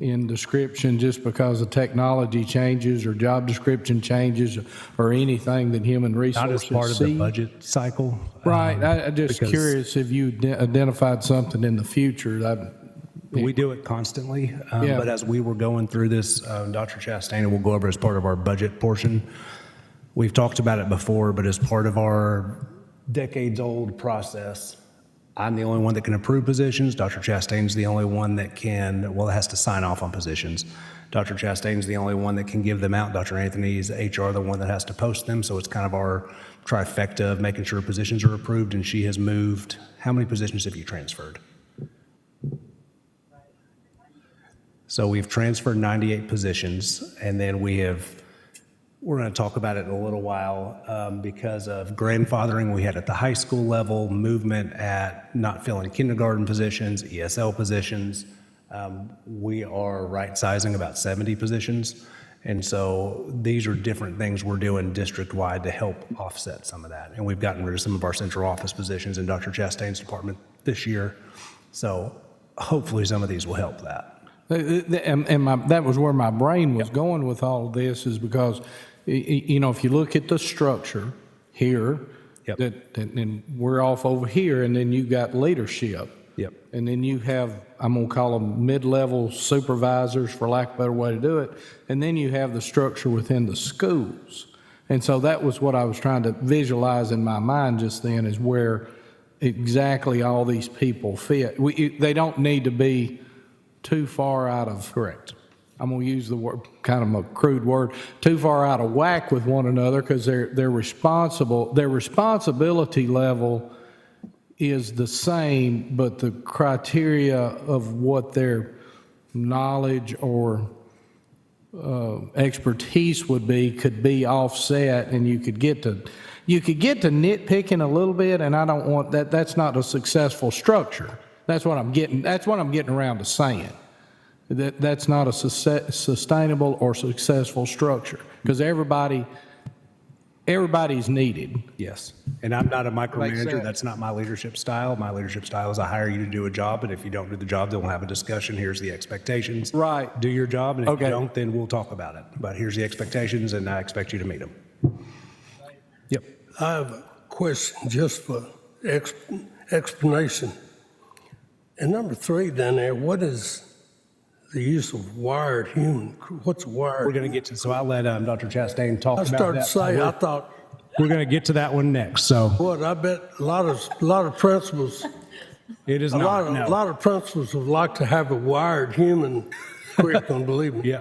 in description just because the technology changes or job description changes or anything that human resources Not as part of the budget cycle. Right. I'm just because curious if you identified something in the future. We do it constantly, Yeah. but as we were going through this, Dr. Chastain, will go over as part of our budget portion. We've talked about it before, but as part of our decades-old process, I'm the only one that can approve positions. Dr. Chastain's the only one that has to sign off on positions. Dr. Chastain's the only one that can give them out. Dr. Anthony's HR, the one that has to post them. So it's kind of our trifecta of making sure positions are approved, and she has moved. How many positions have you transferred? So we've transferred 98 positions, and then we're going to talk about it in a little while because of grandfathering we had at the high school level, movement at not filling kindergarten positions, ESL positions. We are right-sizing about 70 positions. And so these are different things we're doing district-wide to help offset some of that. And we've gotten rid of some of our central office positions in Dr. Chastain's department this year. So hopefully some of these will help that. That was where my brain was going with all of this, is because, if you look at the structure here, and we're off over here, and then you got leadership. Yep. And then you have, I'm going to call them mid-level supervisors, for lack of a better way to do it. And then you have the structure within the schools. And so that was what I was trying to visualize in my mind just then, is where exactly all these people fit. They don't need to be too far out of. Correct. I'm going to use the word, kind of a crude word, too far out of whack with one another, because they're responsible. Their responsibility level is the same, but the criteria of what their knowledge or expertise would be could be offset, and you could get to nitpicking a little bit, and I don't want that. That's not a successful structure. That's what I'm getting around to saying. That's not a sustainable or successful structure, because everybody's needed. Yes. And I'm not a Makes micromanager. sense. That's not my leadership style. My leadership style is I hire you to do a job, and if you don't do the job, then we'll have a discussion. Here's the expectations. Right. Do your job, and if Okay. you don't, then we'll talk about it. But here's the expectations, and I expect you to meet them. Yep. I have a question just for explanation. And number 3 down there, what is the use of wired human? What's wired? We're going to get to, so I'll let Dr. Chastain talk I about that. started to say, I thought, We're going to get to that one next, so. what, I bet a lot of principals, It is a not, no. lot of principals would like to have a wired human curriculum, believe me. Yeah.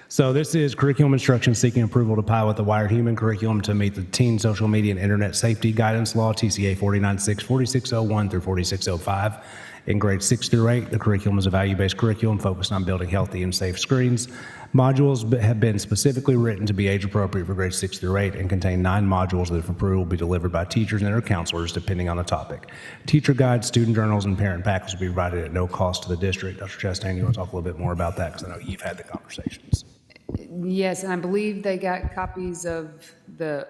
So this is curriculum instruction seeking approval to pilot the wired human curriculum to meet the Teen Social Media and Internet Safety Guidance Law, TCA 496, 4601 through 4605. In grades 6 through 8, the curriculum is a value-based curriculum focused on building healthy and safe screens. Modules have been specifically written to be age-appropriate for grades 6 through 8 and contain 9 modules that, if approved, will be delivered by teachers and their counselors depending on the topic. Teacher guides, student journals, and parent packets will be provided at no cost to the district. Dr. Chastain, you want to talk a little bit more about that because I know you've had the conversations. Yes, and I believe they got copies of the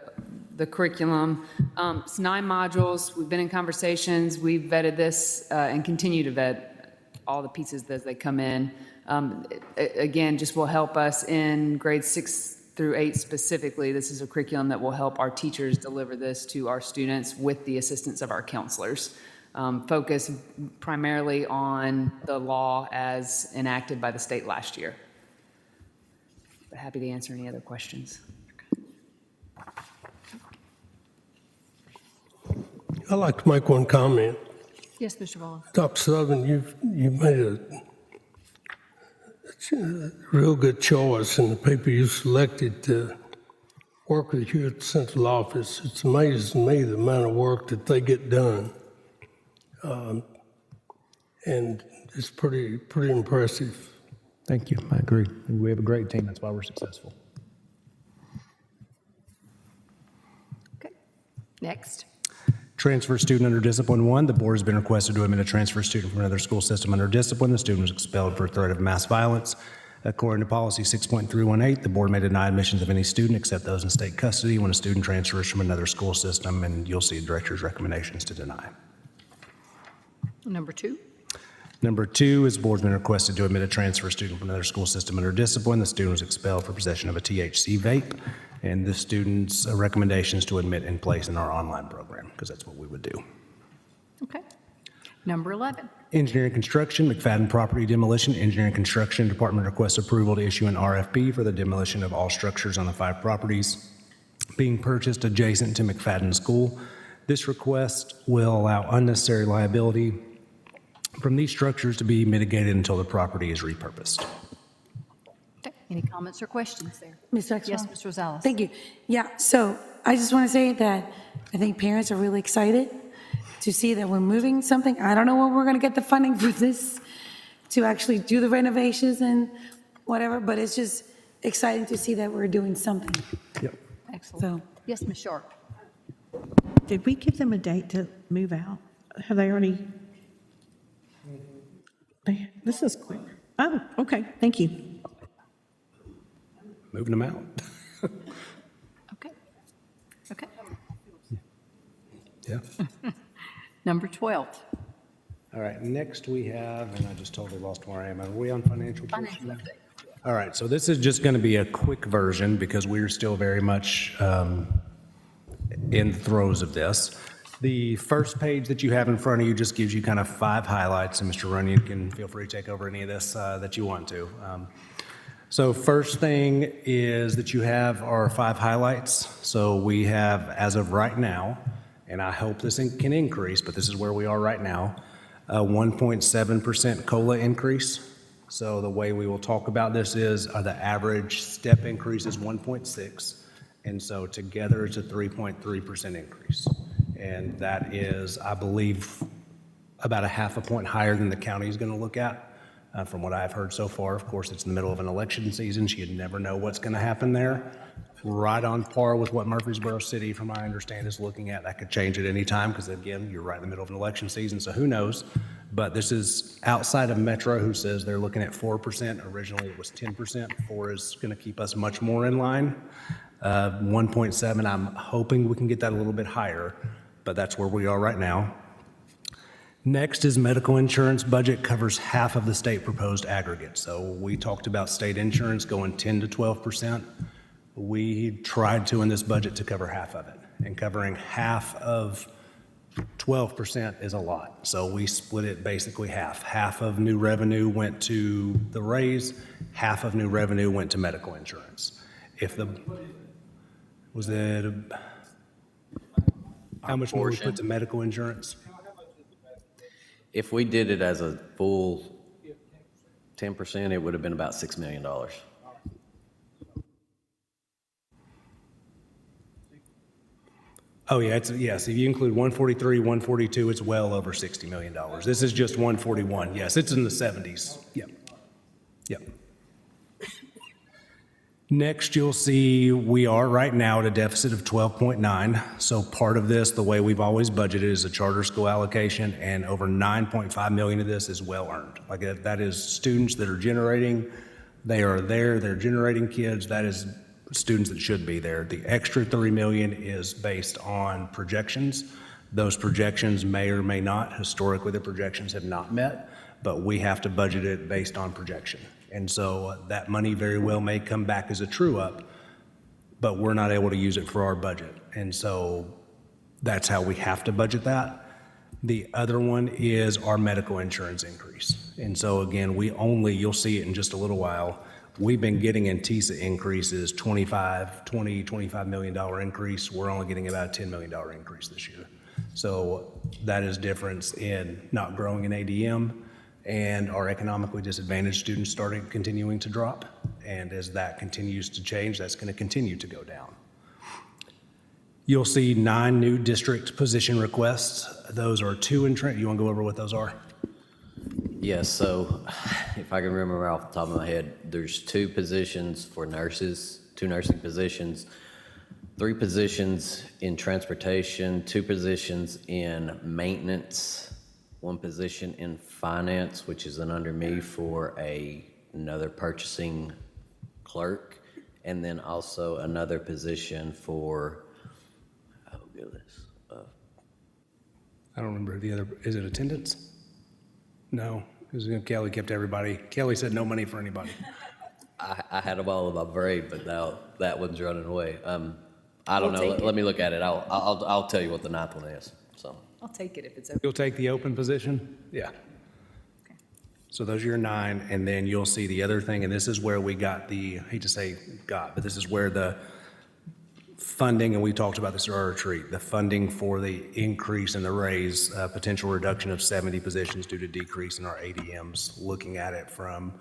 curriculum. It's 9 modules. We've been in conversations. We've vetted this and continue to vet all the pieces as they come in. Again, just will help us in grades 6 through 8 specifically. This is a curriculum that will help our teachers deliver this to our students with the assistance of our counselors. Focus primarily on the law as enacted by the state last year. But happy to answer any other questions. I'd like to make one comment. Yes, Mr. Wallace. Dr. Sullivan, you've made a real good choice in the people you selected to work with you at the central office. It's amazing to me the amount of work that they get done. And it's pretty impressive. Thank you. I agree. We have a great team. That's why we're successful. Okay. Next. Transfer student under discipline 1. The board has been requested to admit a transfer student from another school system under discipline. The student was expelled for threat of mass violence. According to policy 6.318, the board may deny admissions of any student except those in state custody when a student transfers from another school system, and you'll see the director's recommendations to deny. Number 2. Number 2 is the board's been requested to admit a transfer student from another school system under discipline. The student was expelled for possession of a THC vape, and the student's recommendations to admit in place in our online program, because that's what we would do. Okay. Number 11. Engineering construction, McFadden property demolition. Engineering construction department requests approval to issue an RFP for the demolition of all structures on the 5 properties being purchased adjacent to McFadden School. This request will allow unnecessary liability from these structures to be mitigated until the property is repurposed. Okay. Any comments or questions there? Ms. Rexroth? Yes, Mr. Rosales. Thank you. Yeah, so I just want to say that I think parents are really excited to see that we're moving something. I don't know where we're going to get the funding for this to actually do the renovations and whatever, but it's just exciting to see that we're doing something. Yep. Excellent. So, Yes, Ms. Sharp. Did we give them a date to move out? Have they already? This is quick. Oh, okay, thank you. Moving them out. Okay. Okay. Yeah. Number 12. All right, next we have, and I just totally lost where I am. Are we on financial? Financial update. All right, so this is just going to be a quick version because we're still very much in the throes of this. The first page that you have in front of you just gives you kind of 5 highlights, and Mr. Runyon can feel free to take over any of this that you want to. So first thing is that you have our 5 highlights. So we have, as of right now, and I hope this can increase, but this is where we are right now, a 1.7% COLA increase. So the way we will talk about this is the average step increase is 1.6, and so together it's a 3.3% increase. And that is, I believe, about a 0.5 point higher than the county is going to look at, from what I've heard so far. Of course, it's in the middle of an election season, so you never know what's going to happen there. Right on par with what Murfreesboro City, from what I understand, is looking at. That could change at any time because, again, you're right in the middle of an election season, so who knows? But this is outside of Metro, who says they're looking at 4%. Originally, it was 10%. 4 is going to keep us much more in line. 1.7, I'm hoping we can get that a little bit higher, but that's where we are right now. Next is medical insurance budget covers half of the state proposed aggregate. So we talked about state insurance going 10 to 12%. We tried to in this budget to cover half of it, and covering half of 12% is a lot. So we split it basically half. Half of new revenue went to the raise, half of new revenue went to medical insurance. How much more we put to medical insurance? If we did it as a full 10%, it would have been about $6 million. Oh, yeah, yes, if you include 143, 142, it's well over $60 million. This is just 141, yes, it's in the 70s, yep, yep. Next, you'll see we are right now at a deficit of 12.9. So part of this, the way we've always budgeted, is a charter school allocation, and over 9.5 million of this is well earned. Like that is students that are generating, they are there, they're generating kids, that is students that should be there. The extra 3 million is based on projections. Those projections may or may not, historically the projections have not met, but we have to budget it based on projection. And so that money very well may come back as a true up, but we're not able to use it for our budget. And so that's how we have to budget that. The other one is our medical insurance increase. And so again, you'll see it in just a little while. We've been getting in TISA increases, $25 million increase. We're only getting about a $10 million increase this year. So that is difference in not growing in ADM, and our economically disadvantaged students continuing to drop. And as that continues to change, that's going to continue to go down. You'll see 9 new district position requests. Those are 2 in training. You want to go over what those are? Yes, so if I can remember off the top of my head, there's 2 positions for nurses, 2 nursing positions, 3 positions in transportation, 2 positions in maintenance, 1 position in finance, which is under me for another purchasing clerk, and then also another position for, oh goodness. I don't remember the other, is it attendance? No, because Kelly kept everybody, Kelly said no money for anybody. I had them all in my brain, but now that one's running away. I don't know, let me look at it. I'll tell you what the 9th one is, so. I'll take it if it's okay. You'll take the open position? Yeah. So those are your 9, and then you'll see the other thing, and this is where we got I hate to say got, but this is where the funding, and we talked about this at our retreat, the funding for the increase in the raise, potential reduction of 70 positions due to decrease in our ADMs, looking at it from,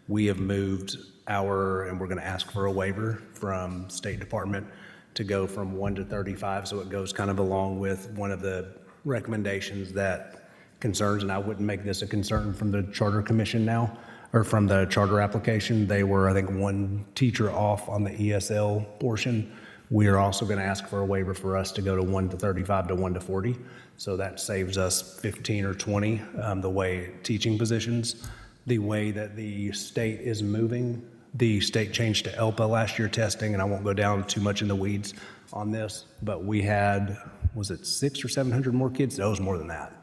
we have moved and we're going to ask for a waiver from State Department to go from 1 to 35, so it goes kind of along with one of the recommendations that concerns, and I wouldn't make this a concern from the Charter Commission now, or from the charter application. They were, I think, 1 teacher off on the ESL portion. We are also going to ask for a waiver for us to go to 1 to 35 to 1 to 40. So that saves us 15 or 20 the way teaching positions. The way that the state is moving, the state changed to ELPA last year testing, and I won't go down too much in the weeds on this, but we had, was it 600 or 700 more kids? No, it was more than that.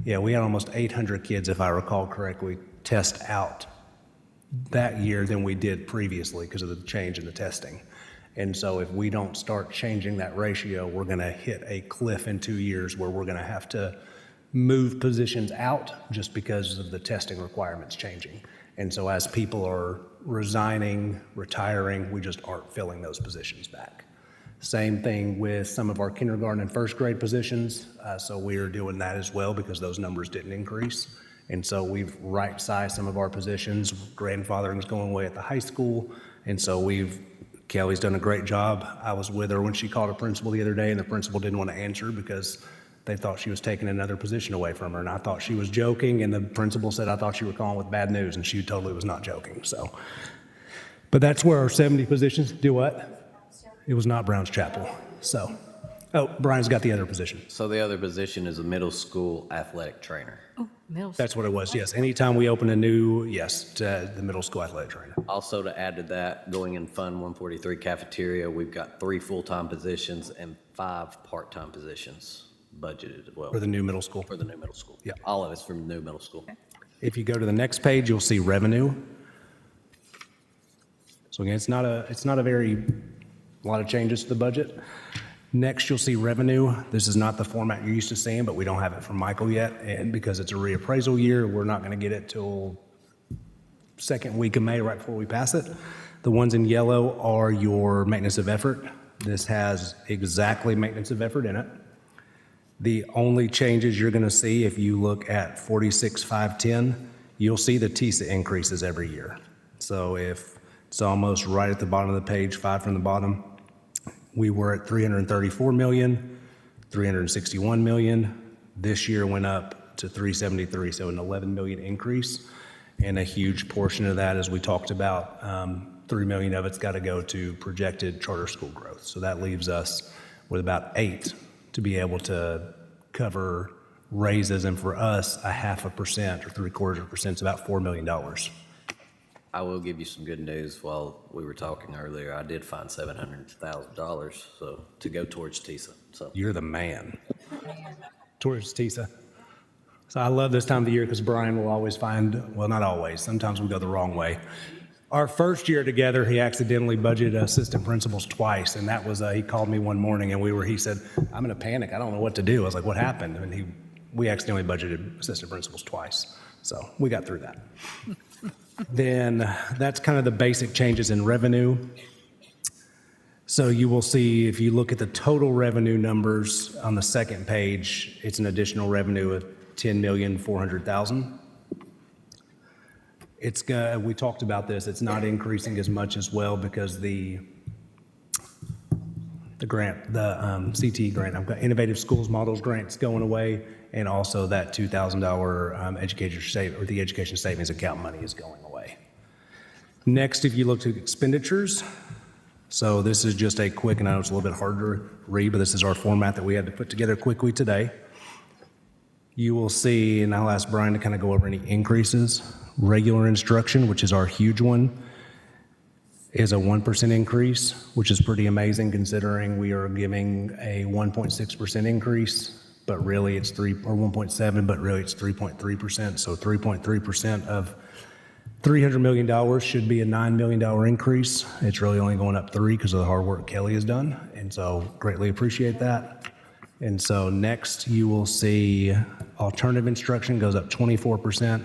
Yeah, we had almost 800 kids, if I recall correctly, test out that year than we did previously because of the change in the testing. And so if we don't start changing that ratio, we're going to hit a cliff in 2 years where we're going to have to move positions out just because of the testing requirements changing. And so as people are resigning, retiring, we just aren't filling those positions back. Same thing with some of our kindergarten and first grade positions. So we are doing that as well because those numbers didn't increase. And so we've right-sized some of our positions. Grandfathering's going away at the high school. And so Kelly's done a great job. I was with her when she called a principal the other day, and the principal didn't want to answer because they thought she was taking another position away from her. And I thought she was joking, and the principal said, I thought you were calling with bad news, and she totally was not joking. So, but that's where our 70 positions do what? It was not Browns Chapel. So, Brian's got the other position. So the other position is a middle school athletic trainer. Oh, middle school. That's what it was, yes. Anytime we open a new, the middle school athletic trainer. Also to add to that, going in Fund 143 cafeteria, we've got 3 full-time positions and 5 part-time positions budgeted as well. For the new middle school? For the new middle school. Yeah. All of it's from the new middle school. If you go to the next page, you'll see revenue. So again, it's not a lot of changes to the budget. Next, you'll see revenue. This is not the format you're used to seeing, but we don't have it from Michael yet. And because it's a reappraisal year, we're not going to get it till second week of May, right before we pass it. The ones in yellow are your maintenance of effort. This has exactly maintenance of effort in it. The only changes you're going to see if you look at 46,510, you'll see the TISA increases every year. So if it's almost right at the bottom of the page, 5 from the bottom, we were at 334 million. $361 million. This year went up to 373, so an 11 million increase. And a huge portion of that, as we talked about, 3 million of it's got to go to projected charter school growth. So that leaves us with about 8 to be able to cover raises, and for us, 0.5% or 0.75% is about $4 million. I will give you some good news. While we were talking earlier, I did find $700,000 so to go towards TISA. So You're the man. Towards TISA. So I love this time of the year because Brian will always find, well, not always, sometimes we go the wrong way. Our first year together, he accidentally budgeted assistant principals twice, and that was, he called me one morning and he said, I'm in a panic, I don't know what to do. I was like, what happened? And we accidentally budgeted assistant principals twice. So we got through that. Then that's kind of the basic changes in revenue. So you will see, if you look at the total revenue numbers on the second page, it's an additional revenue of $10,400,000. We talked about this, it's not increasing as much as well because the grant, the CT grant, I've got Innovative Schools Models grant's going away, and also that $2,000 education savings account money is going away. Next, if you look to expenditures, so this is just a quick, and I know it's a little bit harder to read, but this is our format that we had to put together quickly today. You will see, and I'll ask Brian to kind of go over any increases. Regular instruction, which is our huge one, is a 1% increase, which is pretty amazing considering we are giving a 1.6% increase, but really it's 1.7, but really it's 3.3%. So 3.3% of $300 million should be a $9 million increase. It's really only going up 3 because of the hard work Kelly has done. And so greatly appreciate that. And so next you will see alternative instruction goes up 24%.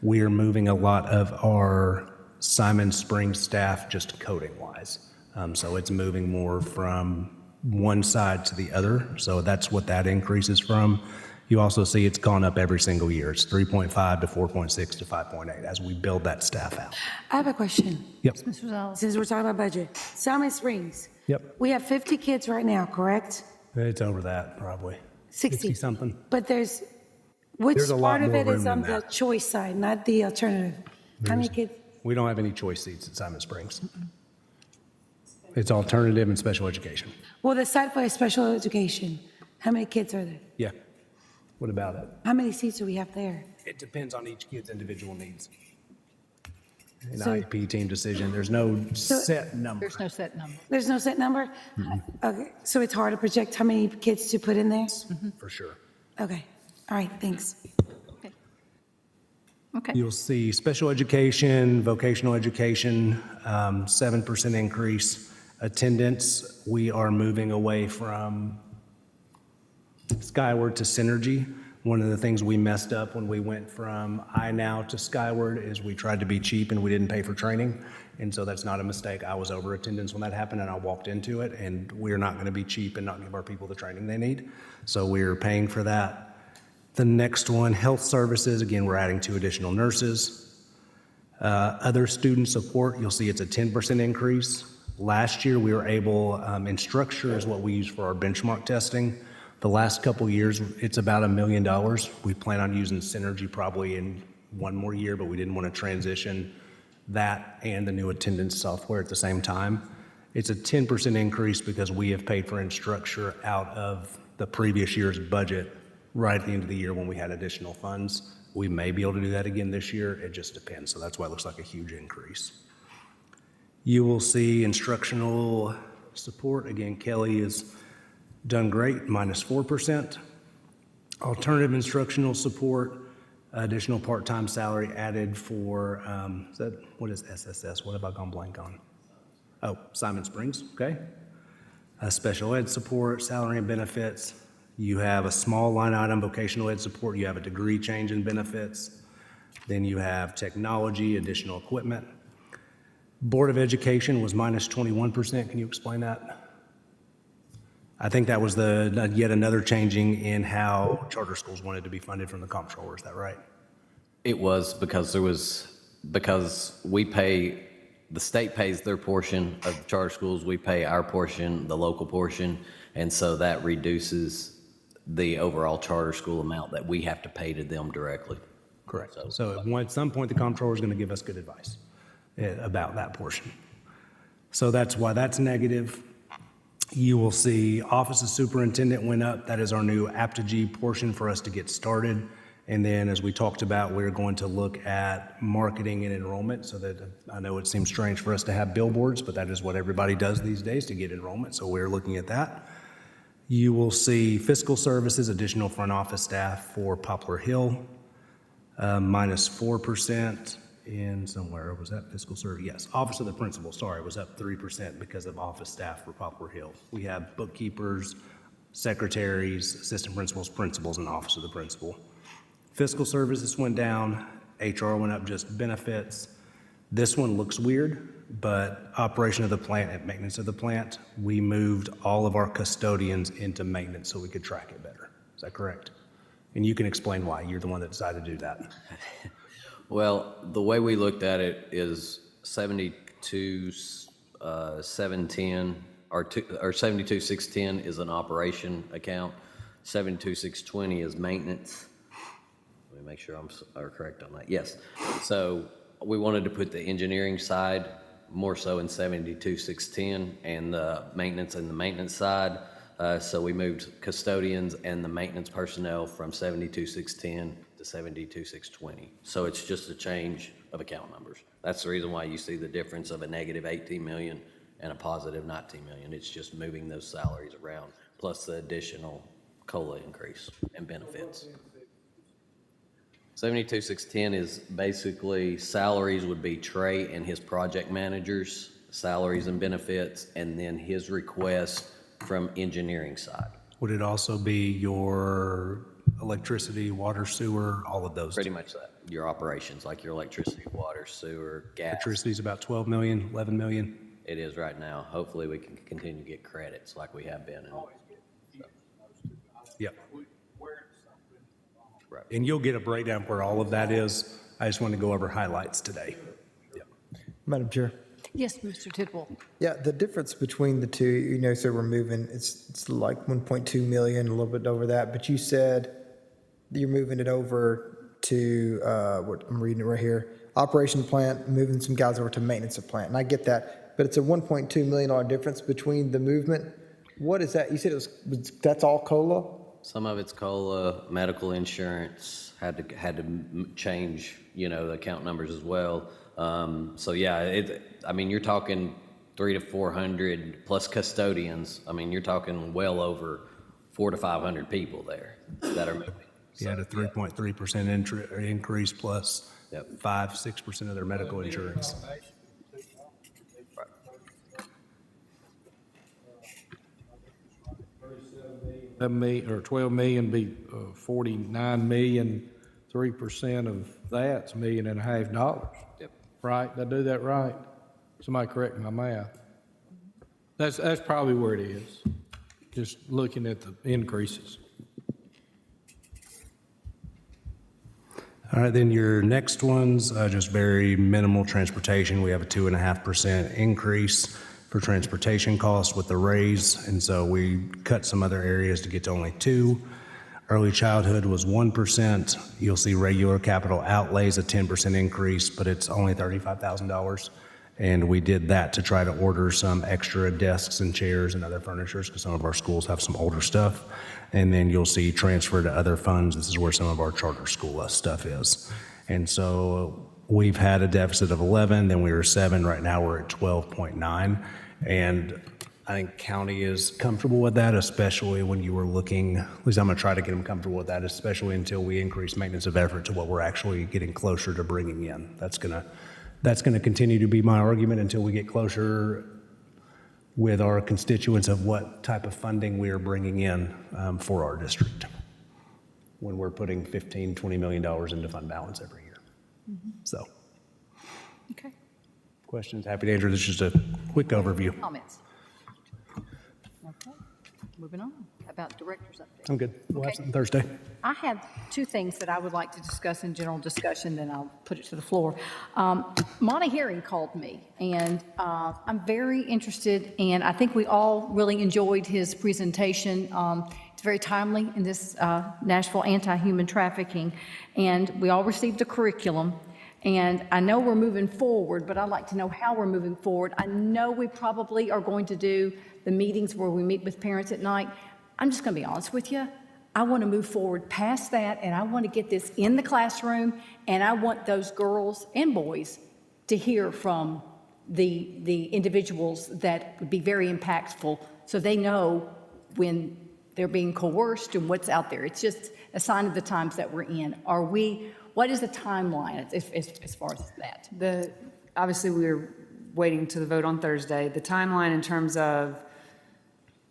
We are moving a lot of our Simon Springs staff just coding wise. So it's moving more from one side to the other. So that's what that increase is from. You also see it's gone up every single year. It's 3.5 to 4.6 to 5.8 as we build that staff out. I have a question. Yep. Mr. Rosales. Since we're talking about budget. Simon Springs. Yep. We have 50 kids right now, correct? It's over that probably. 60 something. But which There's a lot part of more it is room on than the that. choice side, not the alternative? How many kids? We don't have any choice seats at Simon Springs. It's alternative and special education. Well, the side for special education, how many kids are there? Yeah. What about it? How many seats do we have there? It depends on each kid's individual needs. An So- IEP team decision, there's no So- set number. There's no set number. There's no set number? Okay, so it's hard to project how many kids to put in there? For sure. Okay, all right, thanks. Okay. You'll see special education, vocational education, 7% increase. Attendance, we are moving away from Skyward to Synergy. One of the things we messed up when we went from iNow to Skyward is we tried to be cheap and we didn't pay for training. And so that's not a mistake. I was over attendance when that happened and I walked into it, and we're not going to be cheap and not give our people the training they need. So we're paying for that. The next one, health services, again, we're adding 2 additional nurses. Other student support, you'll see it's a 10% increase. Last year, we were able, Instructure is what we use for our benchmark testing. The last couple years, it's about $1 million. We plan on using Synergy probably in 1 more year, but we didn't want to transition that and the new attendance software at the same time. It's a 10% increase because we have paid for Instructure out of the previous year's budget right at the end of the year when we had additional funds. We may be able to do that again this year. It just depends. So that's why it looks like a huge increase. You will see instructional support. Again, Kelly has done great, -4%. Alternative instructional support, additional part-time salary added for, what is SSS? What have I gone blank on? Oh, Simon Springs, okay. Special ed support, salary and benefits. You have a small line item, vocational ed support. You have a degree change in benefits. Then you have technology, additional equipment. Board of Education was -21%. Can you explain that? I think that was yet another changing in how charter schools wanted to be funded from the comptroller. Is that right? It was because the state pays their portion of the charter schools, we pay our portion, the local portion, and so that reduces the overall charter school amount that we have to pay to them directly. Correct. So at some point, the comptroller is going to give us good advice about that portion. So that's why that's negative. You will see Office of Superintendent went up. That is our new Apogee portion for us to get started. And then, as we talked about, we're going to look at marketing and enrollment, so that I know it seems strange for us to have billboards, but that is what everybody does these days to get enrollment. So we're looking at that. You will see fiscal services, additional front office staff for Poplar Hill, minus 4%. In somewhere, was that fiscal service? Yes, Office of the Principal, sorry, was up 3% because of office staff for Poplar Hill. We have bookkeepers, secretaries, assistant principals, principals, and Office of the Principal. Fiscal services went down, HR went up, just benefits. This one looks weird, but operation of the plant and maintenance of the plant, we moved all of our custodians into maintenance so we could track it better. Is that correct? And you can explain why. You're the one that decided to do that. Well, the way we looked at it is 72,710 or 72,610 is an operation account. 72,620 is maintenance. Let me make sure I'm correct on that. Yes. So we wanted to put the engineering side more so in 72,610 and the maintenance side. So we moved custodians and the maintenance personnel from 72,610 to 72,620. So it's just a change of account numbers. That's the reason why you see the difference of a negative 18 million and a positive 19 million. It's just moving those salaries around, plus the additional COLA increase and benefits. 72,610 is basically salaries would be Trey and his project managers, salaries and benefits, and then his request from engineering side. Would it also be your electricity, water, sewer, all of those? Pretty much that. Your operations, like your electricity, water, sewer, gas. Electricity is about 12 million, 11 million. It is right now. Hopefully, we can continue to get credits like we have been. Yep. Right. And you'll get a breakdown where all of that is. I just want to go over highlights today. Yep. Madam Chair. Yes, Mr. Tidwell. Yeah, the difference between the two, so we're moving, it's like 1.2 million, a little bit over that, but you said you're moving it over to, what I'm reading it right here, operation plant, moving some guys over to maintenance of plant, and I get that, but it's a $1.2 million difference between the movement. What is that? You said that's all COLA? Some of it's COLA, medical insurance, had to change, the account numbers as well. So yeah, you're talking 300 to 400 plus custodians. You're talking well over 400 to 500 people there that are moving. You had a 3.3% increase plus 5-6% of their medical insurance. Or 12 million be 49 million, 3% of that's $1.5 million. Yep. Right? Did I do that right? Somebody correct my math. That's probably where it is, just looking at the increases. All right, then your next one's just very minimal transportation. We have a 2.5% increase for transportation costs with the raise, and so we cut some other areas to get to only 2%. Early childhood was 1%. You'll see regular capital outlays a 10% increase, but it's only $35,000. And we did that to try to order some extra desks and chairs and other furnitures because some of our schools have some older stuff. And then you'll see transfer to other funds. This is where some of our charter school stuff is. And so we've had a deficit of 11, then we were 7, right now we're at 12.9. And I think county is comfortable with that, especially when you were looking, at least I'm gonna try to get them comfortable with that, especially until we increase maintenance of effort to what we're actually getting closer to bringing in. That's gonna continue to be my argument until we get closer with our constituents of what type of funding we are bringing in for our district when we're putting $15, $20 million into fund balance every year. So. Okay. Questions? Happy to answer. This is just a quick overview. Comments? Okay, moving on. How about director's update? I'm good. We'll have Okay. something Thursday. I have two things that I would like to discuss in general discussion, then I'll put it to the floor. Monty Herring called me, and I'm very interested, and I think we all really enjoyed his presentation. It's It's very timely in this Nashville anti-human trafficking, and we all received a curriculum. And I know we're moving forward, but I'd like to know how we're moving forward. I know we probably are going to do the meetings where we meet with parents at night. I'm just going to be honest with you. I want to move forward past that, and I want to get this in the classroom, and I want those girls and boys to hear from the individuals that would be very impactful, so they know when they're being coerced and what's out there. It's just a sign of the times that we're in. What is the timeline as far as that? Obviously, we're waiting to the vote on Thursday. The timeline in terms of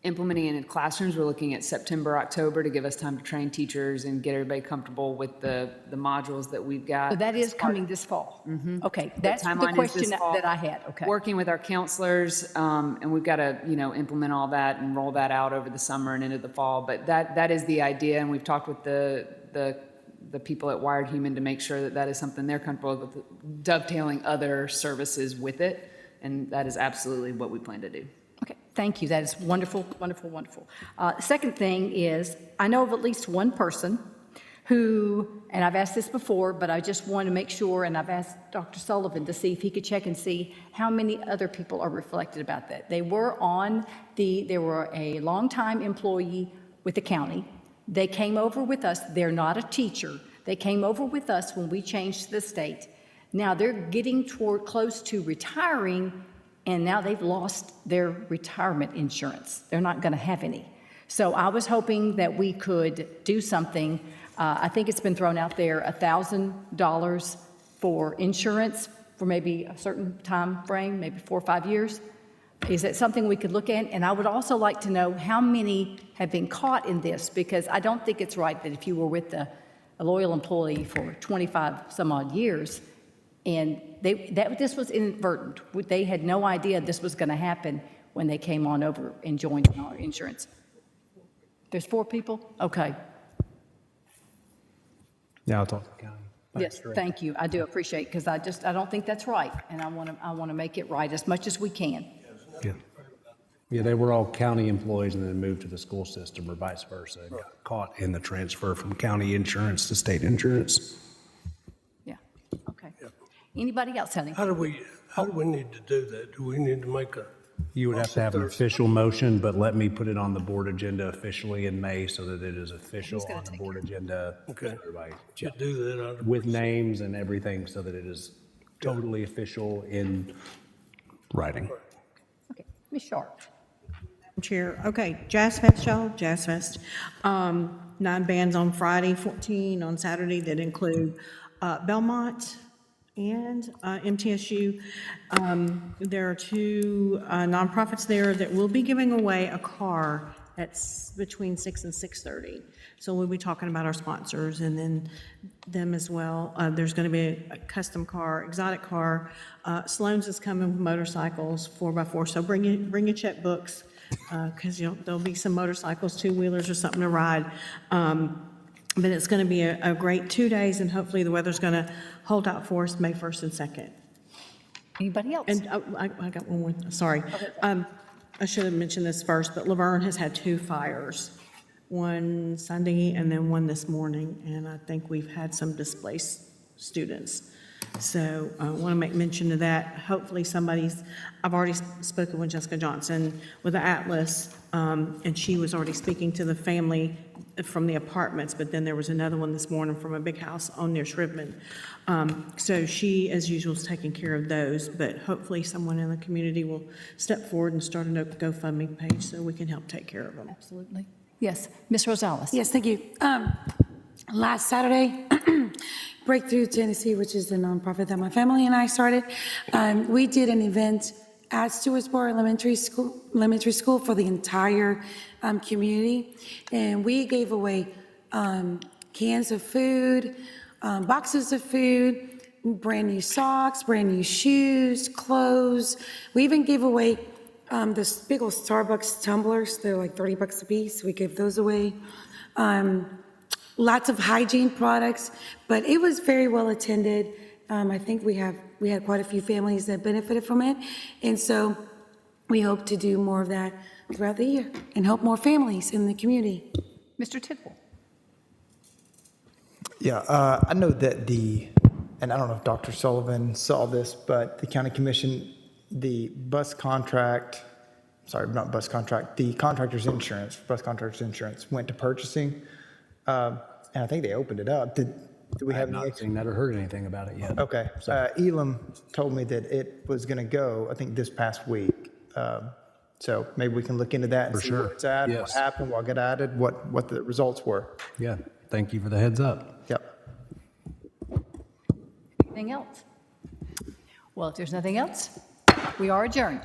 implementing it in classrooms, we're looking at September, October to give us time to train teachers and get everybody comfortable with the modules that we've got. So that is coming this fall? Okay, that's the timeline is question this fall. that I had, okay. Working with our counselors, and we've got to, implement all that and roll that out over the summer and into the fall. But that is the idea, and we've talked with the people at Wired Human to make sure that that is something they're comfortable with, dovetailing other services with it, and that is absolutely what we plan to do. Okay, thank you. That is wonderful, wonderful, wonderful. Second thing is, I know of at least one person who, and I've asked this before, but I just want to make sure, and I've asked Dr. Sullivan to see if he could check and see how many other people are reflected about that. They were a longtime employee with the county. They came over with us. They're not a teacher. They came over with us when we changed to the state. Now they're getting close to retiring, and now they've lost their retirement insurance. They're not going to have any. So I was hoping that we could do something. I think it's been thrown out there, $1,000 for insurance for maybe a certain time frame, maybe 4 or 5 years. Is that something we could look at? And I would also like to know how many have been caught in this, because I don't think it's right that if you were with a loyal employee for 25 some odd years, and this was inadvertent. They had no idea this was going to happen when they came on over and joined our insurance. There's 4 people? Okay. Yeah, I'll talk to the county. Yes, thank you. I do appreciate it, because I don't think that's right, and I want to make it right as much as we can. Yeah, they were all county employees and then moved to the school system or vice versa. And got caught in the transfer from county insurance to state insurance. Yeah, okay. Anybody else have any? How do we need to do that? Do we need to make a? You would have to have an official motion, but let me put it on the board agenda officially in May so that it is official on the board agenda. Okay. Everybody, Should do that. with names and everything so that it is totally official in writing. Okay, Ms. Sharp. Chair, okay, Jazz Fest, y'all, Jazz Fest. 9 bands on Friday, 14 on Saturday that include Belmont and MTSU. There are 2 nonprofits there that will be giving away a car that's between 6 and 6:30. So we'll be talking about our sponsors and then them as well. There's going to be a custom car, exotic car. Sloan's is coming with motorcycles, 4x4, so bring your checkbooks. Because there'll be some motorcycles, 2-wheelers or something to ride. But it's going to be a great 2 days, and hopefully the weather's going to hold out for us May 1st and 2nd. Anybody else? And I got one more, sorry. I should have mentioned this first, but Laverne has had 2 fires, one Sunday and then one this morning, and I think we've had some displaced students. So I want to make mention of that. Hopefully I've already spoken with Jessica Johnson with the Atlas, and she was already speaking to the family from the apartments, but then there was another one this morning from a big house on near Shribman. So she, as usual, is taking care of those, but hopefully someone in the community will step forward and start a GoFundMe page so we can help take care of them. Absolutely. Yes, Ms. Rosales. Yes, thank you. Last Saturday, Breakthrough Tennessee, which is the nonprofit that my family and I started, we did an event at Stewartsboro Elementary School for the entire community, and we gave away cans of food, boxes of food, brand new socks, brand new shoes, clothes. We even gave away the big old Starbucks tumblers. They're like $30 a piece. We gave those away. Lots of hygiene products, but it was very well attended. I think we had quite a few families that benefited from it, and so we hope to do more of that throughout the year and help more families in the community. Mr. Tidwell. Yeah, I know that and I don't know if Dr. Sullivan saw this, but the county commission, the bus contractor insurance went to purchasing, and I think they opened it up. Did we I have have any? not seen that or heard anything about it yet. Okay, Elam told me that it was going to go, I think, this past week. So maybe we can look into that and For see sure. where it's at, what Yes. happened, what got added, what the results were. Yeah, thank you for the heads up. Yep. Anything else? Well, if there's nothing else, we are adjourned.